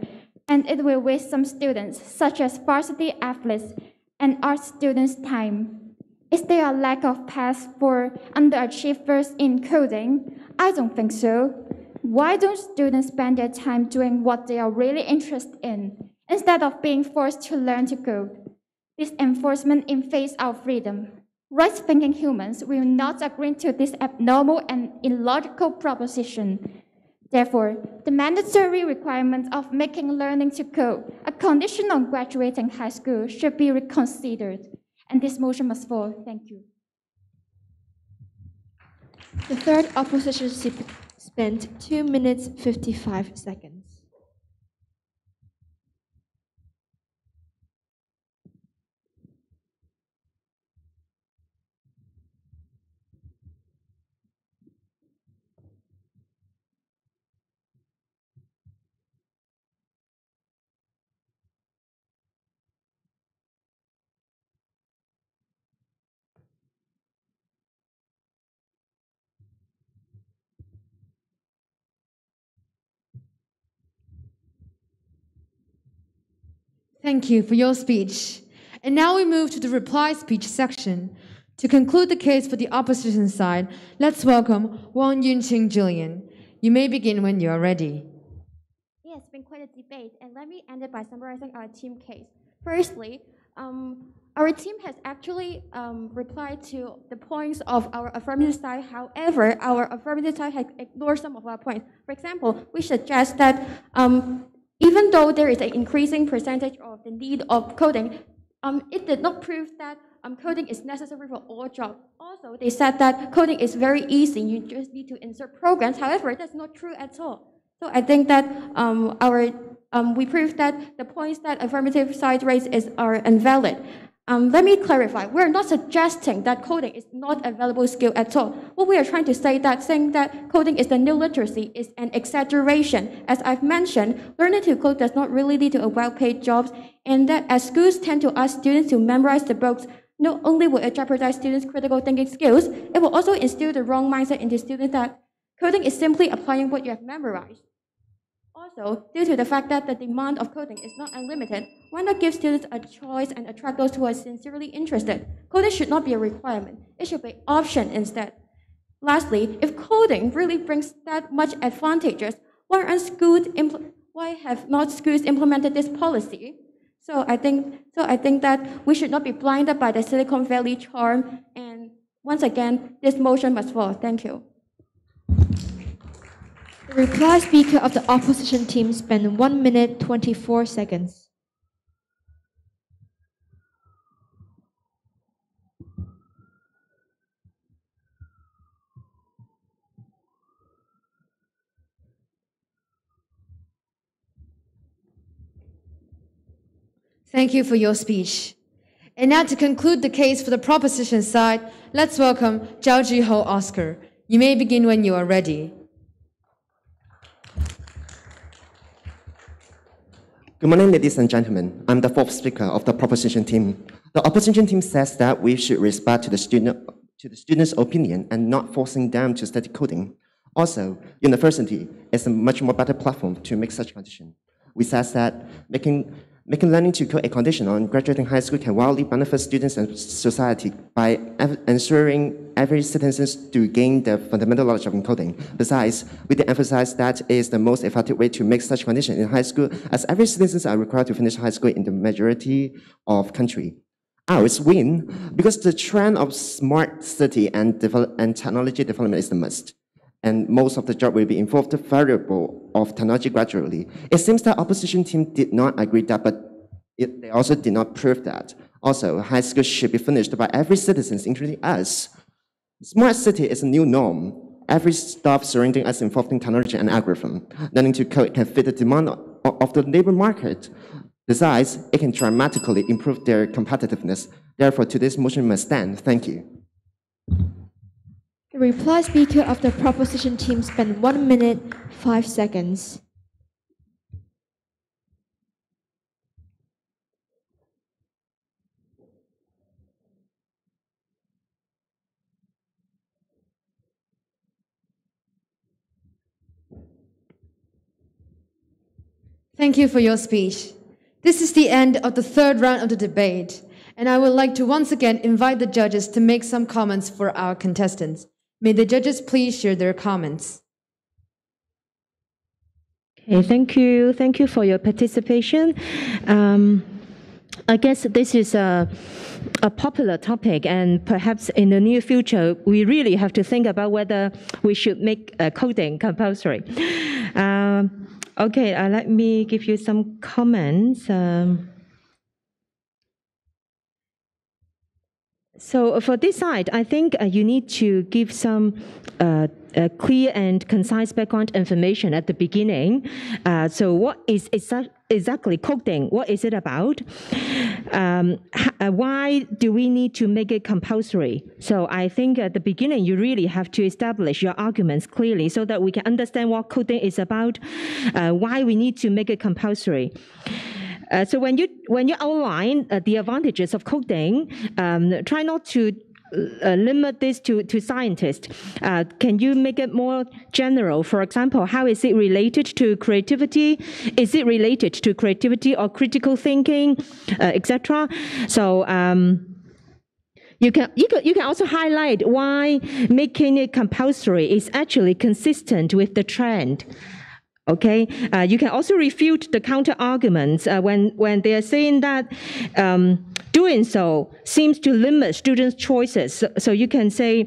and it will waste some students, such as varsity athletes and art students' time. Is there a lack of paths for underachievers in coding? I don't think so. Why don't students spend their time doing what they are really interested in, instead of being forced to learn to code? This enforcement invades our freedom. Right-thinking humans will not agree to this abnormal and illogical proposition. Therefore, the mandatory requirement of making learning to code a condition on graduating high school should be reconsidered, and this motion must fall. Thank you. The third opposition spent 2 minutes 55 seconds. Thank you for your speech. And now we move to the reply speech section. To conclude the case for the opposition side, let's welcome Wang Yunqing Jillian. You may begin when you are ready. Yeah, it's been quite a debate, and let me end it by summarizing our team case. Firstly, our team has actually replied to the points of our affirmative side. However, our affirmative side has ignored some of our points. For example, we suggest that even though there is an increasing percentage of the need of coding, it did not prove that coding is necessary for all jobs. Also, they said that coding is very easy. You just need to insert programs. However, that's not true at all. So I think that we proved that the points that affirmative side raised are invalid. Let me clarify. We're not suggesting that coding is not a valuable skill at all. What we are trying to say that saying that coding is the new literacy is an exaggeration. As I've mentioned, learning to code does not really lead to a well-paid jobs, and that as schools tend to ask students to memorize the books, not only will it jeopardize students' critical thinking skills, it will also instill the wrong mindset into students that coding is simply applying what you have memorized. Also, due to the fact that the demand of coding is not unlimited, why not give students a choice and attract those who are sincerely interested? Coding should not be a requirement. It should be an option instead. Lastly, if coding really brings that much advantages, why have not schools implemented this policy? So I think that we should not be blinded by the Silicon Valley charm. And once again, this motion must fall. Thank you. The reply speaker of the opposition team spent 1 minute 24 seconds. Thank you for your speech. And now to conclude the case for the proposition side, let's welcome Zhao Jiho Oscar. You may begin when you are ready. Good morning, ladies and gentlemen. I'm the fourth speaker of the proposition team. The opposition team says that we should respect to the student's opinion and not forcing them to study coding. Also, university is a much more better platform to make such condition. We says that making learning to code a condition on graduating high school can wildly benefit students and society by ensuring every citizen to gain the fundamental knowledge of coding. Besides, we did emphasize that it is the most effective way to make such condition in high school, as every citizens are required to finish high school in the majority of country. Ours win because the trend of smart city and technology development is the must. And most of the job will be involved the variable of technology gradually. It seems that opposition team did not agree that, but they also did not prove that. Also, high school should be finished by every citizen, including us. Smart city is a new norm. Every stuff surrounding us involving technology and algorithm. Learning to code can fit the demand of the labor market. Besides, it can dramatically improve their competitiveness. Therefore, today's motion must stand. Thank you. The reply speaker of the proposition team spent 1 minute 5 seconds. Thank you for your speech. This is the end of the third round of the debate, and I would like to once again invite the judges to make some comments for our contestants. May the judges please share their comments. Okay, thank you. Thank you for your participation. I guess this is a popular topic, and perhaps in the near future, we really have to think about whether we should make coding compulsory. Okay, let me give you some comments. So for this side, I think you need to give some clear and concise background information at the beginning. So what is exactly coding? What is it about? Why do we need to make it compulsory? So I think at the beginning, you really have to establish your arguments clearly so that we can understand what coding is about, why we need to make it compulsory. So when you outline the advantages of coding, try not to limit this to scientists. Can you make it more general? For example, how is it related to creativity? Is it related to creativity or critical thinking, etc.? So you can also highlight why making it compulsory is actually consistent with the trend. Okay, you can also refute the counter arguments when they are saying that doing so seems to limit students' choices. So you can say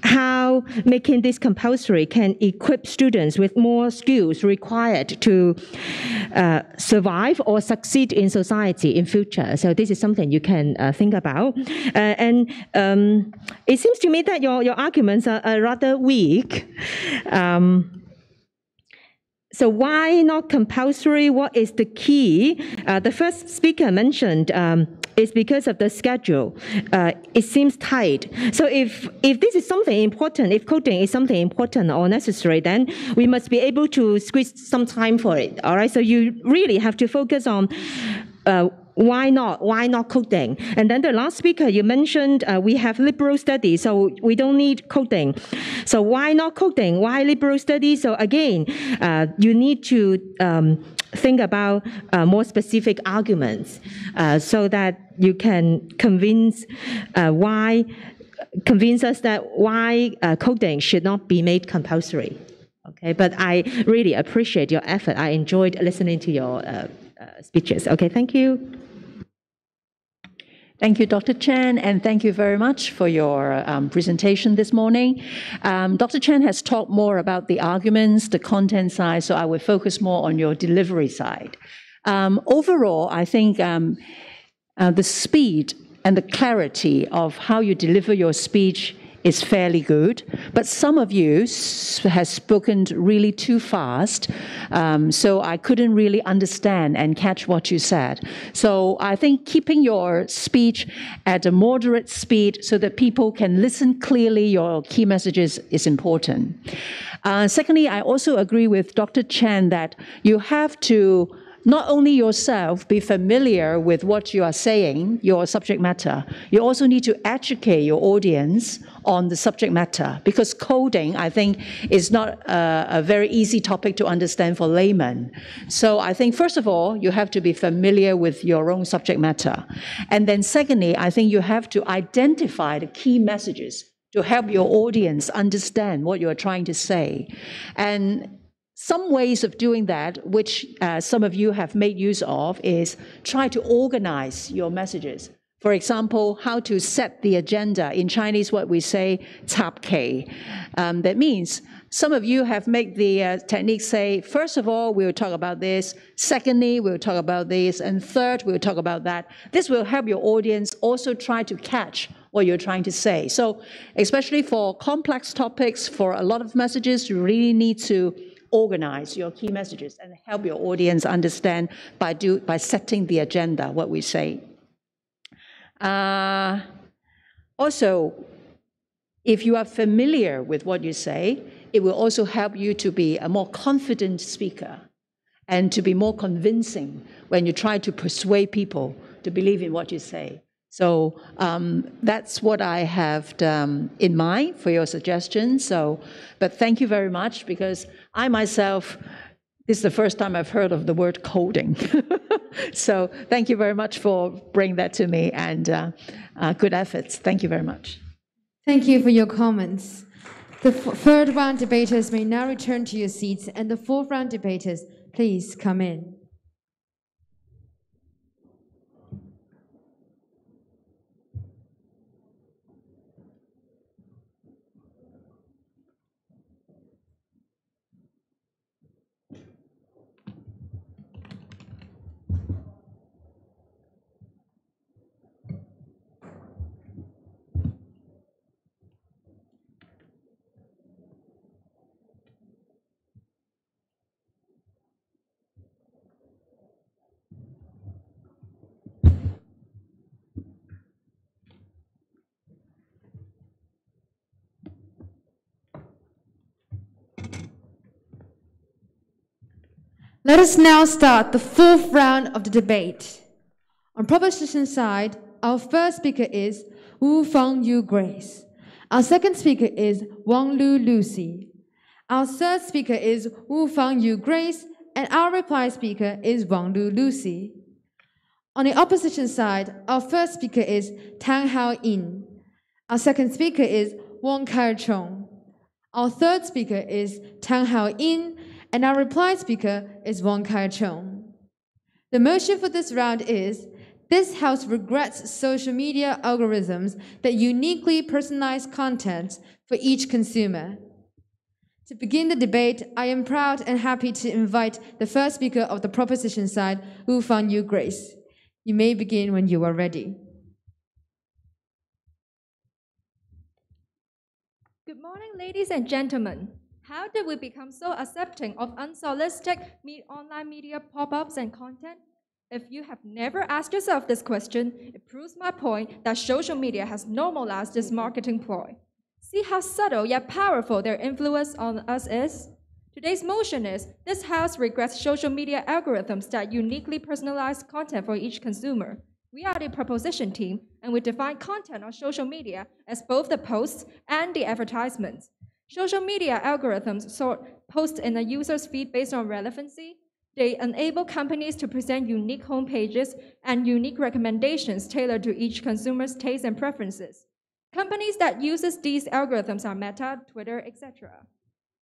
how making this compulsory can equip students with more skills required to survive or succeed in society in future. So this is something you can think about. And it seems to me that your arguments are rather weak. So why not compulsory? What is the key? The first speaker mentioned is because of the schedule. It seems tight. So if this is something important, if coding is something important or necessary, then we must be able to squeeze some time for it. All right. So you really have to focus on why not coding? And then the last speaker, you mentioned we have liberal studies, so we don't need coding. So why not coding? Why liberal studies? So again, you need to think about more specific arguments so that you can convince us that why coding should not be made compulsory. Okay, but I really appreciate your effort. I enjoyed listening to your speeches. Okay, thank you. Thank you, Dr. Chen, and thank you very much for your presentation this morning. Dr. Chen has talked more about the arguments, the content side, so I will focus more on your delivery side. Overall, I think the speed and the clarity of how you deliver your speech is fairly good, but some of you has spoken really too fast, so I couldn't really understand and catch what you said. So I think keeping your speech at a moderate speed so that people can listen clearly your key messages is important. Secondly, I also agree with Dr. Chen that you have to not only yourself be familiar with what you are saying, your subject matter, you also need to educate your audience on the subject matter, because coding, I think, is not a very easy topic to understand for laymen. So I think, first of all, you have to be familiar with your own subject matter. And then secondly, I think you have to identify the key messages to help your audience understand what you're trying to say. And some ways of doing that, which some of you have made use of, is try to organize your messages. For example, how to set the agenda. In Chinese, what we say, 插旗. That means some of you have made the technique say, first of all, we'll talk about this. Secondly, we'll talk about this. And third, we'll talk about that. This will help your audience also try to catch what you're trying to say. So especially for complex topics, for a lot of messages, you really need to organize your key messages and help your audience understand by setting the agenda, what we say. Also, if you are familiar with what you say, it will also help you to be a more confident speaker and to be more convincing when you try to persuade people to believe in what you say. So that's what I have in mind for your suggestions. But thank you very much, because I myself This is the first time I've heard of the word coding. So thank you very much for bringing that to me, and good efforts. Thank you very much. Thank you for your comments. The third round debaters may now return to your seats, and the fourth round debaters, please come in. Let us now start the fourth round of the debate. On proposition side, our first speaker is Wu Fang Yu Grace. Our second speaker is Wang Lu Lucy. Our third speaker is Wu Fang Yu Grace, and our reply speaker is Wang Lu Lucy. On the opposition side, our first speaker is Tang Hao Yin. Our second speaker is Wang Kai Chong. Our third speaker is Tang Hao Yin, and our reply speaker is Wang Kai Chong. The motion for this round is, this House regrets social media algorithms that uniquely personalize content for each consumer. To begin the debate, I am proud and happy to invite the first speaker of the proposition side, Wu Fang Yu Grace. You may begin when you are ready. Good morning, ladies and gentlemen. How did we become so accepting of unsolicited online media pop-ups and content? If you have never asked yourself this question, it proves my point that social media has normalized this marketing ploy. See how subtle yet powerful their influence on us is? Today's motion is, this House regrets social media algorithms that uniquely personalize content for each consumer. We are the proposition team, and we define content on social media as both the posts and the advertisements. Social media algorithms sort posts in a user's feed based on relevancy. They enable companies to present unique homepages and unique recommendations tailored to each consumer's tastes and preferences. Companies that uses these algorithms are Meta, Twitter, etc.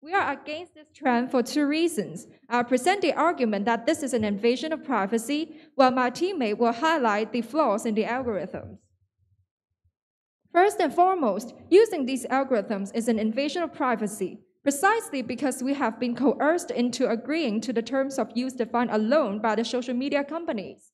We are against this trend for two reasons. I'll present the argument that this is an invasion of privacy, while my teammate will highlight the flaws in the algorithms. First and foremost, using these algorithms is an invasion of privacy, precisely because we have been coerced into agreeing to the terms of use defined alone by the social media companies.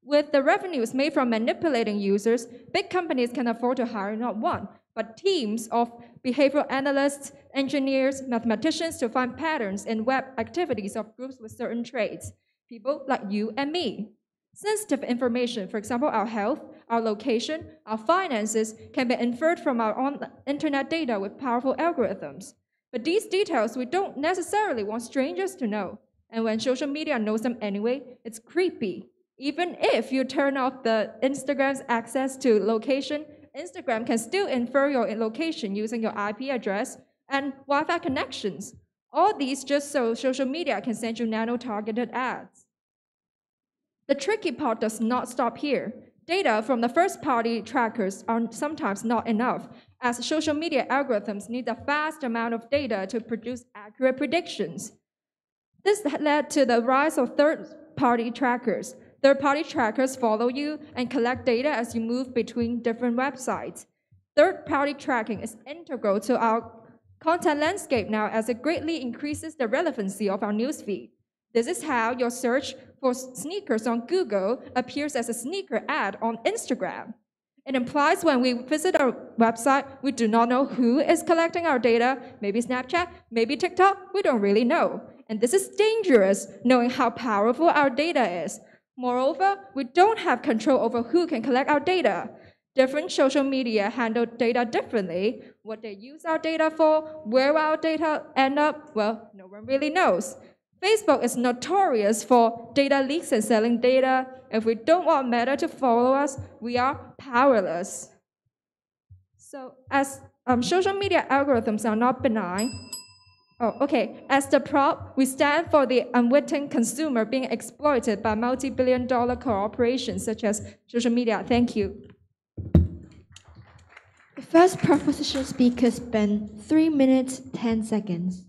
With the revenues made from manipulating users, big companies can afford to hire not one, but teams of behavioral analysts, engineers, mathematicians to find patterns in web activities of groups with certain traits, people like you and me. Sensitive information, for example, our health, our location, our finances, can be inferred from our internet data with powerful algorithms. But these details we don't necessarily want strangers to know. And when social media knows them anyway, it's creepy. Even if you turn off the Instagram's access to location, Instagram can still infer your location using your IP address and Wi-Fi connections. All these just so social media can send you nano-targeted ads. The tricky part does not stop here. Data from the first-party trackers are sometimes not enough, as social media algorithms need a vast amount of data to produce accurate predictions. This led to the rise of third-party trackers. Third-party trackers follow you and collect data as you move between different websites. Third-party tracking is integral to our content landscape now, as it greatly increases the relevancy of our newsfeed. This is how your search for sneakers on Google appears as a sneaker ad on Instagram. It implies when we visit our website, we do not know who is collecting our data, maybe Snapchat, maybe TikTok, we don't really know. And this is dangerous, knowing how powerful our data is. Moreover, we don't have control over who can collect our data. Different social media handle data differently. What they use our data for, where our data end up, well, no one really knows. Facebook is notorious for data leaks and selling data. If we don't want Meta to follow us, we are powerless. So as social media algorithms are not benign, Oh, okay. As the prop, we stand for the unwitting consumer being exploited by multi-billion-dollar corporations such as social media. Thank you. The first proposition speaker spent 3 minutes 10 seconds.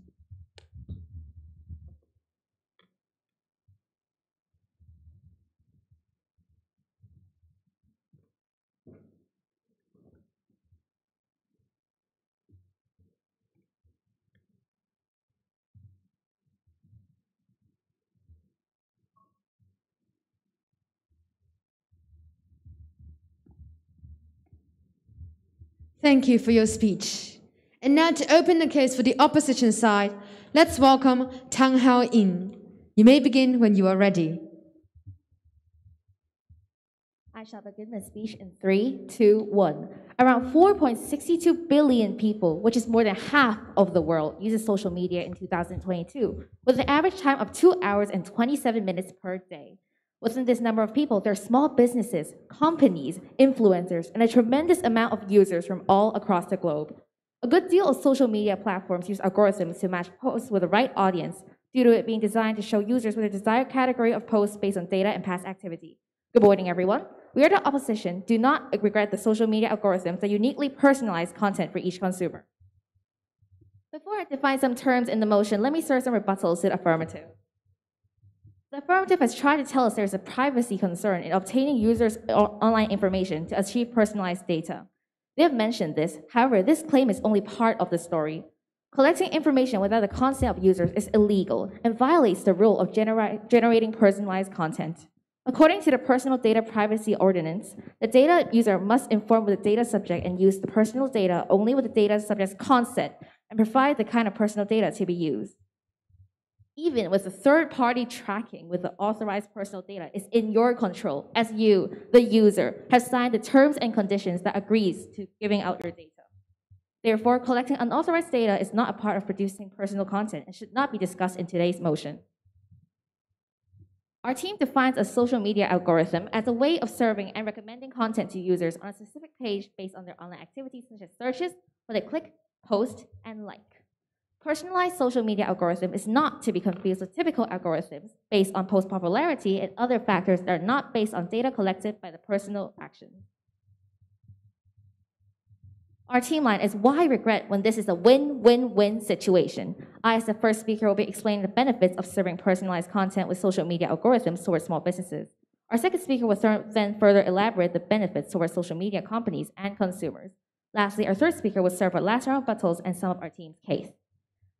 Thank you for your speech. And now to open the case for the opposition side, let's welcome Tang Hao In. You may begin when you are ready. I shall begin my speech in 3, 2, 1. Around 4.62 billion people, which is more than half of the world, uses social media in 2022, with an average time of 2 hours and 27 minutes per day. Within this number of people, there are small businesses, companies, influencers, and a tremendous amount of users from all across the globe. A good deal of social media platforms use algorithms to match posts with the right audience, due to it being designed to show users with a desired category of posts based on data and past activity. Good morning, everyone. We are the opposition. Do not regret the social media algorithms that uniquely personalize content for each consumer. Before I define some terms in the motion, let me serve some rebuttals to the affirmative. The affirmative has tried to tell us there is a privacy concern in obtaining users' online information to achieve personalized data. They have mentioned this. However, this claim is only part of the story. Collecting information without the consent of users is illegal and violates the rule of generating personalized content. According to the Personal Data Privacy Ordinance, the data user must inform the data subject and use the personal data only with the data subject's consent and provide the kind of personal data to be used. Even with the third-party tracking with the authorized personal data is in your control, as you, the user, have signed the terms and conditions that agrees to giving out your data. Therefore, collecting unauthorized data is not a part of producing personal content and should not be discussed in today's motion. Our team defines a social media algorithm as a way of serving and recommending content to users on a specific page based on their online activities such as searches, what they click, post, and like. Personalized social media algorithm is not to be confused with typical algorithms based on post popularity and other factors that are not based on data collected by the personal action. Our team line is why regret when this is a win-win-win situation. I, as the first speaker, will be explaining the benefits of serving personalized content with social media algorithms towards small businesses. Our second speaker will then further elaborate the benefits towards social media companies and consumers. Lastly, our third speaker will serve our last round of battles and sum up our team's case.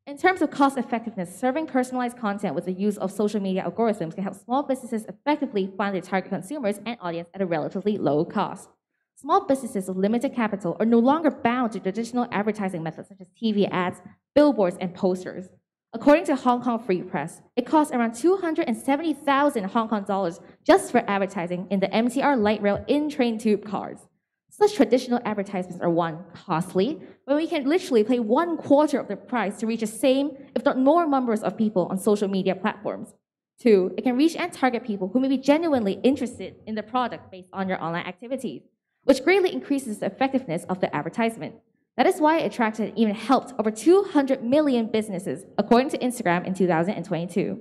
In terms of cost effectiveness, serving personalized content with the use of social media algorithms can help small businesses effectively find their target consumers and audience at a relatively low cost. Small businesses with limited capital are no longer bound to traditional advertising methods such as TV ads, billboards, and posters. According to Hong Kong Free Press, it costs around 270,000 Hong Kong dollars just for advertising in the MTR light rail in-train tube cars. Such traditional advertisements are one, costly, but we can literally pay 1/4 of the price to reach the same, if not more, numbers of people on social media platforms. 2, it can reach and target people who may be genuinely interested in the product based on your online activities, which greatly increases the effectiveness of the advertisement. That is why it attracted and even helped over 200 million businesses, according to Instagram in 2022.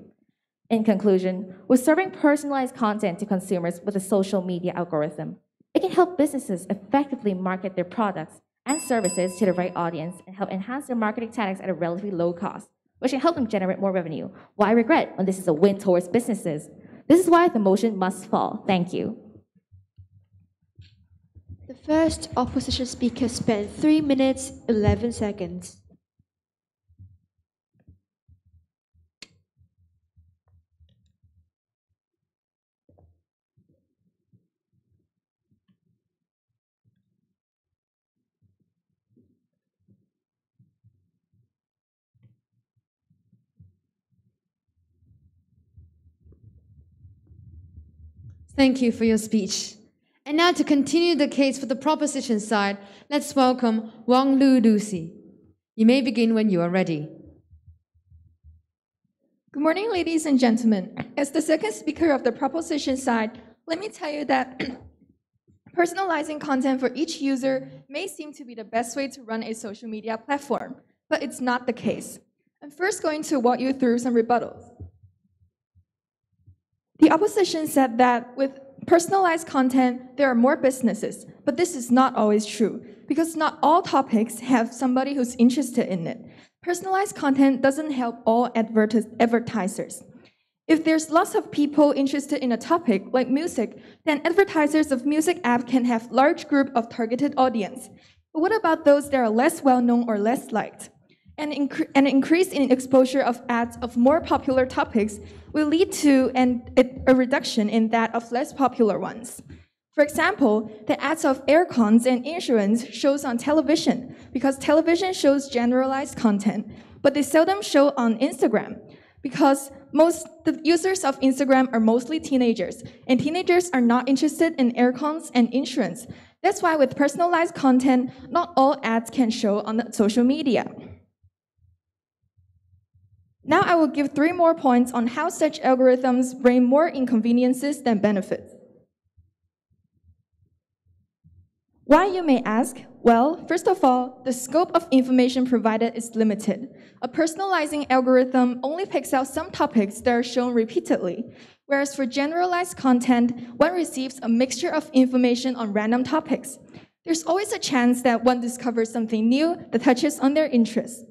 In conclusion, with serving personalized content to consumers with a social media algorithm, it can help businesses effectively market their products and services to the right audience and help enhance their marketing tactics at a relatively low cost, which can help them generate more revenue. Why regret when this is a win towards businesses? This is why the motion must fall. Thank you. The first opposition speaker spent 3 minutes 11 seconds. Thank you for your speech. And now to continue the case for the proposition side, let's welcome Wang Lu Lucy. You may begin when you are ready. Good morning, ladies and gentlemen. As the second speaker of the proposition side, let me tell you that personalizing content for each user may seem to be the best way to run a social media platform, but it's not the case. I'm first going to walk you through some rebuttals. The opposition said that with personalized content, there are more businesses, but this is not always true because not all topics have somebody who's interested in it. Personalized content doesn't help all advertisers. If there's lots of people interested in a topic like music, then advertisers of music app can have large group of targeted audience. But what about those that are less well-known or less liked? An increase in exposure of ads of more popular topics will lead to a reduction in that of less popular ones. For example, the ads of air cons and insurance shows on television because television shows generalized content, but they seldom show on Instagram because the users of Instagram are mostly teenagers, and teenagers are not interested in air cons and insurance. That's why with personalized content, not all ads can show on the social media. Now I will give 3 more points on how such algorithms bring more inconveniences than benefits. Why, you may ask? Well, first of all, the scope of information provided is limited. A personalizing algorithm only picks out some topics that are shown repeatedly, whereas for generalized content, one receives a mixture of information on random topics. There's always a chance that one discovers something new that touches on their interests.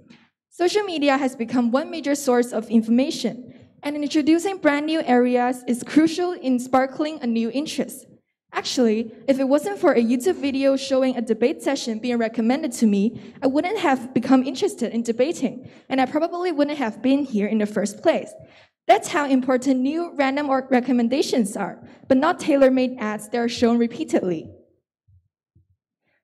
Social media has become one major source of information, and introducing brand new areas is crucial in sparkling a new interest. Actually, if it wasn't for a YouTube video showing a debate session being recommended to me, I wouldn't have become interested in debating, and I probably wouldn't have been here in the first place. That's how important new random recommendations are, but not tailor-made ads that are shown repeatedly.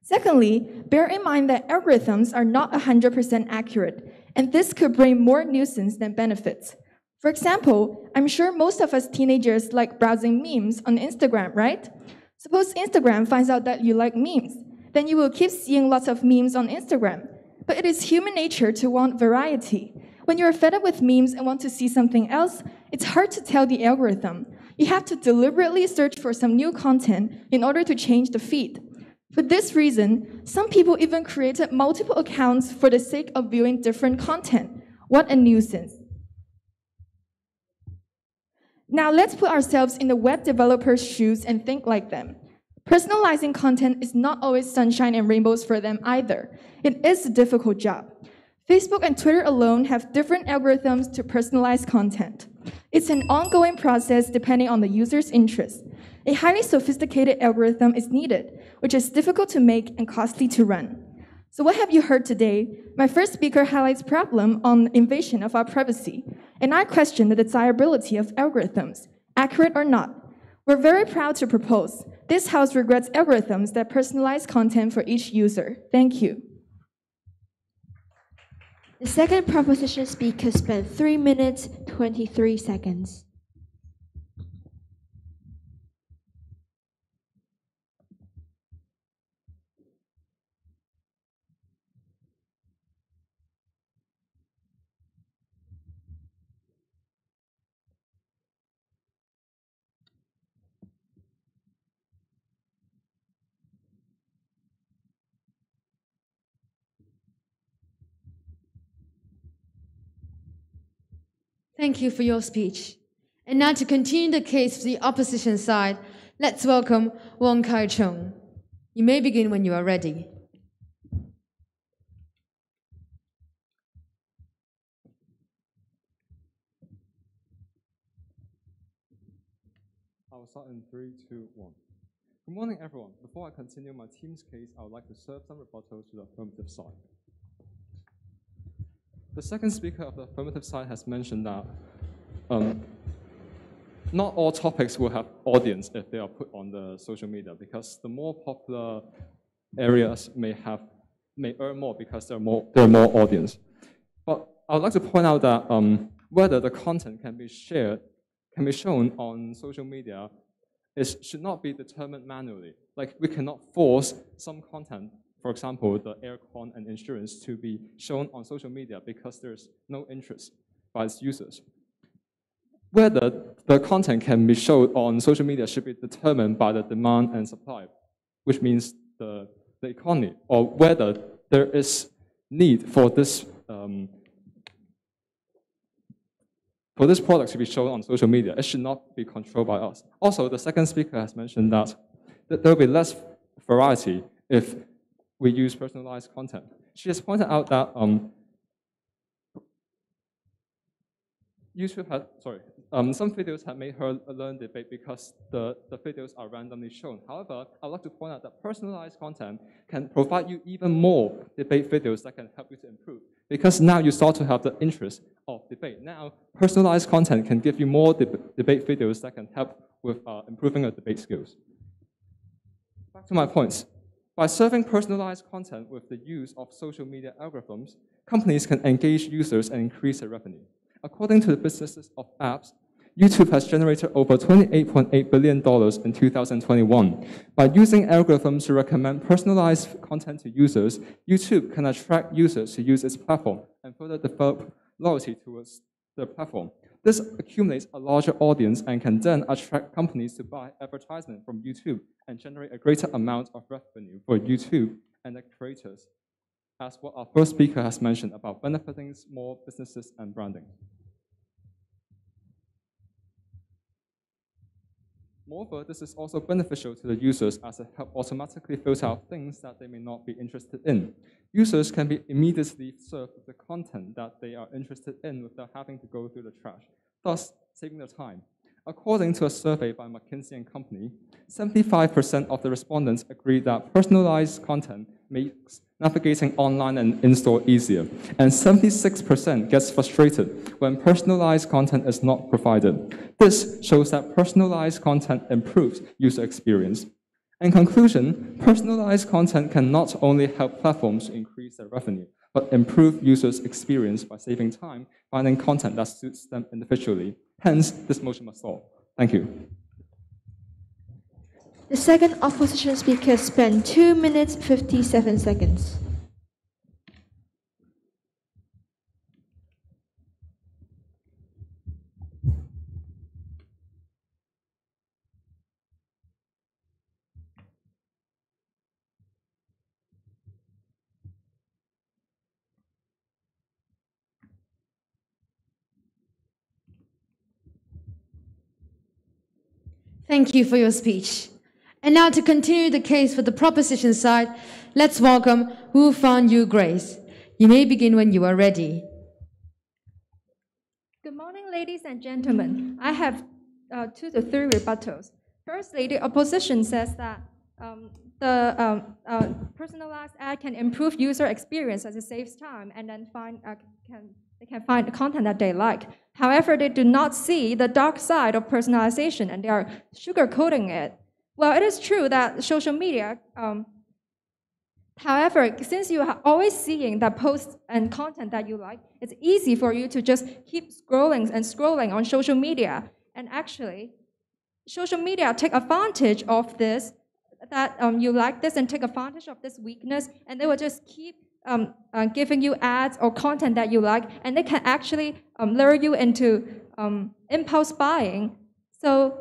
Secondly, bear in mind that algorithms are not 100% accurate, and this could bring more nuisance than benefits. For example, I'm sure most of us teenagers like browsing memes on Instagram, right? Suppose Instagram finds out that you like memes, then you will keep seeing lots of memes on Instagram. But it is human nature to want variety. When you're fed up with memes and want to see something else, it's hard to tell the algorithm. You have to deliberately search for some new content in order to change the feed. For this reason, some people even created multiple accounts for the sake of viewing different content. What a nuisance. Now let's put ourselves in the web developers' shoes and think like them. Personalizing content is not always sunshine and rainbows for them either. It is a difficult job. Facebook and Twitter alone have different algorithms to personalize content. It's an ongoing process depending on the user's interests. A highly sophisticated algorithm is needed, which is difficult to make and costly to run. So what have you heard today? My first speaker highlights problem on invasion of our privacy, and I question the desirability of algorithms, accurate or not. We're very proud to propose. This House regrets algorithms that personalize content for each user. Thank you. The second proposition speaker spent 3 minutes, 23 seconds. Thank you for your speech. And now to continue the case for the opposition side, let's welcome Wong Kai-chung. You may begin when you are ready. I'll start in 3, 2, 1. Good morning, everyone. Before I continue my team's case, I would like to serve some rebuttals to the affirmative side. The second speaker of the affirmative side has mentioned that not all topics will have audience if they are put on the social media, because the more popular areas may earn more because there are more audience. But I would like to point out that whether the content can be shown on social media, should not be determined manually. Like, we cannot force some content, for example, the aircon and insurance, to be shown on social media because there's no interest by its users. Whether the content can be shown on social media should be determined by the demand and supply, which means the economy, or whether there is need for this for this product to be shown on social media, it should not be controlled by us. Also, the second speaker has mentioned that there will be less variety if we use personalized content. She has pointed out that YouTube had, some videos have made her learn debate because the videos are randomly shown. However, I'd like to point out that personalized content can provide you even more debate videos that can help you to improve. Because now you start to have the interest of debate. Now, personalized content can give you more debate videos that can help with improving your debate skills. Back to my points. By serving personalized content with the use of social media algorithms, companies can engage users and increase their revenue. According to the businesses of apps, YouTube has generated over $28.8 billion in 2021. By using algorithms to recommend personalized content to users, YouTube can attract users to use its platform and further develop loyalty towards the platform. This accumulates a larger audience and can then attract companies to buy advertisement from YouTube and generate a greater amount of revenue for YouTube and the creators, as what our first speaker has mentioned about benefiting small businesses and branding. Moreover, this is also beneficial to the users as it helps automatically filter out things that they may not be interested in. Users can be immediately served with the content that they are interested in without having to go through the trash, thus saving their time. According to a survey by McKinsey & Company, 75% of the respondents agree that personalized content makes navigating online and in-store easier, and 76% gets frustrated when personalized content is not provided. This shows that personalized content improves user experience. In conclusion, personalized content can not only help platforms to increase their revenue, but improve users' experience by saving time finding content that suits them individually. Hence, this motion must stall. Thank you. The second opposition speaker spent 2 minutes 57 seconds. Thank you for your speech. And now to continue the case for the proposition side, let's welcome Wu Fan Yu Grace. You may begin when you are ready. Good morning, ladies and gentlemen. I have 2 to 3 rebuttals. Firstly, the opposition says that the personalized ad can improve user experience as it saves time and then they can find the content that they like. However, they do not see the dark side of personalization and they are sugarcoating it. Well, it is true that social media, however, since you are always seeing the posts and content that you like, it's easy for you to just keep scrolling and scrolling on social media. And actually, social media take advantage of this, that you like this and take advantage of this weakness, and they will just keep giving you ads or content that you like, and they can actually lure you into impulse buying. So,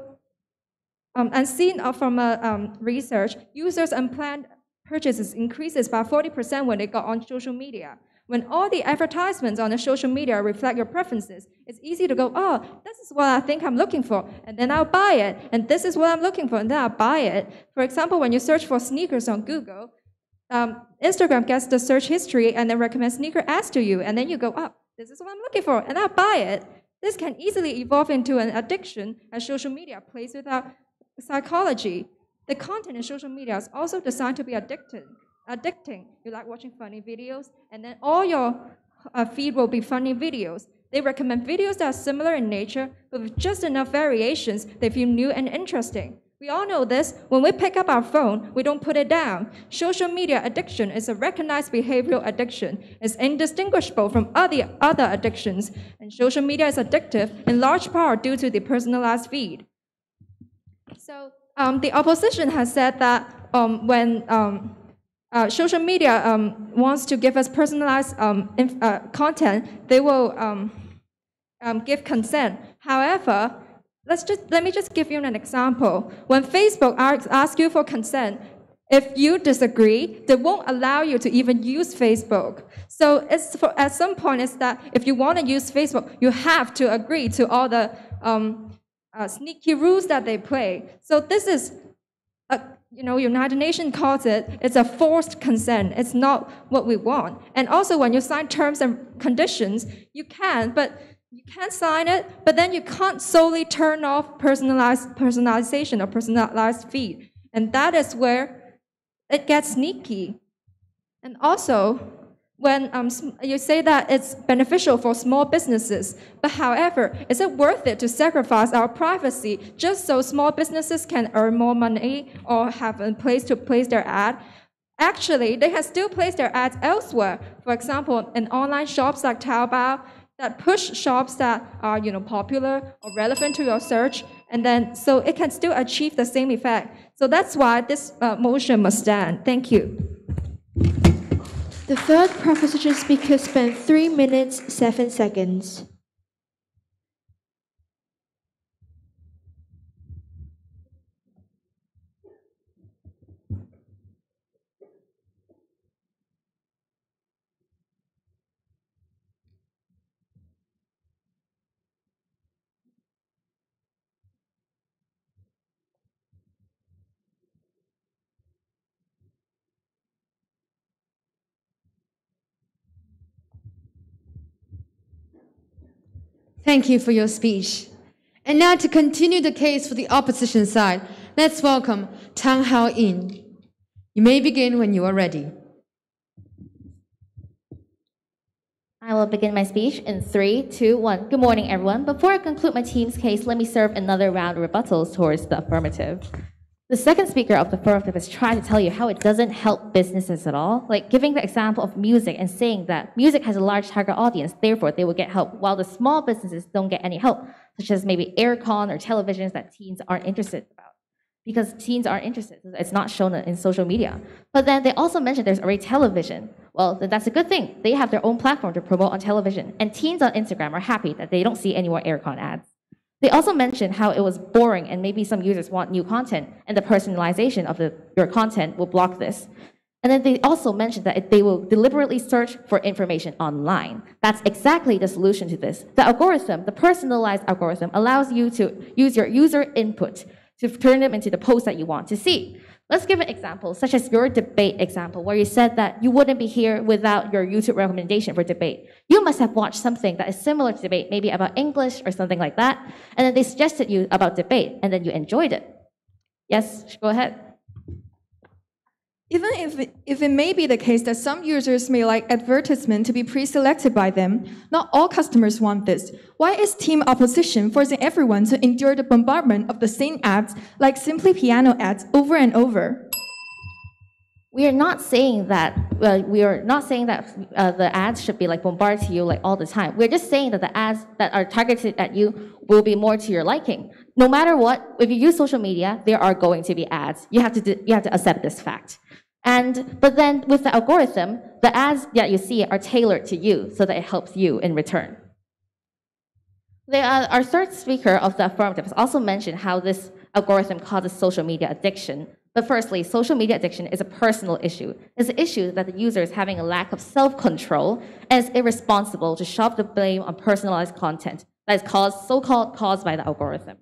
and seen from research, users' unplanned purchases increases by 40% when they got on social media. When all the advertisements on the social media reflect your preferences, it's easy to go, oh, this is what I think I'm looking for, and then I'll buy it, and this is what I'm looking for, and then I'll buy it. For example, when you search for sneakers on Google, Instagram gets the search history and then recommends sneaker ads to you, and then you go, oh, this is what I'm looking for, and I'll buy it. This can easily evolve into an addiction as social media plays with our psychology. The content in social media is also designed to be addicting. You like watching funny videos, and then all your feed will be funny videos. They recommend videos that are similar in nature, but with just enough variations, they feel new and interesting. We all know this. When we pick up our phone, we don't put it down. Social media addiction is a recognized behavioral addiction. It's indistinguishable from other addictions, and social media is addictive in large part due to the personalized feed. So the opposition has said that when social media wants to give us personalized content, they will give consent. However, let me just give you an example. When Facebook asks you for consent, If you disagree, they won't allow you to even use Facebook. So at some point, it's that if you want to use Facebook, you have to agree to all the sneaky rules that they play. So this is, United Nations calls it's a forced consent. It's not what we want. And also, when you sign terms and conditions, you can sign it, but then you can't solely turn off personalization or personalized feed. And that is where it gets sneaky. And also, when you say that it's beneficial for small businesses, but however, is it worth it to sacrifice our privacy just so small businesses can earn more money or have a place to place their ad? Actually, they can still place their ads elsewhere. For example, in online shops like Taobao that push shops that are popular or relevant to your search, and then so it can still achieve the same effect. So that's why this motion must stand. Thank you. The third proposition speaker spent 3 minutes, 7 seconds. Thank you for your speech. And now to continue the case for the opposition side, let's welcome Tang Hao In. You may begin when you are ready. I will begin my speech in 3, 2, 1. Good morning, everyone. Before I conclude my team's case, let me serve another round of rebuttals towards the affirmative. The second speaker of the affirmative is trying to tell you how it doesn't help businesses at all, like giving the example of music and saying that music has a large target audience, therefore they will get help, while the small businesses don't get any help, such as maybe aircon or televisions that teens aren't interested about. Because teens aren't interested, it's not shown in social media. But then they also mentioned there's already television. Well, then that's a good thing. They have their own platform to promote on television, and teens on Instagram are happy that they don't see any more aircon ads. They also mentioned how it was boring and maybe some users want new content and the personalization of your content will block this. And then they also mentioned that they will deliberately search for information online. That's exactly the solution to this. The algorithm, the personalized algorithm, allows you to use your user input to turn them into the posts that you want to see. Let's give an example, such as your debate example, where you said that you wouldn't be here without your YouTube recommendation for debate. You must have watched something that is similar to debate, maybe about English or something like that, and then they suggested you about debate, and then you enjoyed it. Yes, go ahead. Even if it may be the case that some users may like advertisement to be pre-selected by them, not all customers want this. Why is team opposition forcing everyone to endure the bombardment of the same ads, like Simply Piano ads, over and over? We are not saying that the ads should be like bombarded to you like all the time. We're just saying that the ads that are targeted at you will be more to your liking. No matter what, if you use social media, there are going to be ads. You have to accept this fact. But then with the algorithm, the ads that you see are tailored to you so that it helps you in return. Our third speaker of the affirmative has also mentioned how this algorithm causes social media addiction. But firstly, social media addiction is a personal issue. It's an issue that the user is having a lack of self-control and is irresponsible to shove the blame on personalized content that is so-called caused by the algorithm.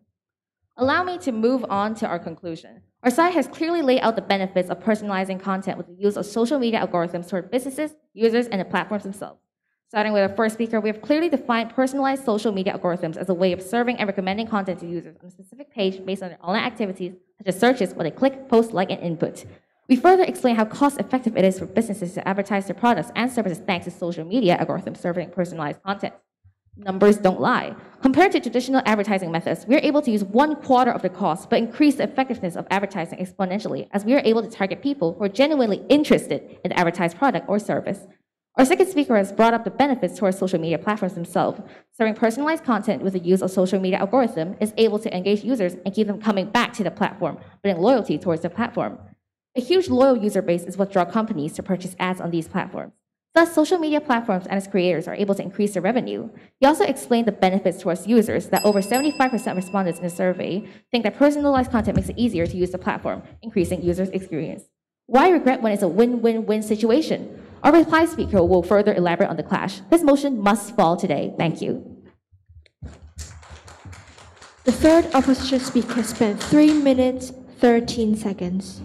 Allow me to move on to our conclusion. Our site has clearly laid out the benefits of personalizing content with the use of social media algorithms toward businesses, users, and the platforms themselves. Starting with our first speaker, we have clearly defined personalized social media algorithms as a way of serving and recommending content to users on a specific page based on their online activities, such as searches, what they click, post, like, and input. We further explain how cost-effective it is for businesses to advertise their products and services thanks to social media algorithms serving personalized content. Numbers don't lie. Compared to traditional advertising methods, we are able to use 1/4 of the cost, but increase the effectiveness of advertising exponentially, as we are able to target people who are genuinely interested in the advertised product or service. Our second speaker has brought up the benefits towards social media platforms themselves. Serving personalized content with the use of social media algorithm is able to engage users and keep them coming back to the platform, building loyalty towards the platform. A huge loyal user base is what draws companies to purchase ads on these platforms. Thus, social media platforms and its creators are able to increase their revenue. He also explained the benefits towards users that over 75% of respondents in the survey think that personalized content makes it easier to use the platform, increasing users' experience. Why regret when it's a win-win-win situation? Our reply speaker will further elaborate on the clash. This motion must fall today. Thank you. The third opposition speaker spent 3 minutes, 13 seconds.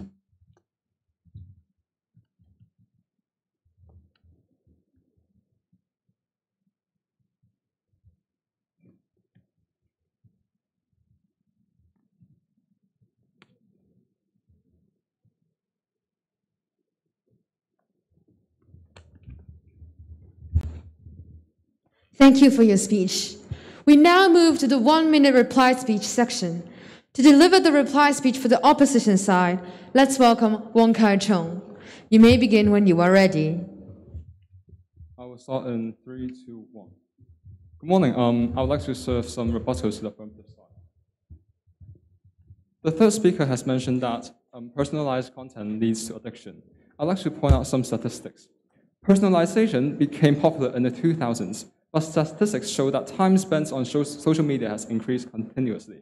Thank you for your speech. We now move to the 1-minute reply speech section. To deliver the reply speech for the opposition side, let's welcome Wong Kai-chung. You may begin when you are ready. I will start in 3, 2, 1. Good morning. I would like to serve some rebuttals to the affirmative side. The third speaker has mentioned that personalized content leads to addiction. I'd like to point out some statistics. Personalization became popular in the 2000s, but statistics show that time spent on social media has increased continuously.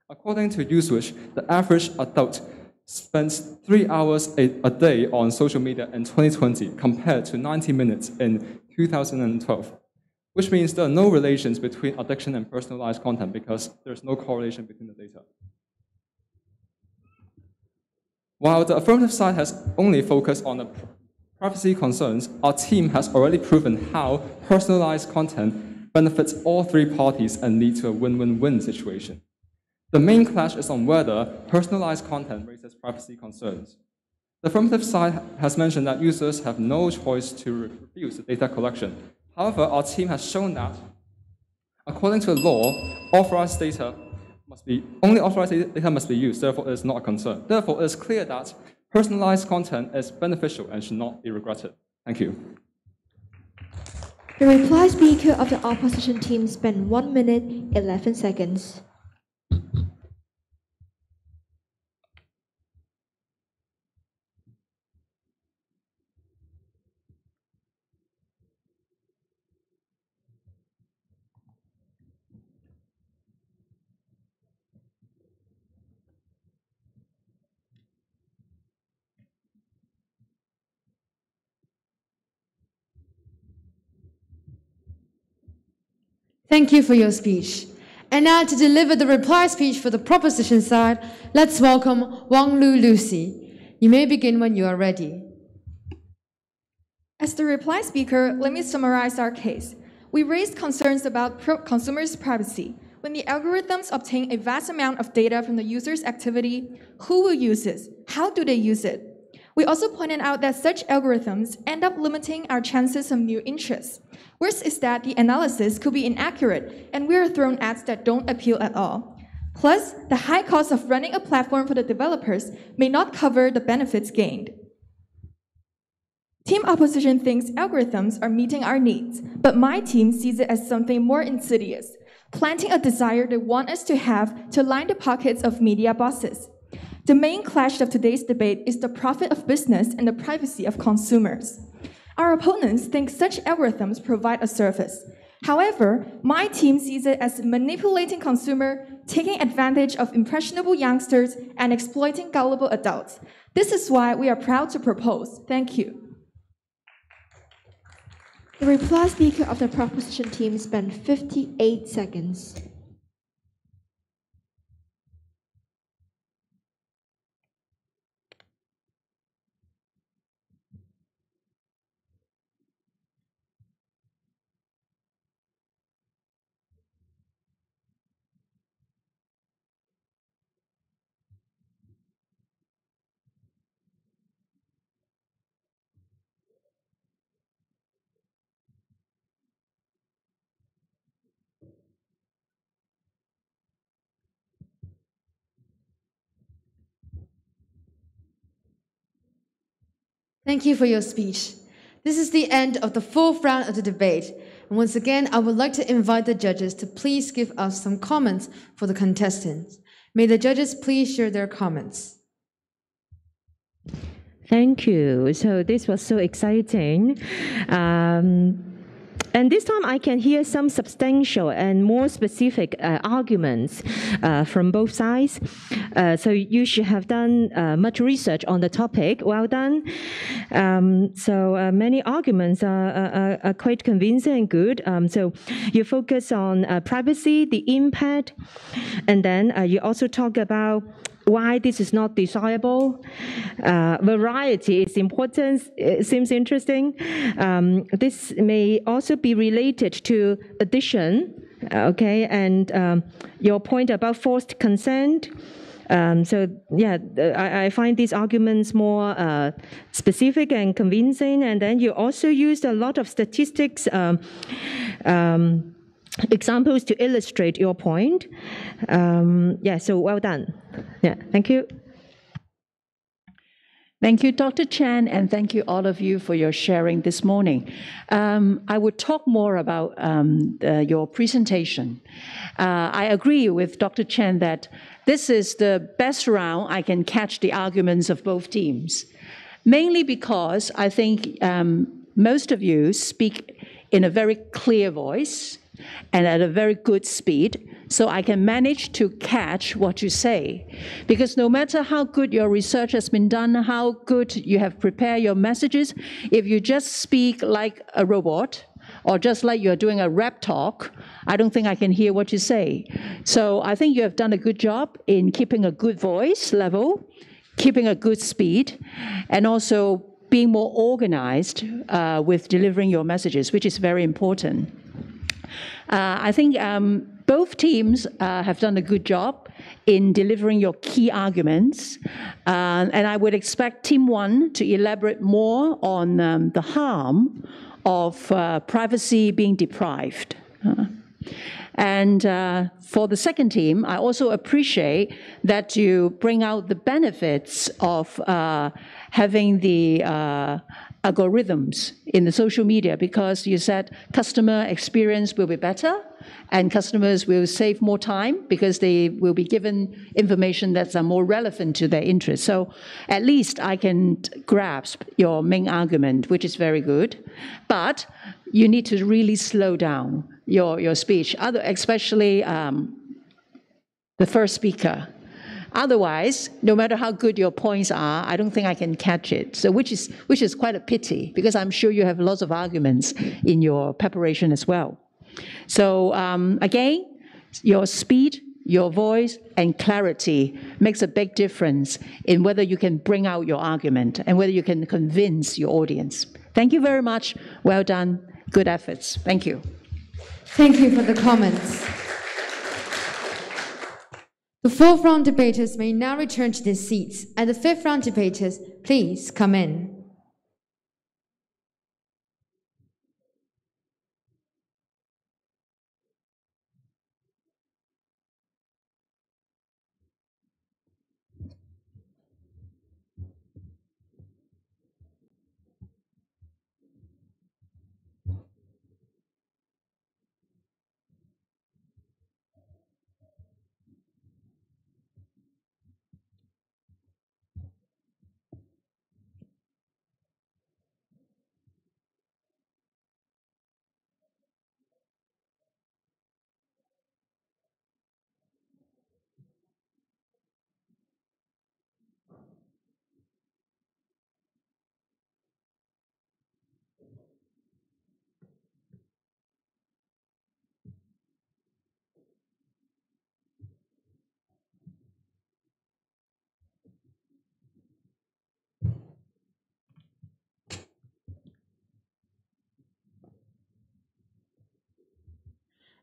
According to Uswitch, the average adult spends 3 hours a day on social media in 2020 compared to 90 minutes in 2012, which means there are no relations between addiction and personalized content because there's no correlation between the data. While the affirmative side has only focused on the privacy concerns, our team has already proven how personalized content benefits all three parties and leads to a win-win-win situation. The main clash is on whether personalized content raises privacy concerns. The affirmative side has mentioned that users have no choice to refuse the data collection. However, our team has shown that, according to the law, only authorized data must be used, therefore it is not a concern. Therefore, it is clear that personalized content is beneficial and should not be regretted. Thank you. The reply speaker of the opposition team spent 1 minute, 11 seconds. Thank you for your speech. And now to deliver the reply speech for the proposition side, let's welcome Wang Lu Lucy. You may begin when you are ready. As the reply speaker, let me summarize our case. We raised concerns about consumers' privacy. When the algorithms obtain a vast amount of data from the user's activity, who will use this? How do they use it? We also pointed out that such algorithms end up limiting our chances of new interests. Worse is that the analysis could be inaccurate, and we are thrown ads that don't appeal at all. Plus, the high cost of running a platform for the developers may not cover the benefits gained. Team opposition thinks algorithms are meeting our needs, but my team sees it as something more insidious, planting a desire they want us to have to line the pockets of media bosses. The main clash of today's debate is the profit of business and the privacy of consumers. Our opponents think such algorithms provide a service. However, my team sees it as manipulating consumer, taking advantage of impressionable youngsters, and exploiting gullible adults. This is why we are proud to propose. Thank you. The reply speaker of the proposition team spent 58 seconds. Thank you for your speech. This is the end of the fourth round of the debate. And once again, I would like to invite the judges to please give us some comments for the contestants. May the judges please share their comments. Thank you. So this was so exciting. And this time I can hear some substantial and more specific arguments from both sides. So you should have done much research on the topic. Well done. So many arguments are quite convincing and good. So you focus on privacy, the impact, and then you also talk about why this is not desirable. Variety is important. It seems interesting. This may also be related to addition, okay, and your point about forced consent. So yeah, I find these arguments more specific and convincing. And then you also used a lot of statistics examples to illustrate your point. Yeah, so well done. Yeah, thank you. Thank you, Dr. Chan, and thank you all of you for your sharing this morning. I would talk more about your presentation. I agree with Dr. Chan that this is the best round I can catch the arguments of both teams, mainly because I think most of you speak in a very clear voice and at a very good speed, so I can manage to catch what you say. Because no matter how good your research has been done, how good you have prepared your messages, if you just speak like a robot, or just like you're doing a rap talk, I don't think I can hear what you say. So I think you have done a good job in keeping a good voice level, keeping a good speed, and also being more organized with delivering your messages, which is very important. I think both teams have done a good job in delivering your key arguments. And I would expect Team 1 to elaborate more on the harm of privacy being deprived. And for the second team, I also appreciate that you bring out the benefits of having the algorithms in the social media, because you said customer experience will be better and customers will save more time because they will be given information that's more relevant to their interests. So at least I can grasp your main argument, which is very good. But you need to really slow down your speech, especially the first speaker. Otherwise, no matter how good your points are, I don't think I can catch it. So which is quite a pity, because I'm sure you have lots of arguments in your preparation as well. So again, your speed, your voice, and clarity makes a big difference in whether you can bring out your argument and whether you can convince your audience. Thank you very much. Well done. Good efforts. Thank you. Thank you for the comments. The fourth round debaters may now return to their seats, and the fifth round debaters, please come in.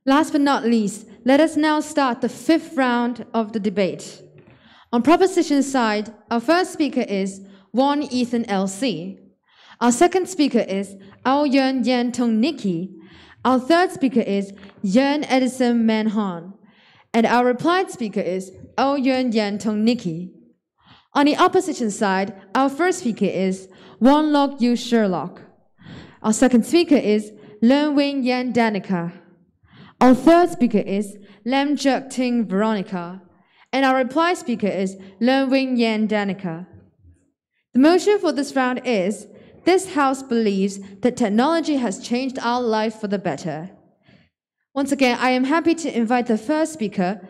Last but not least, let us now start the fifth round of the debate. On proposition side, our first speaker is Won Ethan LC. Our second speaker is Ao Yuen Yan Tong Nikki. Our third speaker is Yuen Edison Man Han. And our replied speaker is Ao Yuen Yan Tong Nikki. On the opposition side, our first speaker is Won Lok Yu Sherlock. Our second speaker is Leung Wing Yan Danica. Our third speaker is Lam Jerk Ting Veronica. And our reply speaker is Leung Wing Yan Danica. The motion for this round is This house believes that technology has changed our life for the better. Once again, I am happy to invite the first speaker,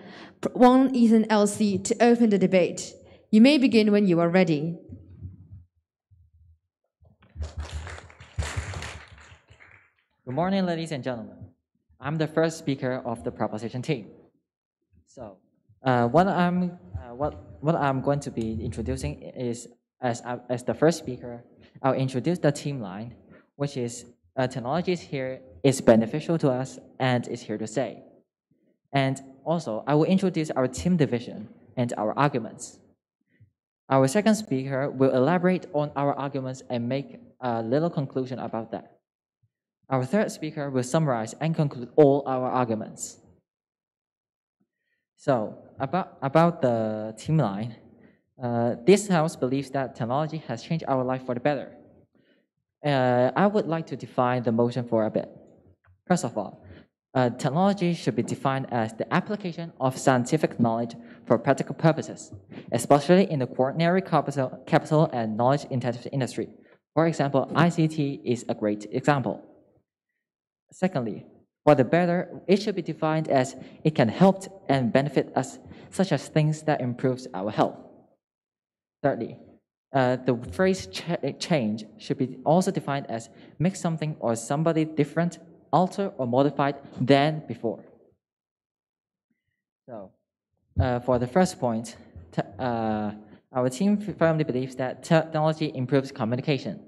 Wang Ethan LC, to open the debate. You may begin when you are ready. Good morning, ladies and gentlemen. I'm the first speaker of the proposition team. So, what I'm going to be introducing is, as the first speaker, I'll introduce the team line, which is technology is here, is beneficial to us, and is here to stay. And also, I will introduce our team division and our arguments. Our second speaker will elaborate on our arguments and make a little conclusion about that. Our third speaker will summarize and conclude all our arguments. So, about the team line, this house believes that technology has changed our life for the better. I would like to define the motion for a bit. First of all, technology should be defined as the application of scientific knowledge for practical purposes, especially in the quaternary capital and knowledge-intensive industry. For example, ICT is a great example. Secondly, for the better, it should be defined as it can help and benefit us, such as things that improves our health. Thirdly, the phrase change should be also defined as make something or somebody different, alter or modified than before. So, for the first point, our team firmly believes that technology improves communication.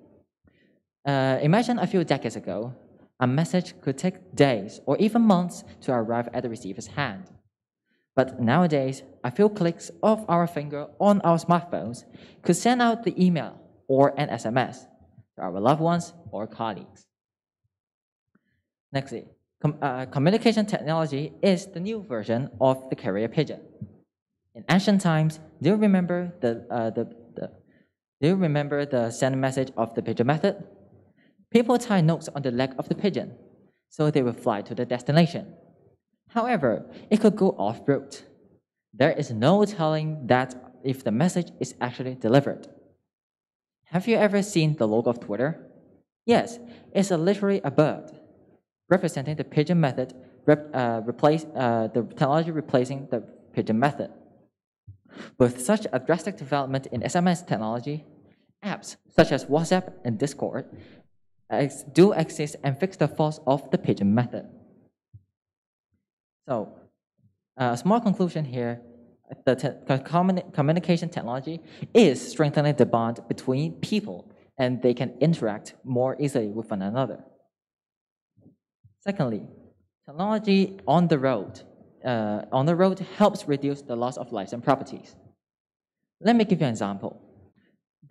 Imagine a few decades ago, a message could take days or even months to arrive at the receiver's hand. But nowadays, a few clicks of our finger on our smartphones could send out the email or an SMS to our loved ones or colleagues. Nextly, communication technology is the new version of the carrier pigeon. In ancient times, do you remember the send message of the pigeon method? People tie notes on the leg of the pigeon, so they will fly to the destination. However, it could go off-route. There is no telling that if the message is actually delivered. Have you ever seen the logo of Twitter? Yes, it's literally a bird, representing the pigeon method, the technology replacing the pigeon method. With such a drastic development in SMS technology, apps such as WhatsApp and Discord do exist and fix the faults of the pigeon method. So, a small conclusion here, the communication technology is strengthening the bond between people and they can interact more easily with one another. Secondly, technology on the road helps reduce the loss of lives and properties. Let me give you an example.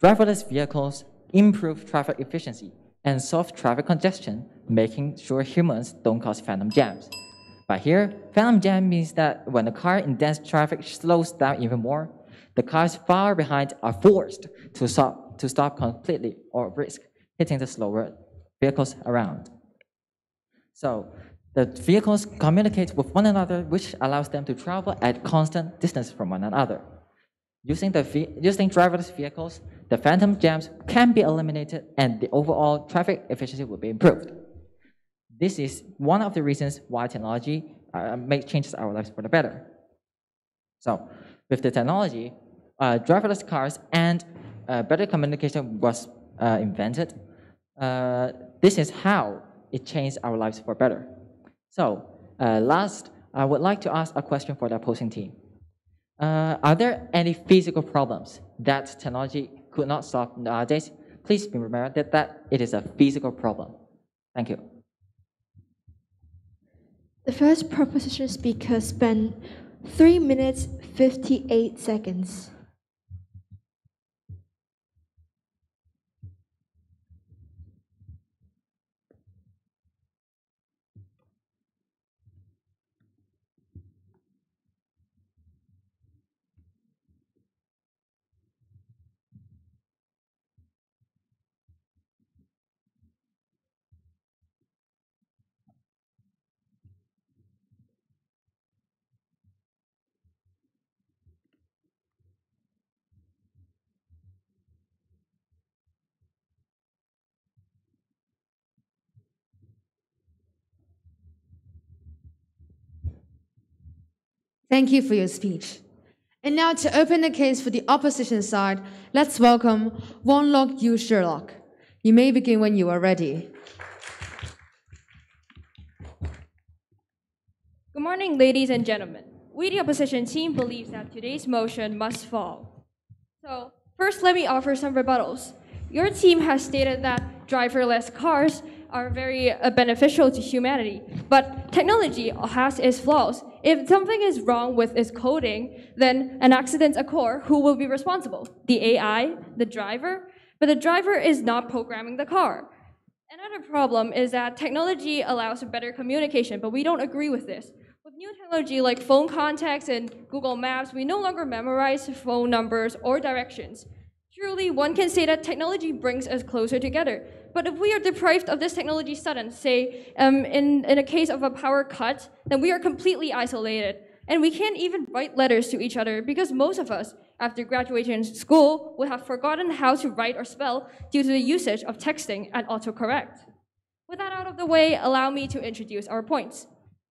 Driverless vehicles improve traffic efficiency and solve traffic congestion, making sure humans don't cause phantom jams. But here, phantom jam means that when the car in dense traffic slows down even more, the cars far behind are forced to stop completely or risk hitting the slower vehicles around. So, the vehicles communicate with one another, which allows them to travel at constant distance from one another. Using driverless vehicles, the phantom jams can be eliminated and the overall traffic efficiency will be improved. This is one of the reasons why technology changes our lives for the better. So, with the technology, driverless cars and better communication was invented. This is how it changed our lives for better. So, last, I would like to ask a question for the opposing team. Are there any physical problems that technology could not solve nowadays? Please remember that it is a physical problem. Thank you. The first proposition speaker spent 3 minutes 58 seconds. Thank you for your speech. And now to open the case for the opposition side, let's welcome Wonlock Yu Sherlock. You may begin when you are ready. Good morning, ladies and gentlemen. We, the opposition team, believe that today's motion must fall. So, first, let me offer some rebuttals. Your team has stated that driverless cars are very beneficial to humanity, but technology has its flaws. If something is wrong with its coding, then an accident occurs, who will be responsible? The AI, the driver? But the driver is not programming the car. Another problem is that technology allows better communication, but we don't agree with this. With new technology like phone contacts and Google Maps, we no longer memorize phone numbers or directions. Truly, one can say that technology brings us closer together. But if we are deprived of this technology sudden, say in a case of a power cut, then we are completely isolated. And we can't even write letters to each other because most of us, after graduating school, will have forgotten how to write or spell due to the usage of texting and autocorrect. With that out of the way, allow me to introduce our points.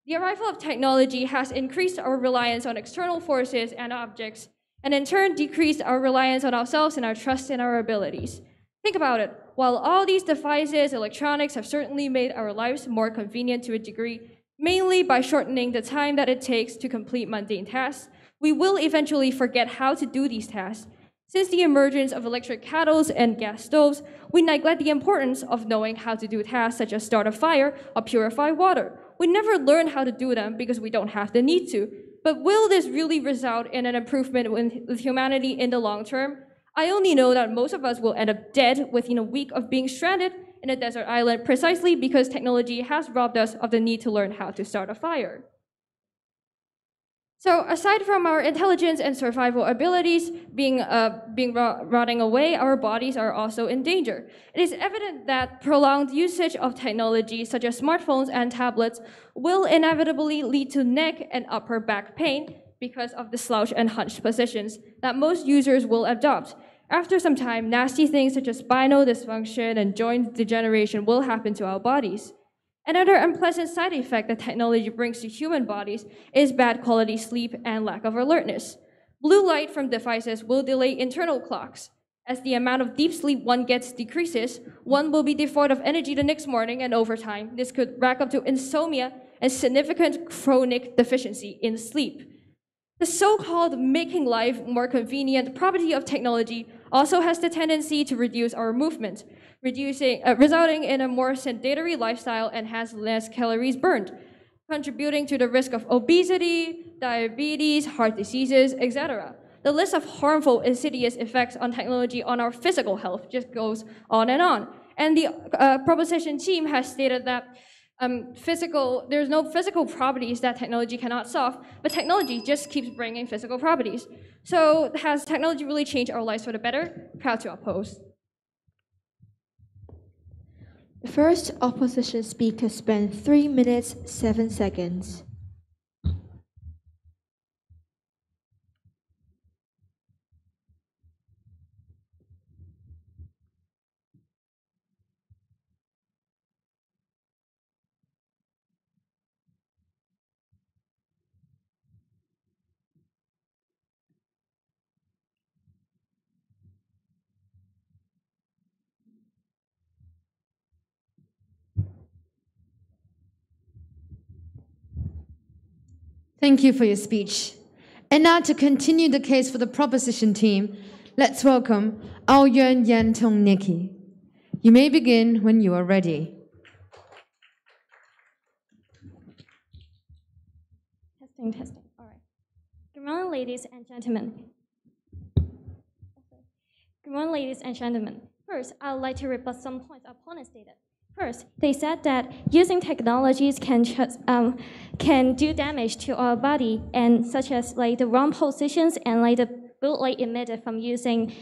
The arrival of technology has increased our reliance on external forces and objects, and in turn decreased our reliance on ourselves and our trust in our abilities. Think about it. While all these devices, electronics have certainly made our lives more convenient to a degree, mainly by shortening the time that it takes to complete mundane tasks, we will eventually forget how to do these tasks. Since the emergence of electric kettles and gas stoves, we neglect the importance of knowing how to do tasks such as start a fire or purify water. We never learn how to do them because we don't have the need to. But will this really result in an improvement with humanity in the long term? I only know that most of us will end up dead within a week of being stranded in a desert island precisely because technology has robbed us of the need to learn how to start a fire. So aside from our intelligence and survival abilities rotting away, our bodies are also in danger. It is evident that prolonged usage of technology such as smartphones and tablets will inevitably lead to neck and upper back pain because of the slouch and hunched positions that most users will adopt. After some time, nasty things such as spinal dysfunction and joint degeneration will happen to our bodies. Another unpleasant side effect that technology brings to human bodies is bad quality sleep and lack of alertness. Blue light from devices will delay internal clocks. As the amount of deep sleep one gets decreases, one will be devoid of energy the next morning, and over time, this could rack up to insomnia and significant chronic deficiency in sleep. The so-called making life more convenient property of technology also has the tendency to reduce our movement, resulting in a more sedentary lifestyle and has less calories burned, contributing to the risk of obesity, diabetes, heart diseases, etc. The list of harmful, insidious effects on technology on our physical health just goes on. And the proposition team has stated that there's no physical properties that technology cannot solve, but technology just keeps bringing physical properties. So has technology really changed our lives for the better? Proud to oppose. The first opposition speaker spent 3 minutes, 7 seconds. Thank you for your speech. And now to continue the case for the proposition team, let's welcome Ao Yuan Yan Tong Nikki. You may begin when you are ready. Testing. All right. Good morning, ladies and gentlemen. Good morning, ladies and gentlemen. First, I would like to rebut some points our opponents stated. First, they said that using technologies can do damage to our body, and such as like the wrong positions and like the blue light emitted from using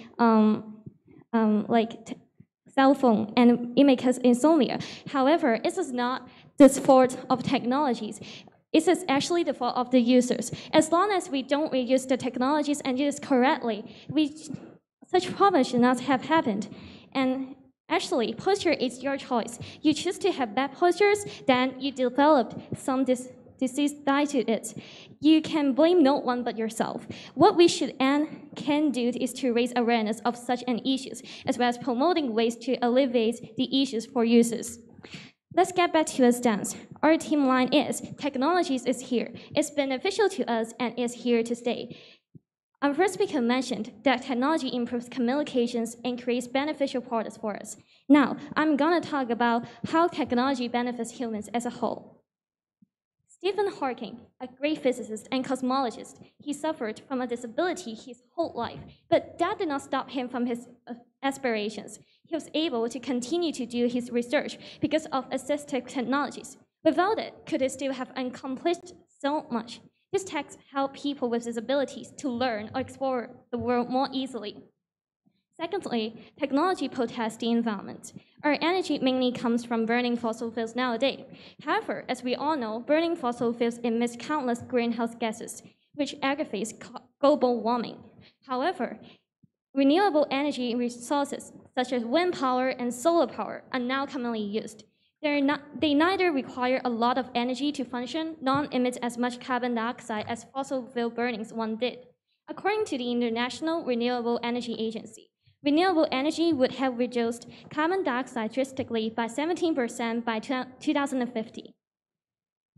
cell phone, and it may cause insomnia. However, this is not the fault of technologies. It is actually the fault of the users. As long as we don't reuse the technologies and use correctly, such problems should not have happened. And actually, posture is your choice. You choose to have bad postures, then you developed some disease tied to it. you can blame no one but yourself. What we should and can do is to raise awareness of such an issues, as well as promoting ways to alleviate the issues for users. Let's get back to the stance. Our team line is, technology is here, it's beneficial to us, and is here to stay. Our first speaker mentioned that technology improves communications and creates beneficial products for us. Now, I'm gonna talk about how technology benefits humans as a whole. Stephen Hawking, a great physicist and cosmologist, he suffered from a disability his whole life, but that did not stop him from his aspirations. He was able to continue to do his research because of assistive technologies. Without it, could he still have accomplished so much? These techs help people with disabilities to learn or explore the world more easily. Secondly, technology protects the environment. Our energy mainly comes from burning fossil fuels nowadays. However, as we all know, burning fossil fuels emits countless greenhouse gases, which aggravates global warming. However, renewable energy resources, such as wind power and solar power, are now commonly used. They neither require a lot of energy to function, nor emit as much carbon dioxide as fossil fuel burnings once did. According to the International Renewable Energy Agency, renewable energy would have reduced carbon dioxide drastically by 17% by 2050.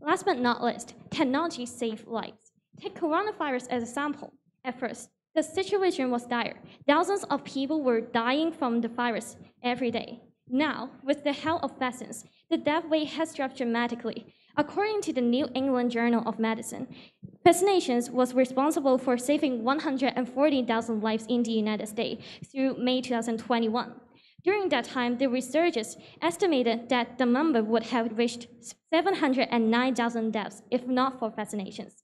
Last but not least, technology saves lives. Take coronavirus as a sample. At first, the situation was dire. Thousands of people were dying from the virus every day. Now, with the help of vaccines, the death rate has dropped dramatically. According to the New England Journal of Medicine, vaccinations was responsible for saving 140,000 lives in the United States through May 2021. During that time, the researchers estimated that the number would have reached 709,000 deaths if not for vaccinations.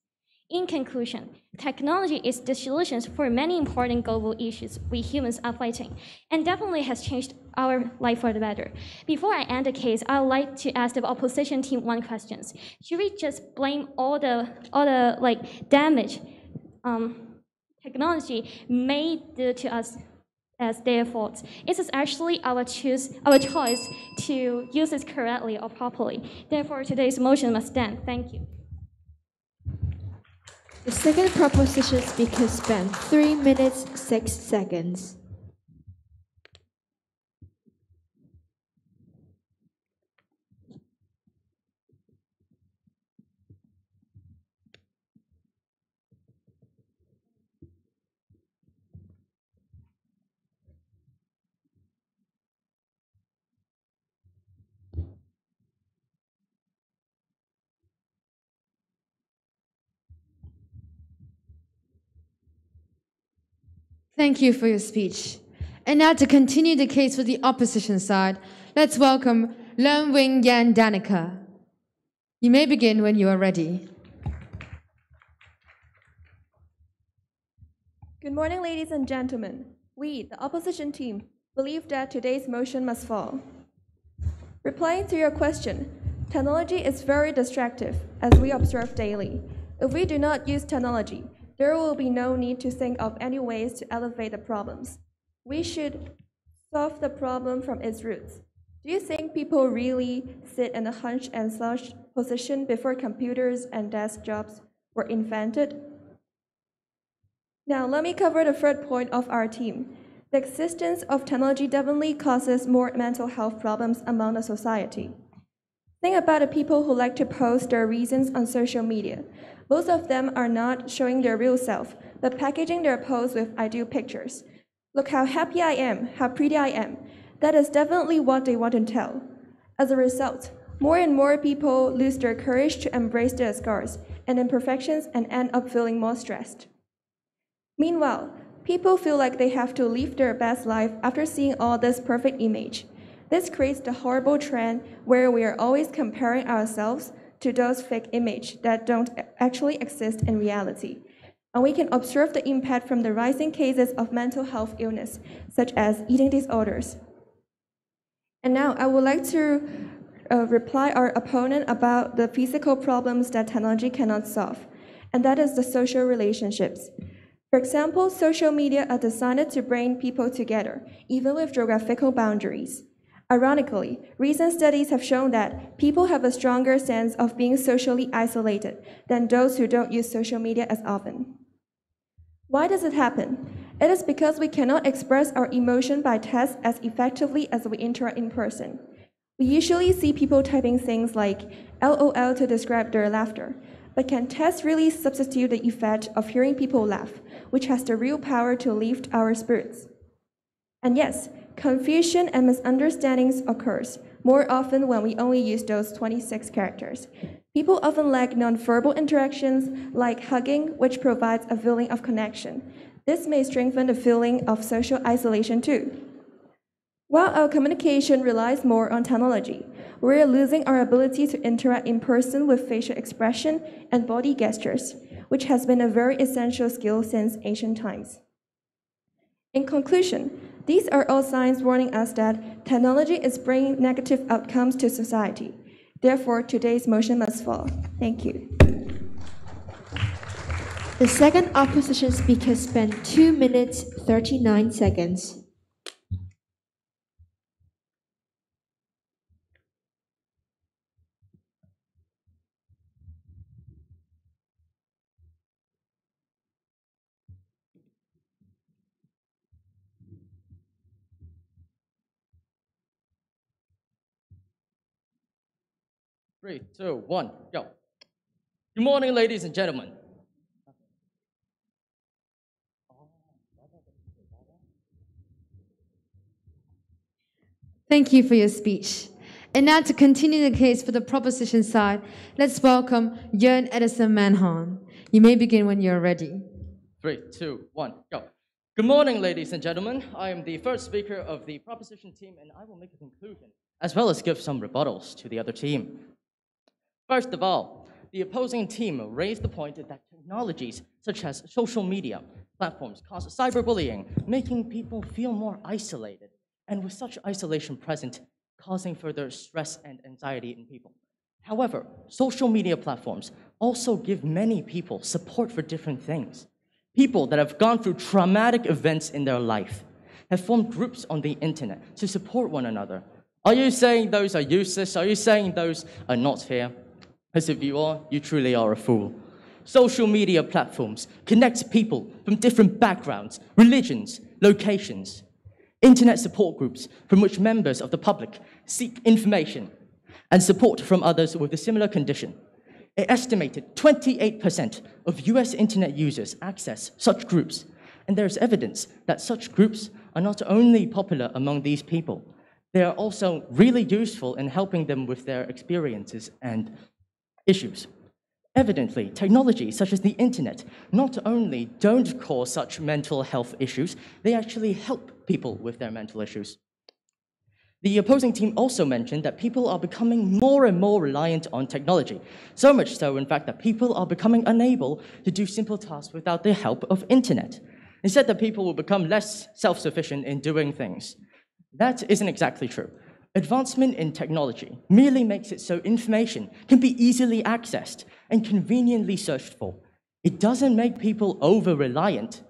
In conclusion, technology is the solution for many important global issues we humans are fighting, and definitely has changed our life for the better. Before I end the case, I would like to ask the opposition team one question. Should we just blame all the damage technology may do to us as their fault? It is actually our choice to use it correctly or properly. Therefore, today's motion must stand. Thank you. The second proposition speaker spent 3 minutes, 6 seconds. Thank you for your speech. And now to continue the case for the opposition side, let's welcome Leung Wing Yan Danica. You may begin when you are ready. Good morning, ladies and gentlemen. We, the opposition team, believe that today's motion must fall. Replying to your question, technology is very distractive, as we observe daily. If we do not use technology, there will be no need to think of any ways to elevate the problems. We should solve the problem from its roots. Do you think people really sit in a hunch and slouch position before computers and desk jobs were invented? Now, let me cover the third point of our team. The existence of technology definitely causes more mental health problems among the society. Think about the people who like to post their reasons on social media. Most of them are not showing their real self, but packaging their posts with ideal pictures. Look how happy I am, how pretty I am. That is definitely what they want to tell. As a result, more and more people lose their courage to embrace their scars and imperfections and end up feeling more stressed. Meanwhile, people feel like they have to live their best life after seeing all this perfect image. This creates the horrible trend where we are always comparing ourselves to those fake images that don't actually exist in reality. And we can observe the impact from the rising cases of mental health illness, such as eating disorders. And now I would like to reply our opponent about the physical problems that technology cannot solve, and that is the social relationships. For example, social media are designed to bring people together, even with geographical boundaries. Ironically, recent studies have shown that people have a stronger sense of being socially isolated than those who don't use social media as often. Why does it happen? It is because we cannot express our emotion by text as effectively as we interact in person. We usually see people typing things like LOL to describe their laughter, but can text really substitute the effect of hearing people laugh, which has the real power to lift our spirits? And yes, confusion and misunderstandings occurs more often when we only use those 26 characters. People often lack nonverbal interactions like hugging, which provides a feeling of connection. This may strengthen the feeling of social isolation too. While our communication relies more on technology, we're losing our ability to interact in person with facial expression and body gestures, which has been a very essential skill since ancient times. In conclusion, these are all signs warning us that technology is bringing negative outcomes to society. Therefore, today's motion must fall. Thank you. The second opposition speaker spent 2 minutes 39 seconds. Three, two, one, go. Good morning, ladies and gentlemen. Thank you for your speech. And now to continue the case for the proposition side, let's welcome Jörn Edison Manhorn. You may begin when you're ready. 3, 2, 1, go. Good morning, ladies and gentlemen. I am the first speaker of the proposition team, and I will make a conclusion, as well as give some rebuttals to the other team. First of all, the opposing team raised the point that technologies such as social media platforms cause cyberbullying, making people feel more isolated, and with such isolation present, causing further stress and anxiety in people. However, social media platforms also give many people support for different things. People that have gone through traumatic events in their life have formed groups on the internet to support one another. Are you saying those are useless? Are you saying those are not fair? Because if you are, you truly are a fool. Social media platforms connect people from different backgrounds, religions, locations. Internet support groups from which members of the public seek information and support from others with a similar condition. An estimated 28% of US internet users access such groups, and there is evidence that such groups are not only popular among these people, they are also really useful in helping them with their experiences and issues. Evidently, technologies such as the internet not only don't cause such mental health issues, they actually help people with their mental issues. The opposing team also mentioned that people are becoming more and more reliant on technology, so much so, in fact, that people are becoming unable to do simple tasks without the help of internet. They said that people will become less self-sufficient in doing things. That isn't exactly true. Advancement in technology merely makes it so information can be easily accessed and conveniently searched for. It doesn't make people over-reliant.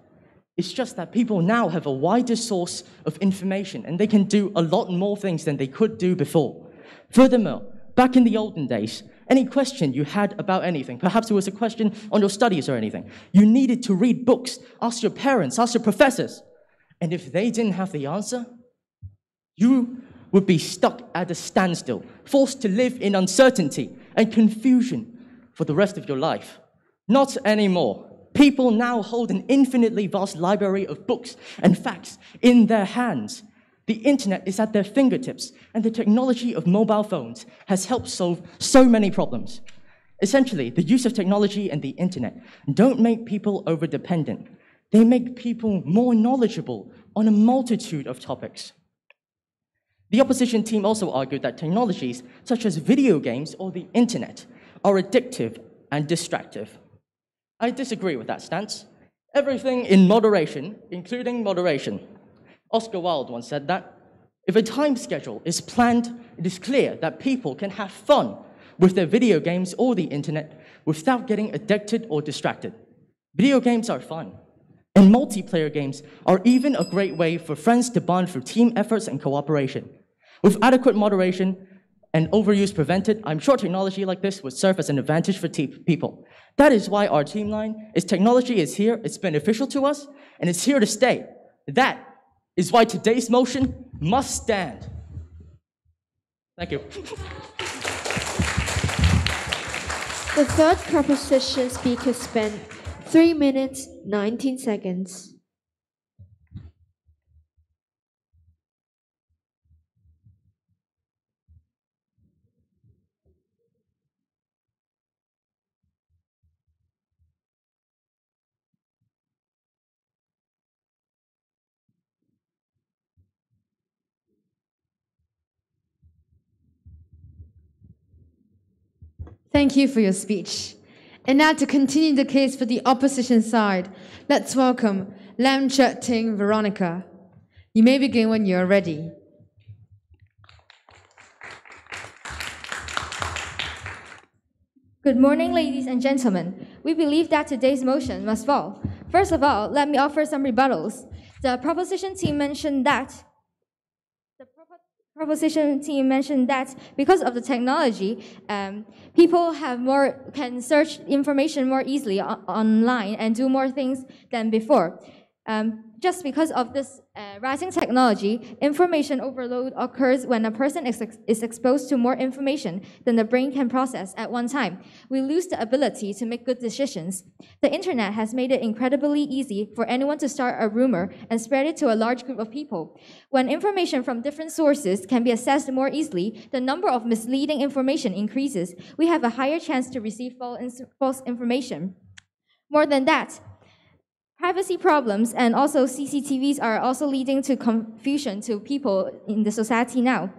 It's just that people now have a wider source of information and they can do a lot more things than they could do before. Furthermore, back in the olden days, any question you had about anything, perhaps it was a question on your studies or anything, you needed to read books, ask your parents, ask your professors. And if they didn't have the answer, you would be stuck at a standstill, forced to live in uncertainty and confusion for the rest of your life. Not anymore. People now hold an infinitely vast library of books and facts in their hands. The internet is at their fingertips, and the technology of mobile phones has helped solve so many problems. Essentially, the use of technology and the internet don't make people over-dependent. They make people more knowledgeable on a multitude of topics. The opposition team also argued that technologies such as video games or the internet are addictive and distractive. I disagree with that stance. Everything in moderation, including moderation. Oscar Wilde once said that if a time schedule is planned, it is clear that people can have fun with their video games or the internet without getting addicted or distracted. Video games are fun, and multiplayer games are even a great way for friends to bond through team efforts and cooperation. With adequate moderation and overuse prevented, I'm sure technology like this would serve as an advantage for people. That is why our team line is technology is here, it's beneficial to us, and it's here to stay. That is why today's motion must stand. Thank you. The third proposition speaker spent 3 minutes, 19 seconds. Thank you for your speech. And now to continue the case for the opposition side, let's welcome Lam Chut Ting Veronica. You may begin when you're ready. Good morning, ladies and gentlemen. We believe that today's motion must fall. First of all, let me offer some rebuttals. The proposition team mentioned that because of the technology, people can search information more easily online and do more things than before. Just because of this rising technology, information overload occurs when a person is exposed to more information than the brain can process at one time. We lose the ability to make good decisions. The internet has made it incredibly easy for anyone to start a rumor and spread it to a large group of people. When information from different sources can be accessed more easily, the number of misleading information increases. We have a higher chance to receive false information. More than that, privacy problems and also CCTVs are also leading to confusion to people in the society now.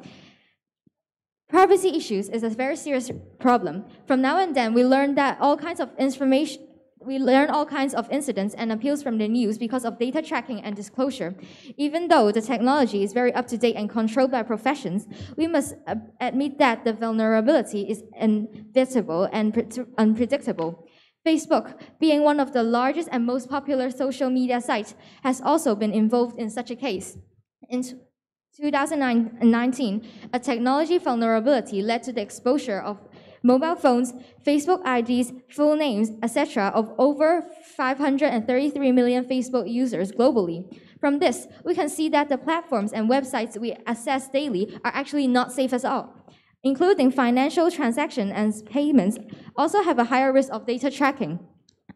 Privacy issues is a very serious problem. From now and then, we learn that all kinds of information. We learn all kinds of incidents and appeals from the news because of data tracking and disclosure. Even though the technology is very up-to-date and controlled by professions, we must admit that the vulnerability is inevitable and unpredictable. Facebook, being one of the largest and most popular social media sites, has also been involved in such a case. In 2019, a technology vulnerability led to the exposure of mobile phones, Facebook IDs, full names, etc. of over 533 million Facebook users globally. From this, we can see that the platforms and websites we access daily are actually not safe at all. Including financial transactions and payments, also have a higher risk of data tracking.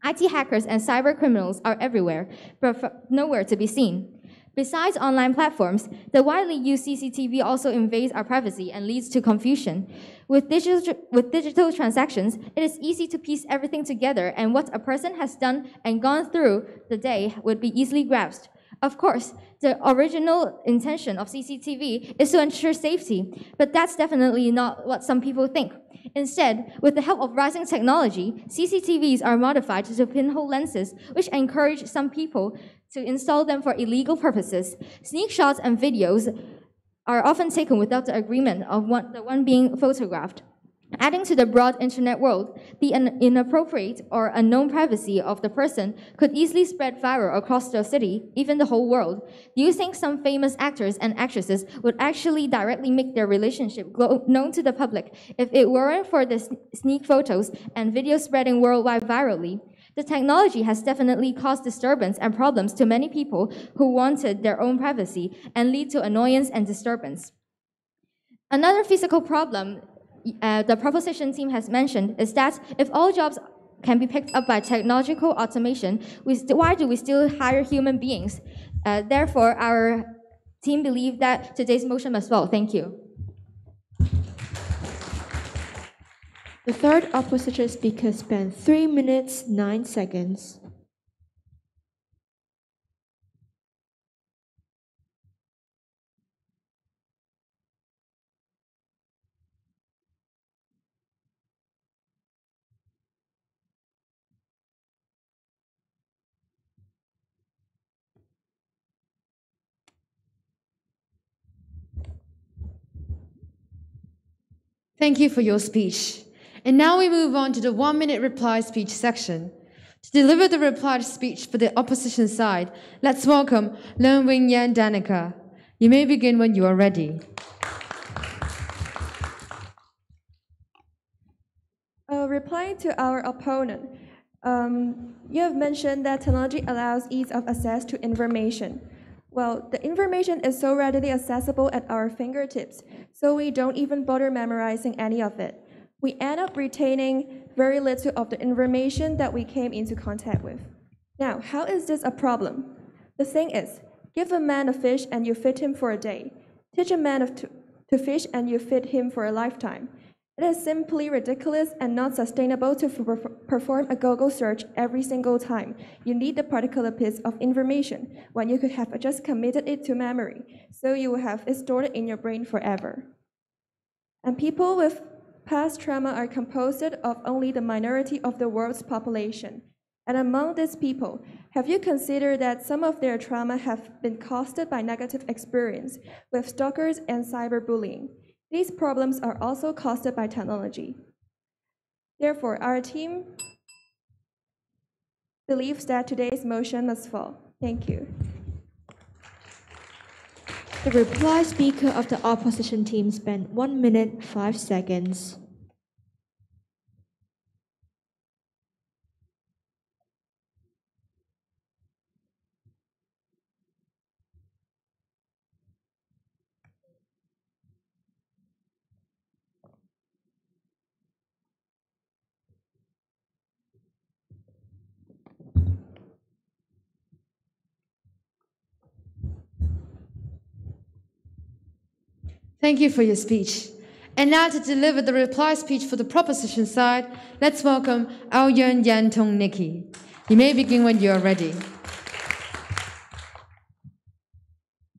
IT hackers and cyber criminals are everywhere, but nowhere to be seen. Besides online platforms, the widely used CCTV also invades our privacy and leads to confusion. With digital transactions, it is easy to piece everything together, and what a person has done and gone through the day would be easily grasped. Of course, the original intention of CCTV is to ensure safety, but that's definitely not what some people think. Instead, with the help of rising technology, CCTVs are modified to pinhole lenses, which encourage some people to install them for illegal purposes. Sneak shots and videos are often taken without the agreement of the one being photographed. Adding to the broad internet world, the inappropriate or unknown privacy of the person could easily spread viral across the city, even the whole world. Do you think some famous actors and actresses would actually directly make their relationship known to the public if it weren't for the sneak photos and videos spreading worldwide virally? The technology has definitely caused disturbance and problems to many people who wanted their own privacy and lead to annoyance and disturbance. Another physical problem the proposition team has mentioned is that if all jobs can be picked up by technological automation, why do we still hire human beings? Therefore, our team believes that today's motion must fall. Thank you. The third opposition speaker spent 3 minutes, 9 seconds. Thank you for your speech. And now we move on to the 1-minute reply speech section. To deliver the reply speech for the opposition side, let's welcome Leung Wing Yan Danica. You may begin when you are ready. replying to our opponent, you have mentioned that technology allows ease of access to information. Well, the information is so readily accessible at our fingertips, so we don't even bother memorizing any of it. We end up retaining very little of the information that we came into contact with. Now, how is this a problem? The thing is, give a man a fish and you feed him for a day. Teach a man to fish and you feed him for a lifetime. It is simply ridiculous and not sustainable to perform a Google search every single time you need a particular piece of information when you could have just committed it to memory, so you will have it stored in your brain forever. And people with past trauma are composed of only the minority of the world's population. And among these people, have you considered that some of their trauma have been caused by negative experience with stalkers and cyberbullying? These problems are also caused by technology. Therefore, our team believes that today's motion must fall. Thank you. The reply speaker of the opposition team spent 1 minute 5 seconds. Thank you for your speech. And now to deliver the reply speech for the proposition side, let's welcome Ao Yun Yan Tong Nikki. You may begin when you are ready.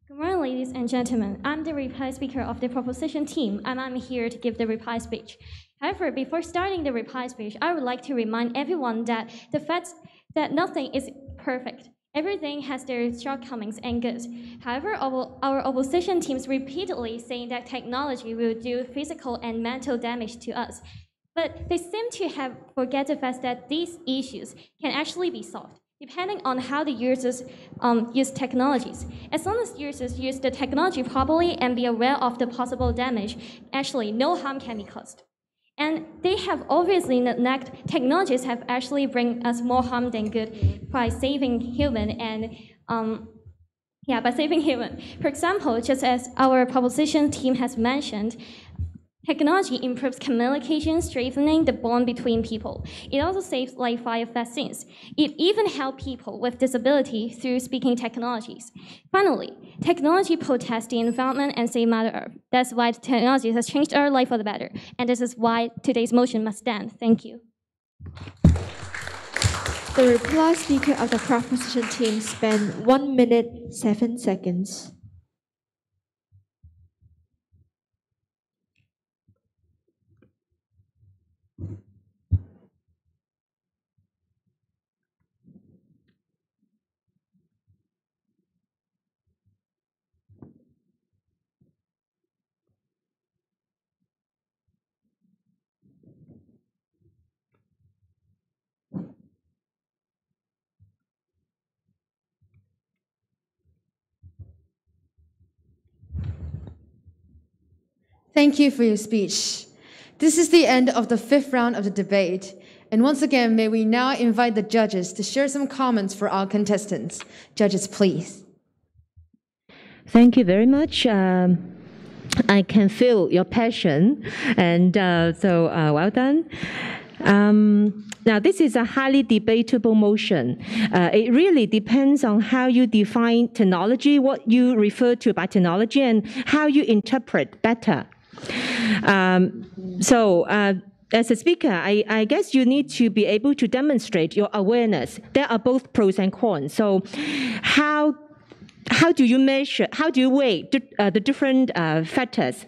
Good morning, ladies and gentlemen. I'm the reply speaker of the proposition team, and I'm here to give the reply speech. However, before starting the reply speech, I would like to remind everyone that the fact that nothing is perfect. Everything has their shortcomings and goods. However, our opposition teams repeatedly saying that technology will do physical and mental damage to us. But they seem to have forget the fact that these issues can actually be solved, depending on how the users use technologies. As long as users use the technology properly and be aware of the possible damage, actually no harm can be caused. And they have obviously neglected technologies have actually bring us more harm than good by saving human and by saving human. For example, just as our proposition team has mentioned, technology improves communication, strengthening the bond between people. It also saves life via vaccines. It even helps people with disability through speaking technologies. Finally, technology protects the environment and saves Mother Earth. That's why technology has changed our life for the better. And this is why today's motion must stand. Thank you. The reply speaker of the proposition team spent 1 minute 7 seconds. Thank you for your speech. This is the end of the 5th round of the debate. And once again, may we now invite the judges to share some comments for our contestants. Judges, please. Thank you very much. I can feel your passion, and well done. Now, this is a highly debatable motion. It really depends on how you define technology, what you refer to by technology, and how you interpret better. As a speaker, I guess you need to be able to demonstrate your awareness. There are both pros and cons. So how do you measure, how do you weigh the different factors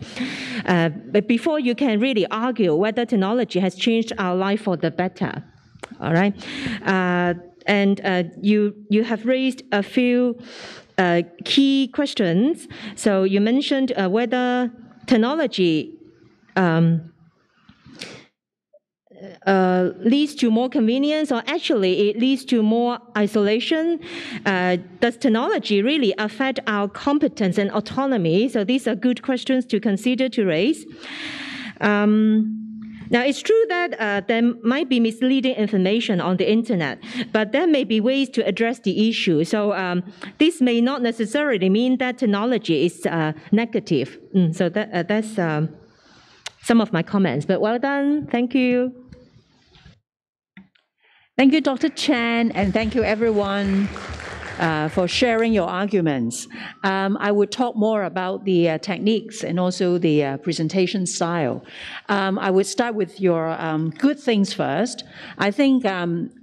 before you can really argue whether technology has changed our life for the better? All right. You have raised a few key questions. So you mentioned whether technology leads to more convenience, or actually it leads to more isolation. Does technology really affect our competence and autonomy? So these are good questions to consider to raise. Now, it's true that there might be misleading information on the internet, but there may be ways to address the issue. So this may not necessarily mean that technology is negative. So that's some of my comments, but well done. Thank you. Thank you, Dr. Chan, and thank you, everyone, for sharing your arguments. I would talk more about the techniques and also the presentation style. I would start with your good things first. I think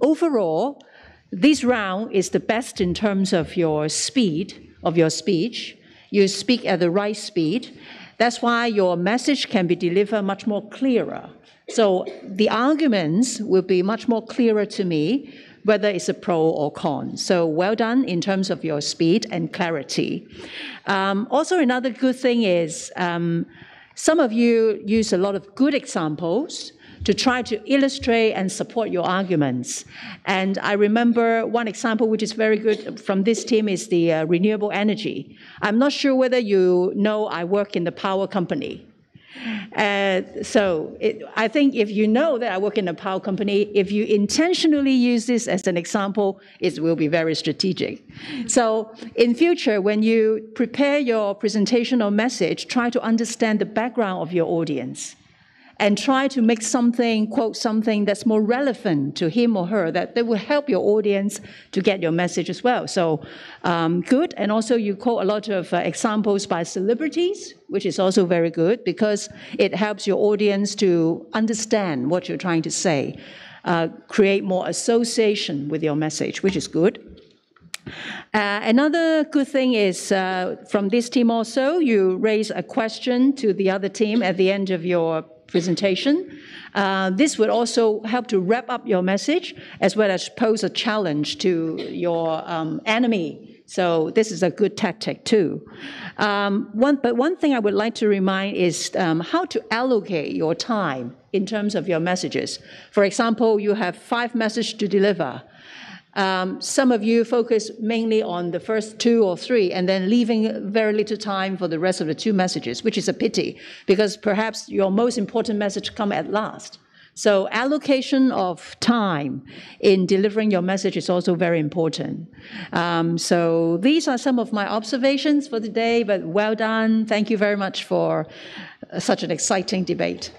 overall, this round is the best in terms of your speed of your speech. You speak at the right speed. That's why your message can be delivered much more clearer. So the arguments will be much more clearer to me, whether it's a pro or con. So well done in terms of your speed and clarity. Also, another good thing is some of you use a lot of good examples to try to illustrate and support your arguments. And I remember one example which is very good from this team is the renewable energy. I'm not sure whether you know I work in the power company. I think if you know that I work in a power company, if you intentionally use this as an example, it will be very strategic. So in future, when you prepare your presentation or message, try to understand the background of your audience and try to make something, quote something that's more relevant to him or her, that will help your audience to get your message as well. So good. And also you quote a lot of examples by celebrities, which is also very good because it helps your audience to understand what you're trying to say, create more association with your message, which is good. Another good thing is from this team also, you raise a question to the other team at the end of your presentation. This would also help to wrap up your message as well as pose a challenge to your enemy. So this is a good tactic too. But one thing I would like to remind is how to allocate your time in terms of your messages. For example, you have 5 messages to deliver. Some of you focus mainly on the first 2 or 3 and then leaving very little time for the rest of the 2 messages, which is a pity because perhaps your most important message come at last. So allocation of time in delivering your message is also very important. So these are some of my observations for today, but well done. Thank you very much for such an exciting debate.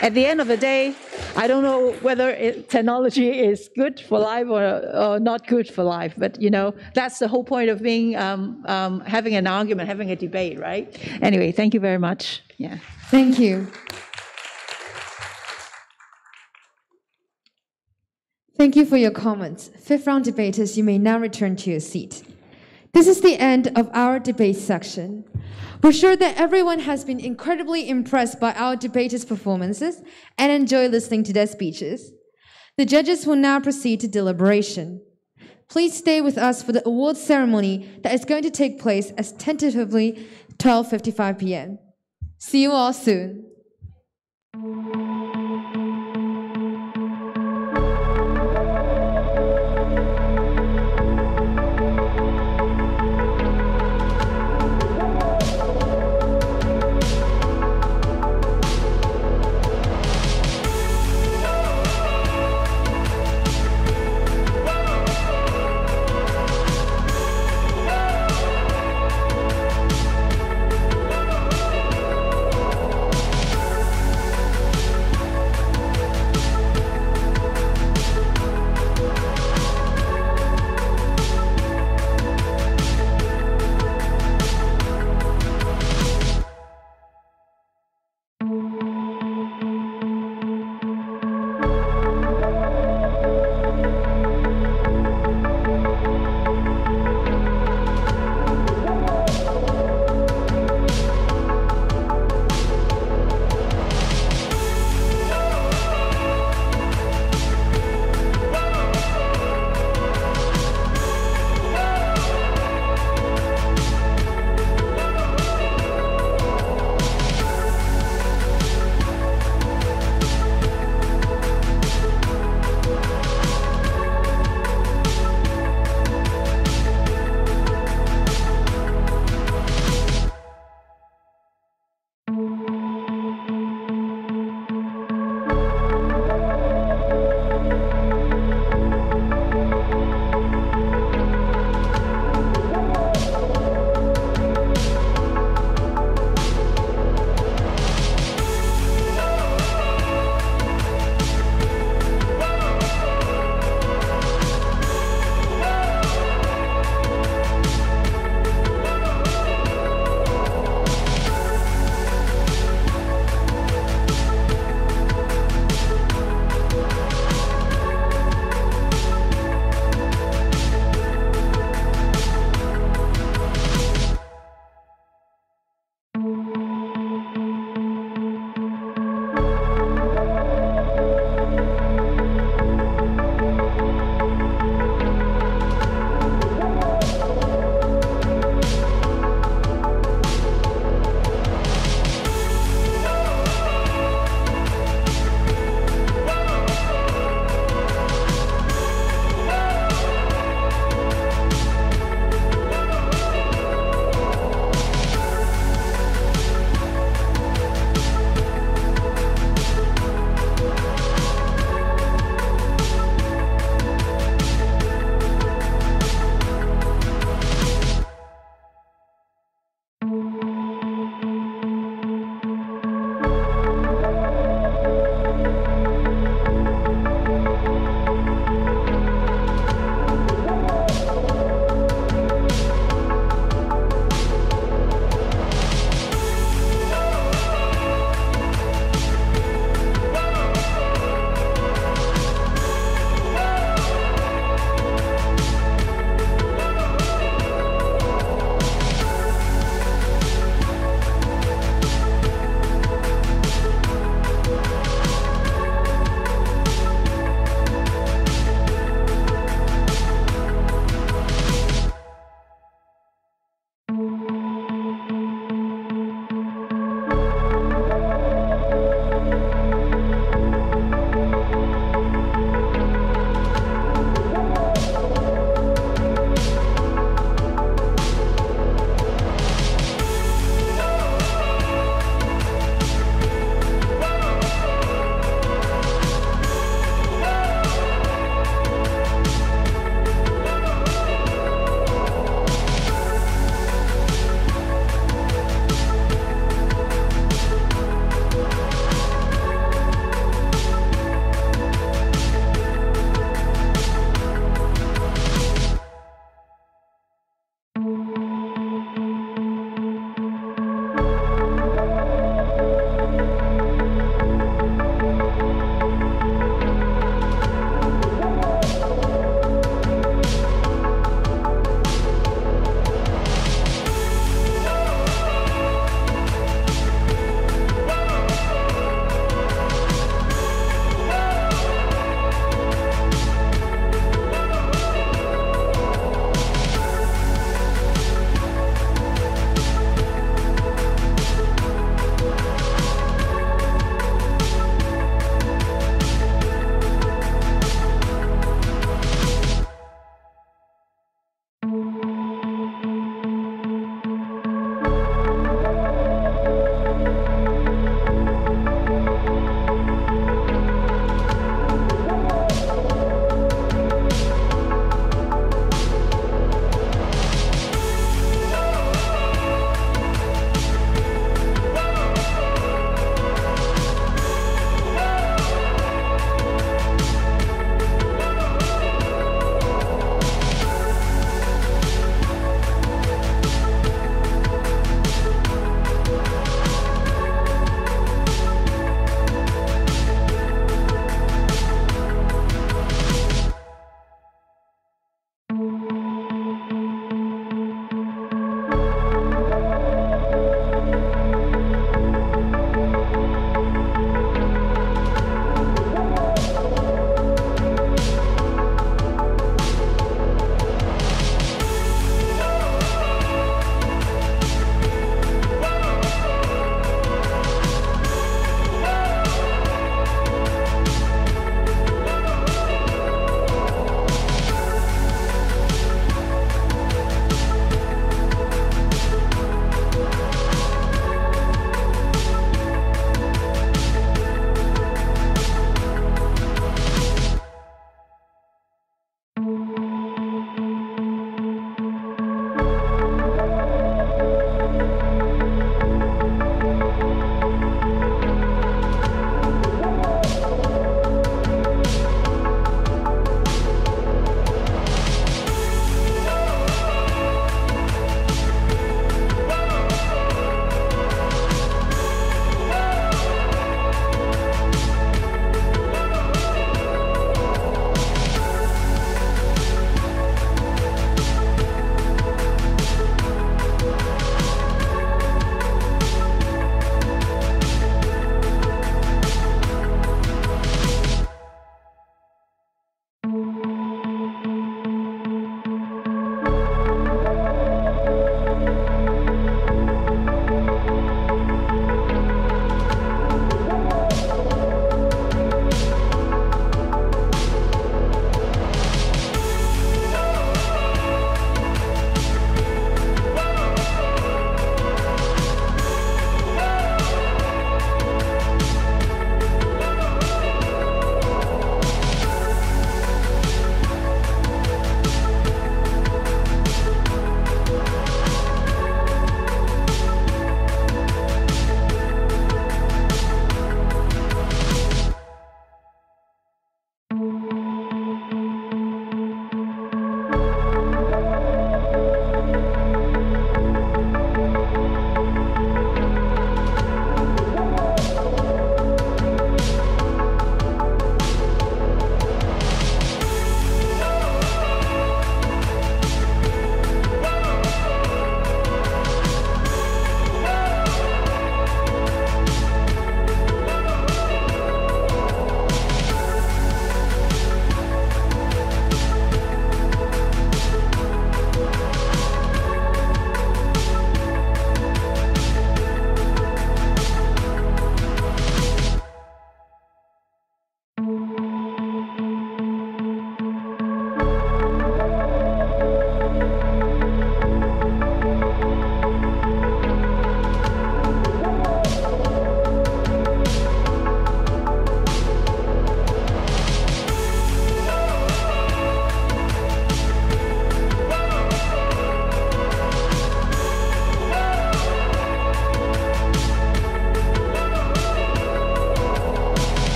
At the end of the day, I don't know whether technology is good for life or not good for life, but you know, that's the whole point of being having an argument, having a debate, right? Anyway, thank you very much. Yeah. Thank you. Thank you for your comments. 5th round debaters, you may now return to your seat. This is the end of our debate section. We're sure that everyone has been incredibly impressed by our debaters' performances and enjoy listening to their speeches. The judges will now proceed to deliberation. Please stay with us for the awards ceremony that is going to take place at tentatively 12:55 p.m. See you all soon.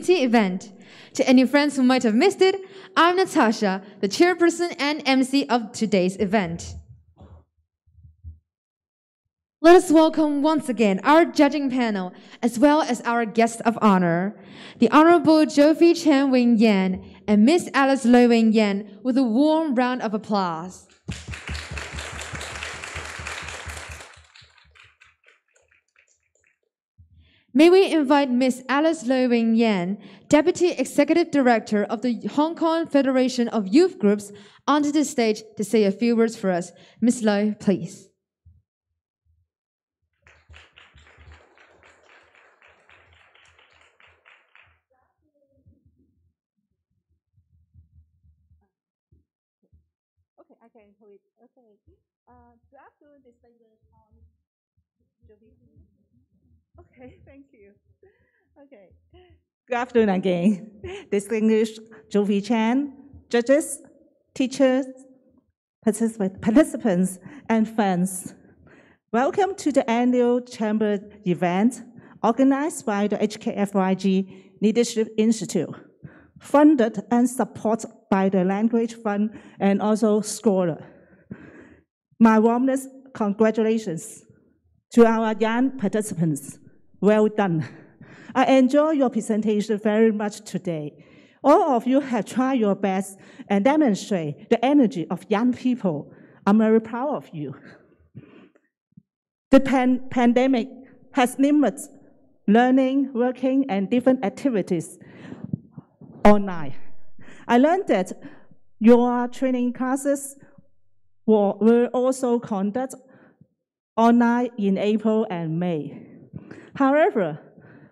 community event. To any friends who might have missed it, I'm Natasha, the chairperson and MC of today's event. Let us welcome once again our judging panel, as well as our guest of honor, the Honorable Jovi Chen Wing Yan and Miss Alice Lo Wing Yan, with a warm round of applause. May we invite Miss Alice Lo Wing Yan, Deputy Executive Director of the Hong Kong Federation of Youth Groups, onto the stage to say a few words for us. Miss Lo, please. Okay, I can hold it. Okay. Good afternoon, distinguished Okay, thank you. Okay. Good afternoon again, distinguished Jovi Chan, judges, teachers, participants, and fans. Welcome to the annual Chamber event organized by the HKFYG Leadership Institute, funded and supported by the Language Fund and also Scholar. My warmest congratulations to our young participants. Well done. I enjoy your presentation very much today. All of you have tried your best and demonstrate the energy of young people. I'm very proud of you. The pandemic has limited learning, working, and different activities online. I learned that your training classes were also conducted online in April and May. However,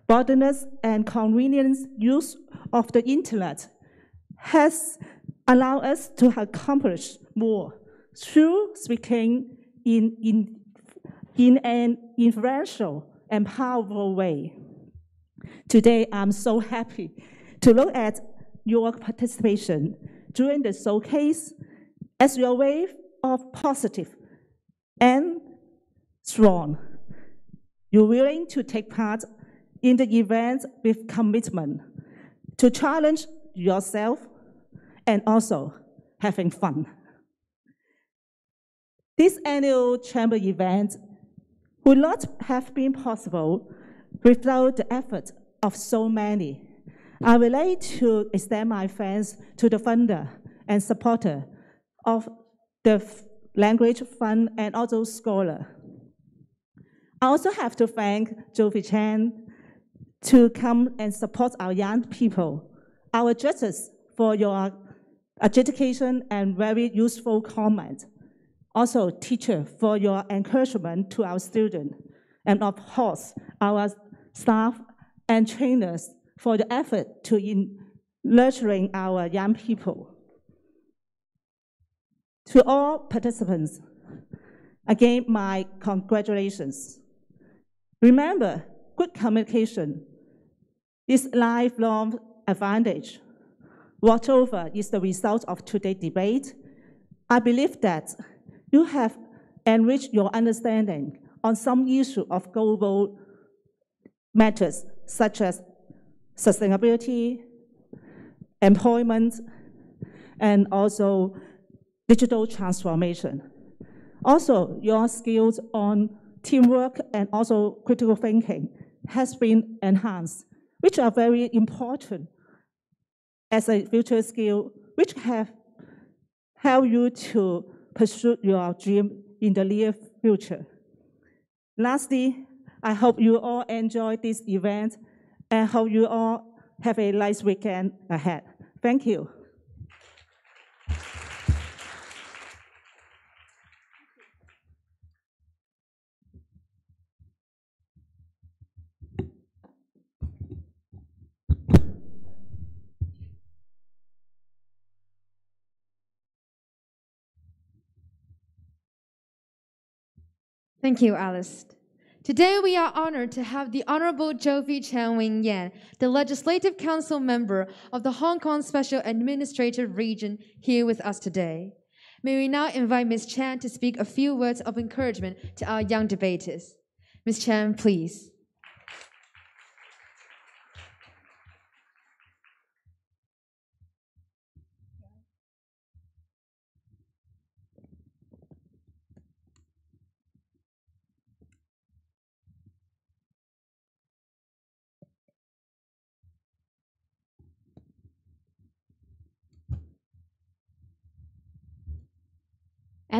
boldness and convenience use of the internet has allowed us to accomplish more through speaking in an influential and powerful way. Today, I'm so happy to look at your participation during the showcase as your wave of positive and strong. You're willing to take part in the event with commitment, to challenge yourself, and also having fun. This annual Chamber event would not have been possible without the effort of so many. I would like to extend my thanks to the funder and supporter of the Language Fund and also Scholar. I also have to thank Jovi Chan to come and support our young people, our judges for your education and very useful comment. Also, teacher for your encouragement to our students, and of course, our staff and trainers for the effort to nurturing our young people. To all participants, again, my congratulations. Remember, good communication is lifelong advantage. Whatever is the result of today's debate, I believe that you have enriched your understanding on some issue of global matters such as sustainability, employment, and also digital transformation. Also, your skills on teamwork and also critical thinking has been enhanced, which are very important as a future skill, which have helped you to pursue your dream in the near future. Lastly, I hope you all enjoy this event and hope you all have a nice weekend ahead. Thank you. Thank you, Alice. Today, we are honored to have the Honorable Jovi Chen Wing Yan, the Legislative Council member of the Hong Kong Special Administrative Region, here with us today. May we now invite Ms. Chan to speak a few words of encouragement to our young debaters. Ms. Chan, please.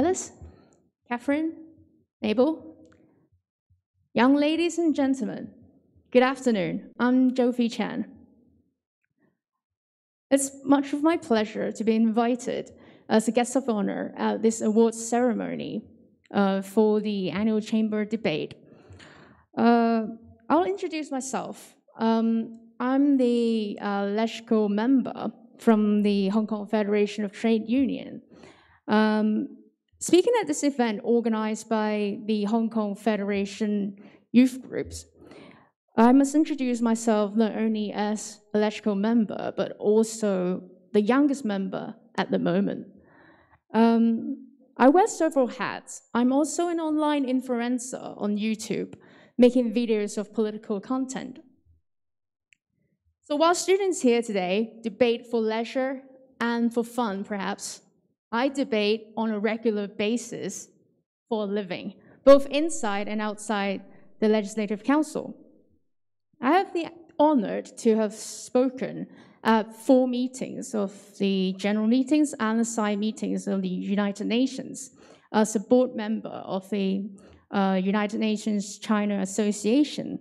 Alice, Catherine, Mabel, young ladies and gentlemen, good afternoon. I'm Jovi Chan. It's much of my pleasure to be invited as a guest of honor at this awards ceremony for the annual chamber debate. I'll introduce myself. I'm the LESCO member from the Hong Kong Federation of Trade Union. Speaking at this event organized by the Hong Kong Federation Youth Groups, I must introduce myself not only as a LESCO member, but also the youngest member at the moment. I wear several hats. I'm also an online influencer on YouTube, making videos of political content. So while students here today debate for leisure and for fun, perhaps, I debate on a regular basis for a living, both inside and outside the Legislative Council. I have the honor to have spoken at 4 meetings of the general meetings and the side meetings of the United Nations as a board member of the United Nations China Association.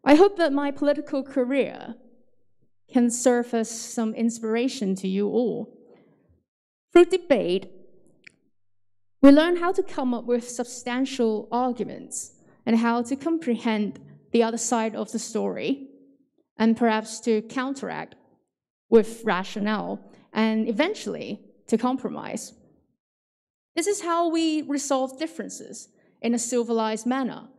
I hope that my political career can serve as some inspiration to you all. Through debate, we learn how to come up with substantial arguments and how to comprehend the other side of the story, and perhaps to counteract with rationale, and eventually to compromise. This is how we resolve differences in a civilized manner.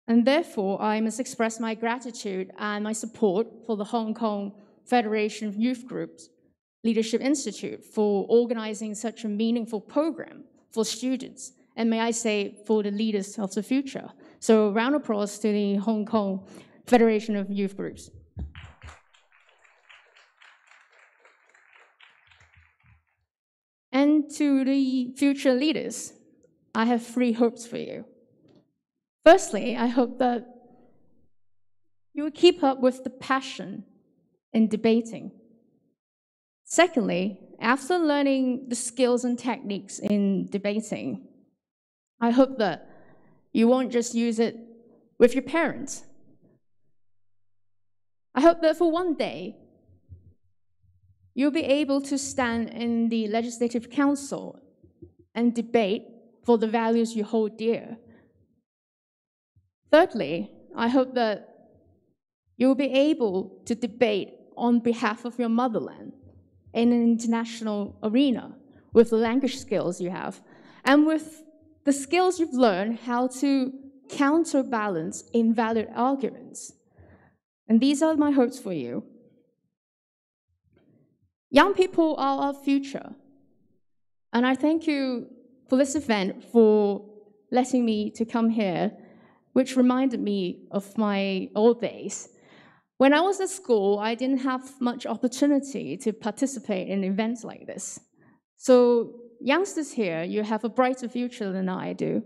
And therefore, I must express my gratitude and my support for the Hong Kong Federation of Youth Groups Leadership Institute for organizing such a meaningful program for students, and may I say, for the leaders of the future. So round of applause to the Hong Kong Federation of Youth Groups. And to the future leaders, I have 3 hopes for you. Firstly, I hope that you will keep up with the passion in debating. Secondly, after learning the skills and techniques in debating, I hope that you won't just use it with your parents. I hope that for one day, you'll be able to stand in the Legislative Council and debate for the values you hold dear. Thirdly, I hope that you'll be able to debate on behalf of your motherland in an international arena with the language skills you have and with the skills you've learned how to counterbalance invalid arguments. And these are my hopes for you. Young people are our future. And I thank you for this event for letting me to come here, which reminded me of my old days. When I was at school, I didn't have much opportunity to participate in events like this. So youngsters here, you have a brighter future than I do.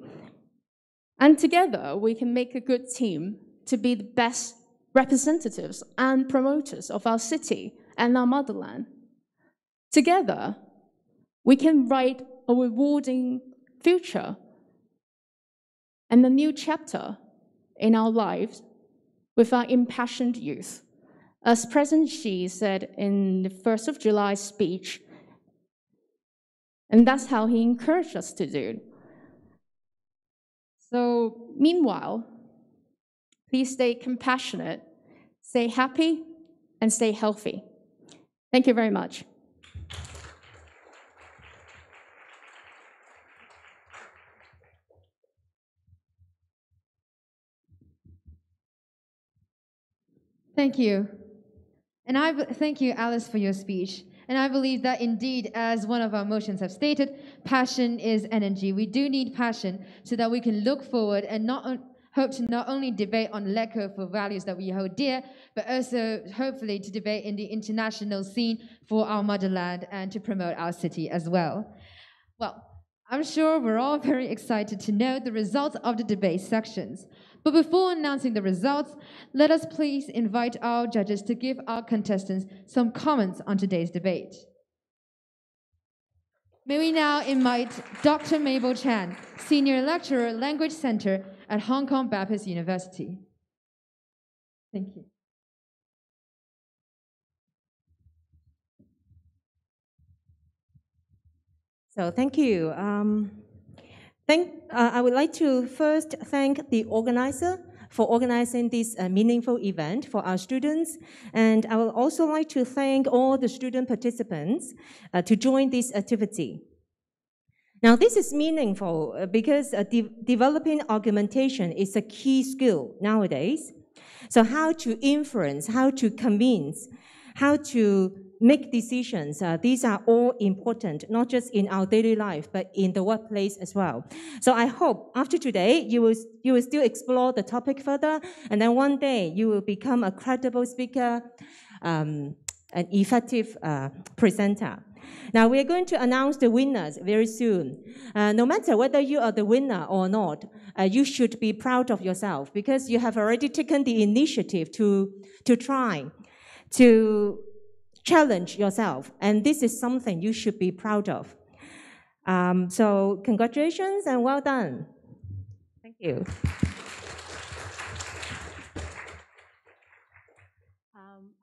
And together, we can make a good team to be the best representatives and promoters of our city and our motherland. Together, we can write a rewarding future and a new chapter in our lives with our impassioned youth. As President Xi said in the 1st of July speech, and that's how he encouraged us to do. So meanwhile, please stay compassionate, stay happy, and stay healthy. Thank you very much. Thank you. And thank you, Alice, for your speech. And I believe that indeed, as one of our motions have stated, passion is energy. We do need passion so that we can look forward and hope to not only debate on LECO for values that we hold dear, but also hopefully to debate in the international scene for our motherland and to promote our city as well. Well, I'm sure we're all very excited to know the results of the debate sections. But before announcing the results, let us please invite our judges to give our contestants some comments on today's debate. May we now invite Dr. Mabel Chan, Senior Lecturer, Language Center at Hong Kong Baptist University. Thank you. So thank you. I would like to first thank the organizer for organizing this meaningful event for our students. And I would also like to thank all the student participants to join this activity. Now, this is meaningful because developing argumentation is a key skill nowadays. So how to influence, how to convince, how to make decisions, these are all important, not just in our daily life, but in the workplace as well. So I hope after today, you will still explore the topic further, and then one day you will become a credible speaker, an effective presenter. Now, we are going to announce the winners very soon. No matter whether you are the winner or not, you should be proud of yourself because you have already taken the initiative to try, to challenge yourself. And this is something you should be proud of. So congratulations and well done. Thank you.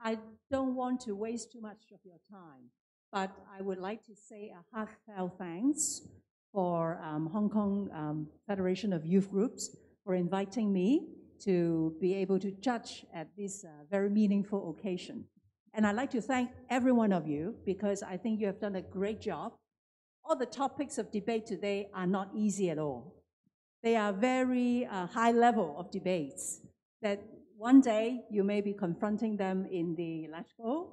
I don't want to waste too much of your time, but I would like to say a heartfelt thanks for Hong Kong Federation of Youth Groups for inviting me to be able to judge at this very meaningful occasion. And I'd like to thank every one of you because I think you have done a great job. All the topics of debate today are not easy at all. They are very high level of debates that one day you may be confronting them in the LegCo.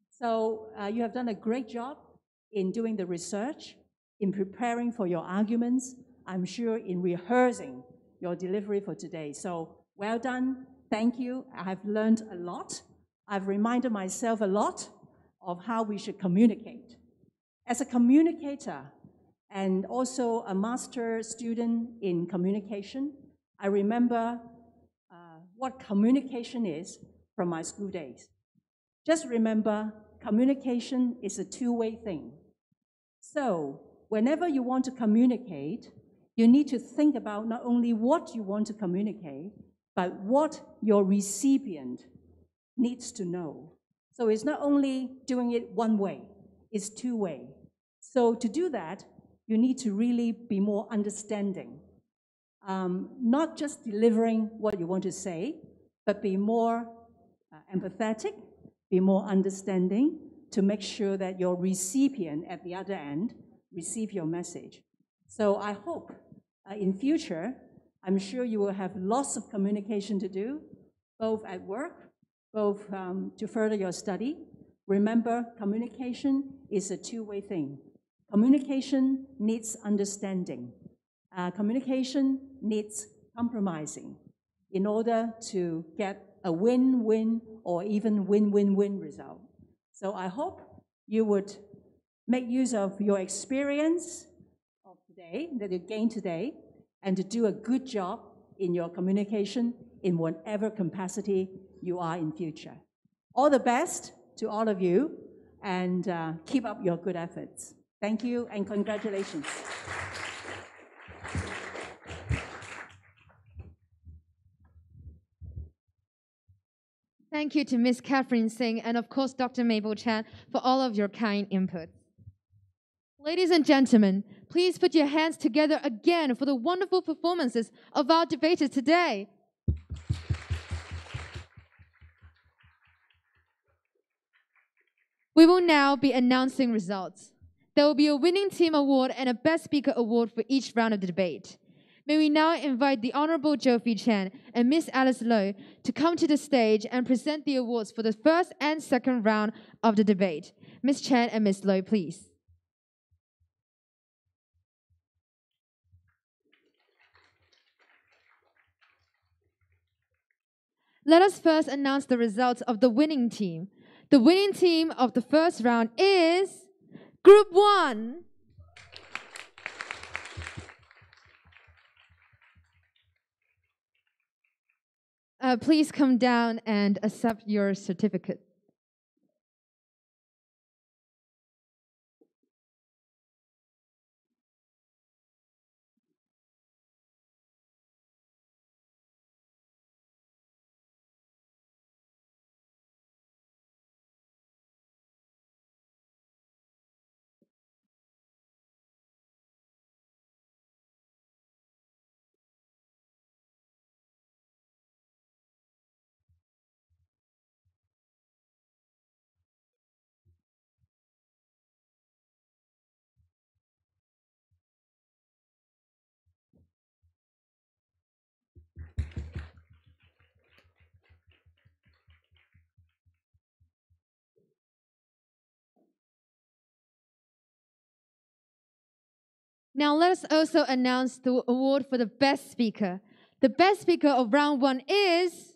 So you have done a great job in doing the research, in preparing for your arguments, I'm sure in rehearsing your delivery for today. So well done, thank you. I have learned a lot. I've reminded myself a lot of how we should communicate. As a communicator and also a master student in communication, I remember what communication is from my school days. Just remember, communication is a two-way thing. So whenever you want to communicate, you need to think about not only what you want to communicate, but what your recipient needs to know. So it's not only doing it one way, it's two-way. So to do that, you need to really be more understanding. Not just delivering what you want to say, but be more empathetic, be more understanding to make sure that your recipient at the other end receive your message. So I hope in future, I'm sure you will have lots of communication to do, both at work, both to further your study. Remember, communication is a two-way thing. Communication needs understanding. Communication needs compromising in order to get a win-win or even win-win-win result. So I hope you would make use of your experience of today, that you gained today, and to do a good job in your communication in whatever capacity you are in future. All the best to all of you, and keep up your good efforts. Thank you, and congratulations. Thank you to Ms. Catherine Singh and of course Dr. Mabel Chan for all of your kind input. Ladies and gentlemen, please put your hands together again for the wonderful performances of our debaters today. We will now be announcing results. There will be a winning team award and a best speaker award for each round of the debate. May we now invite the Honorable Jofi Chen and Miss Alice Low to come to the stage and present the awards for the first and second round of the debate. Miss Chen and Miss Low, please. Let us first announce the results of the winning team. The winning team of the first round is Group 1. Please come down and accept your certificate. Now let us also announce the award for the best speaker. The best speaker of round 1 is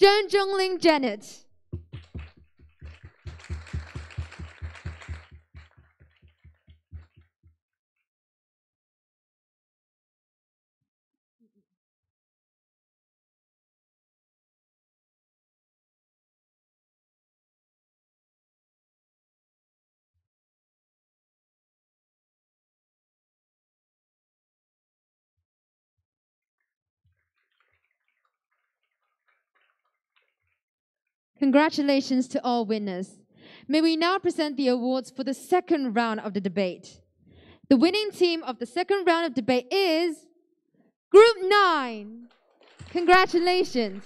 Zheng Zhongling Janet. Congratulations to all winners. May we now present the awards for the second round of the debate. The winning team of the second round of debate is Group 9. Congratulations.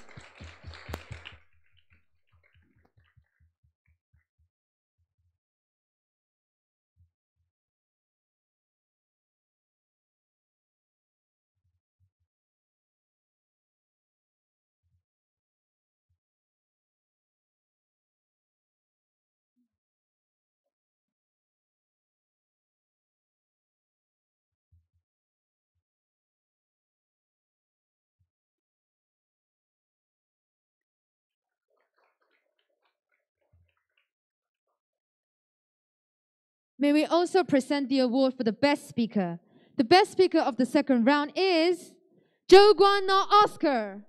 May we also present the award for the best speaker. The best speaker of the second round is Zhou Guanna Oscar.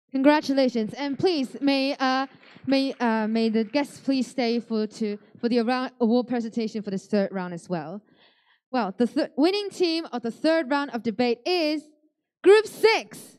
Congratulations, and please may the guests please stay for the award presentation for this third round as well. Well, the winning team of the third round of debate is Group 6.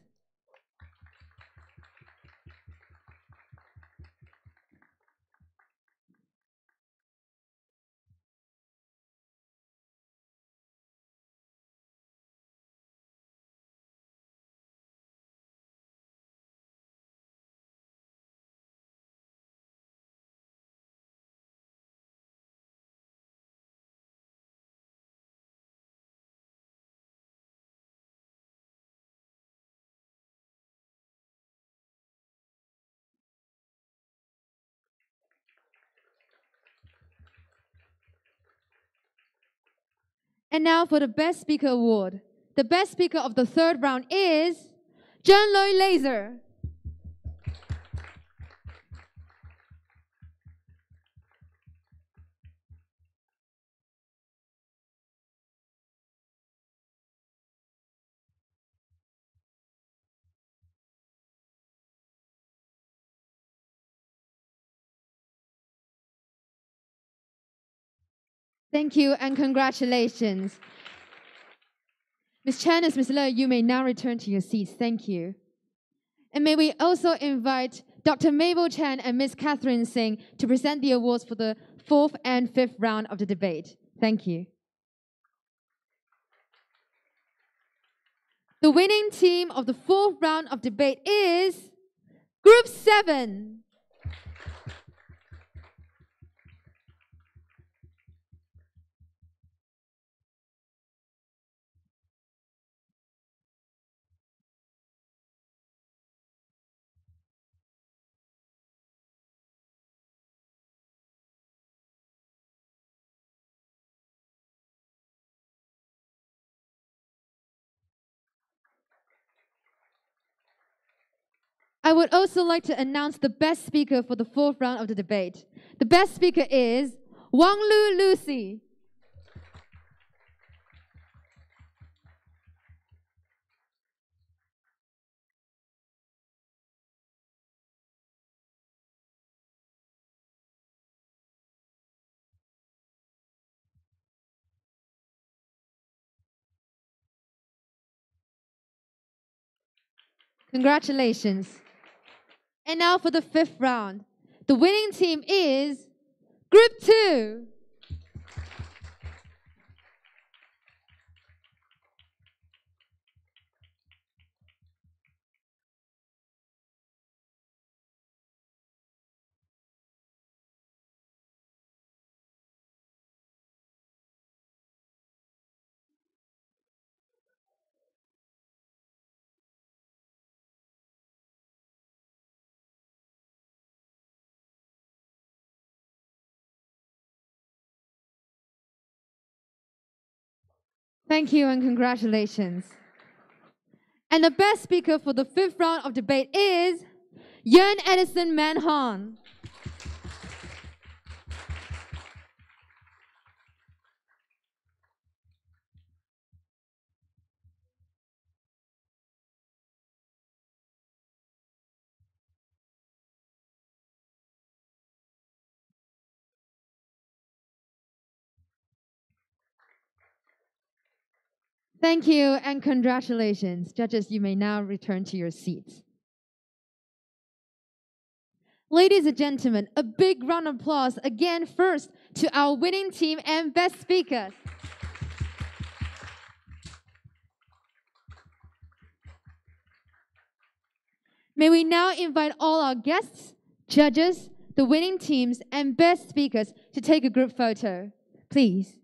And now for the Best Speaker Award. The best speaker of the third round is Zhen Loi Laser. Thank you and congratulations. Ms. Chen and Ms. Le, you may now return to your seats. Thank you. And may we also invite Dr. Mabel Chen and Ms. Catherine Singh to present the awards for the fourth and fifth round of the debate. Thank you. The winning team of the fourth round of debate is Group 7. I would also like to announce the best speaker for the fourth round of the debate. The best speaker is Wang Lu Lucy. Congratulations. And now for the fifth round. The winning team is Group 2. Thank you and congratulations. And the best speaker for the 5th round of debate is Yun Edison Manhan. Thank you and congratulations. Judges, you may now return to your seats. Ladies and gentlemen, a big round of applause again first to our winning team and best speakers. May we now invite all our guests, judges, the winning teams, and best speakers to take a group photo, please.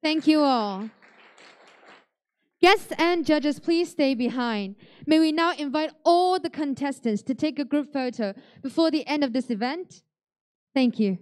Thank you all. Guests and judges, please stay behind. May we now invite all the contestants to take a group photo before the end of this event. Thank you.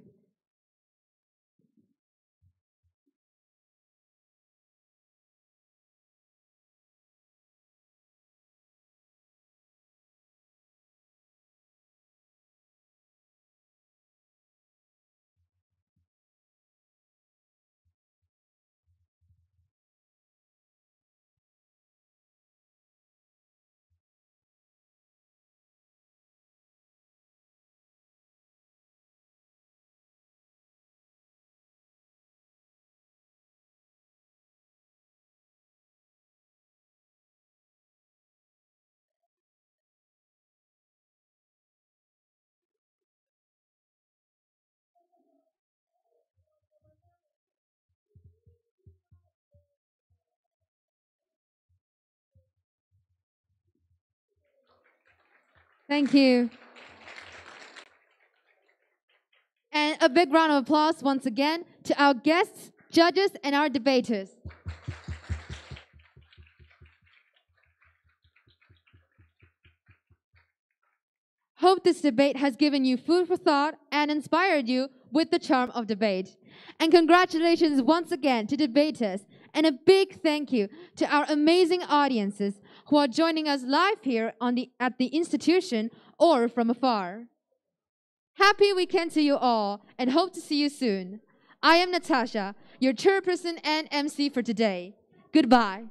Thank you. And a big round of applause once again to our guests, judges, and our debaters. Hope this debate has given you food for thought and inspired you with the charm of debate. And congratulations once again to debaters, and a big thank you to our amazing audiences who are joining us live here at the institution or from afar. Happy weekend to you all, and hope to see you soon. I am Natasha, your chairperson and MC for today. Goodbye.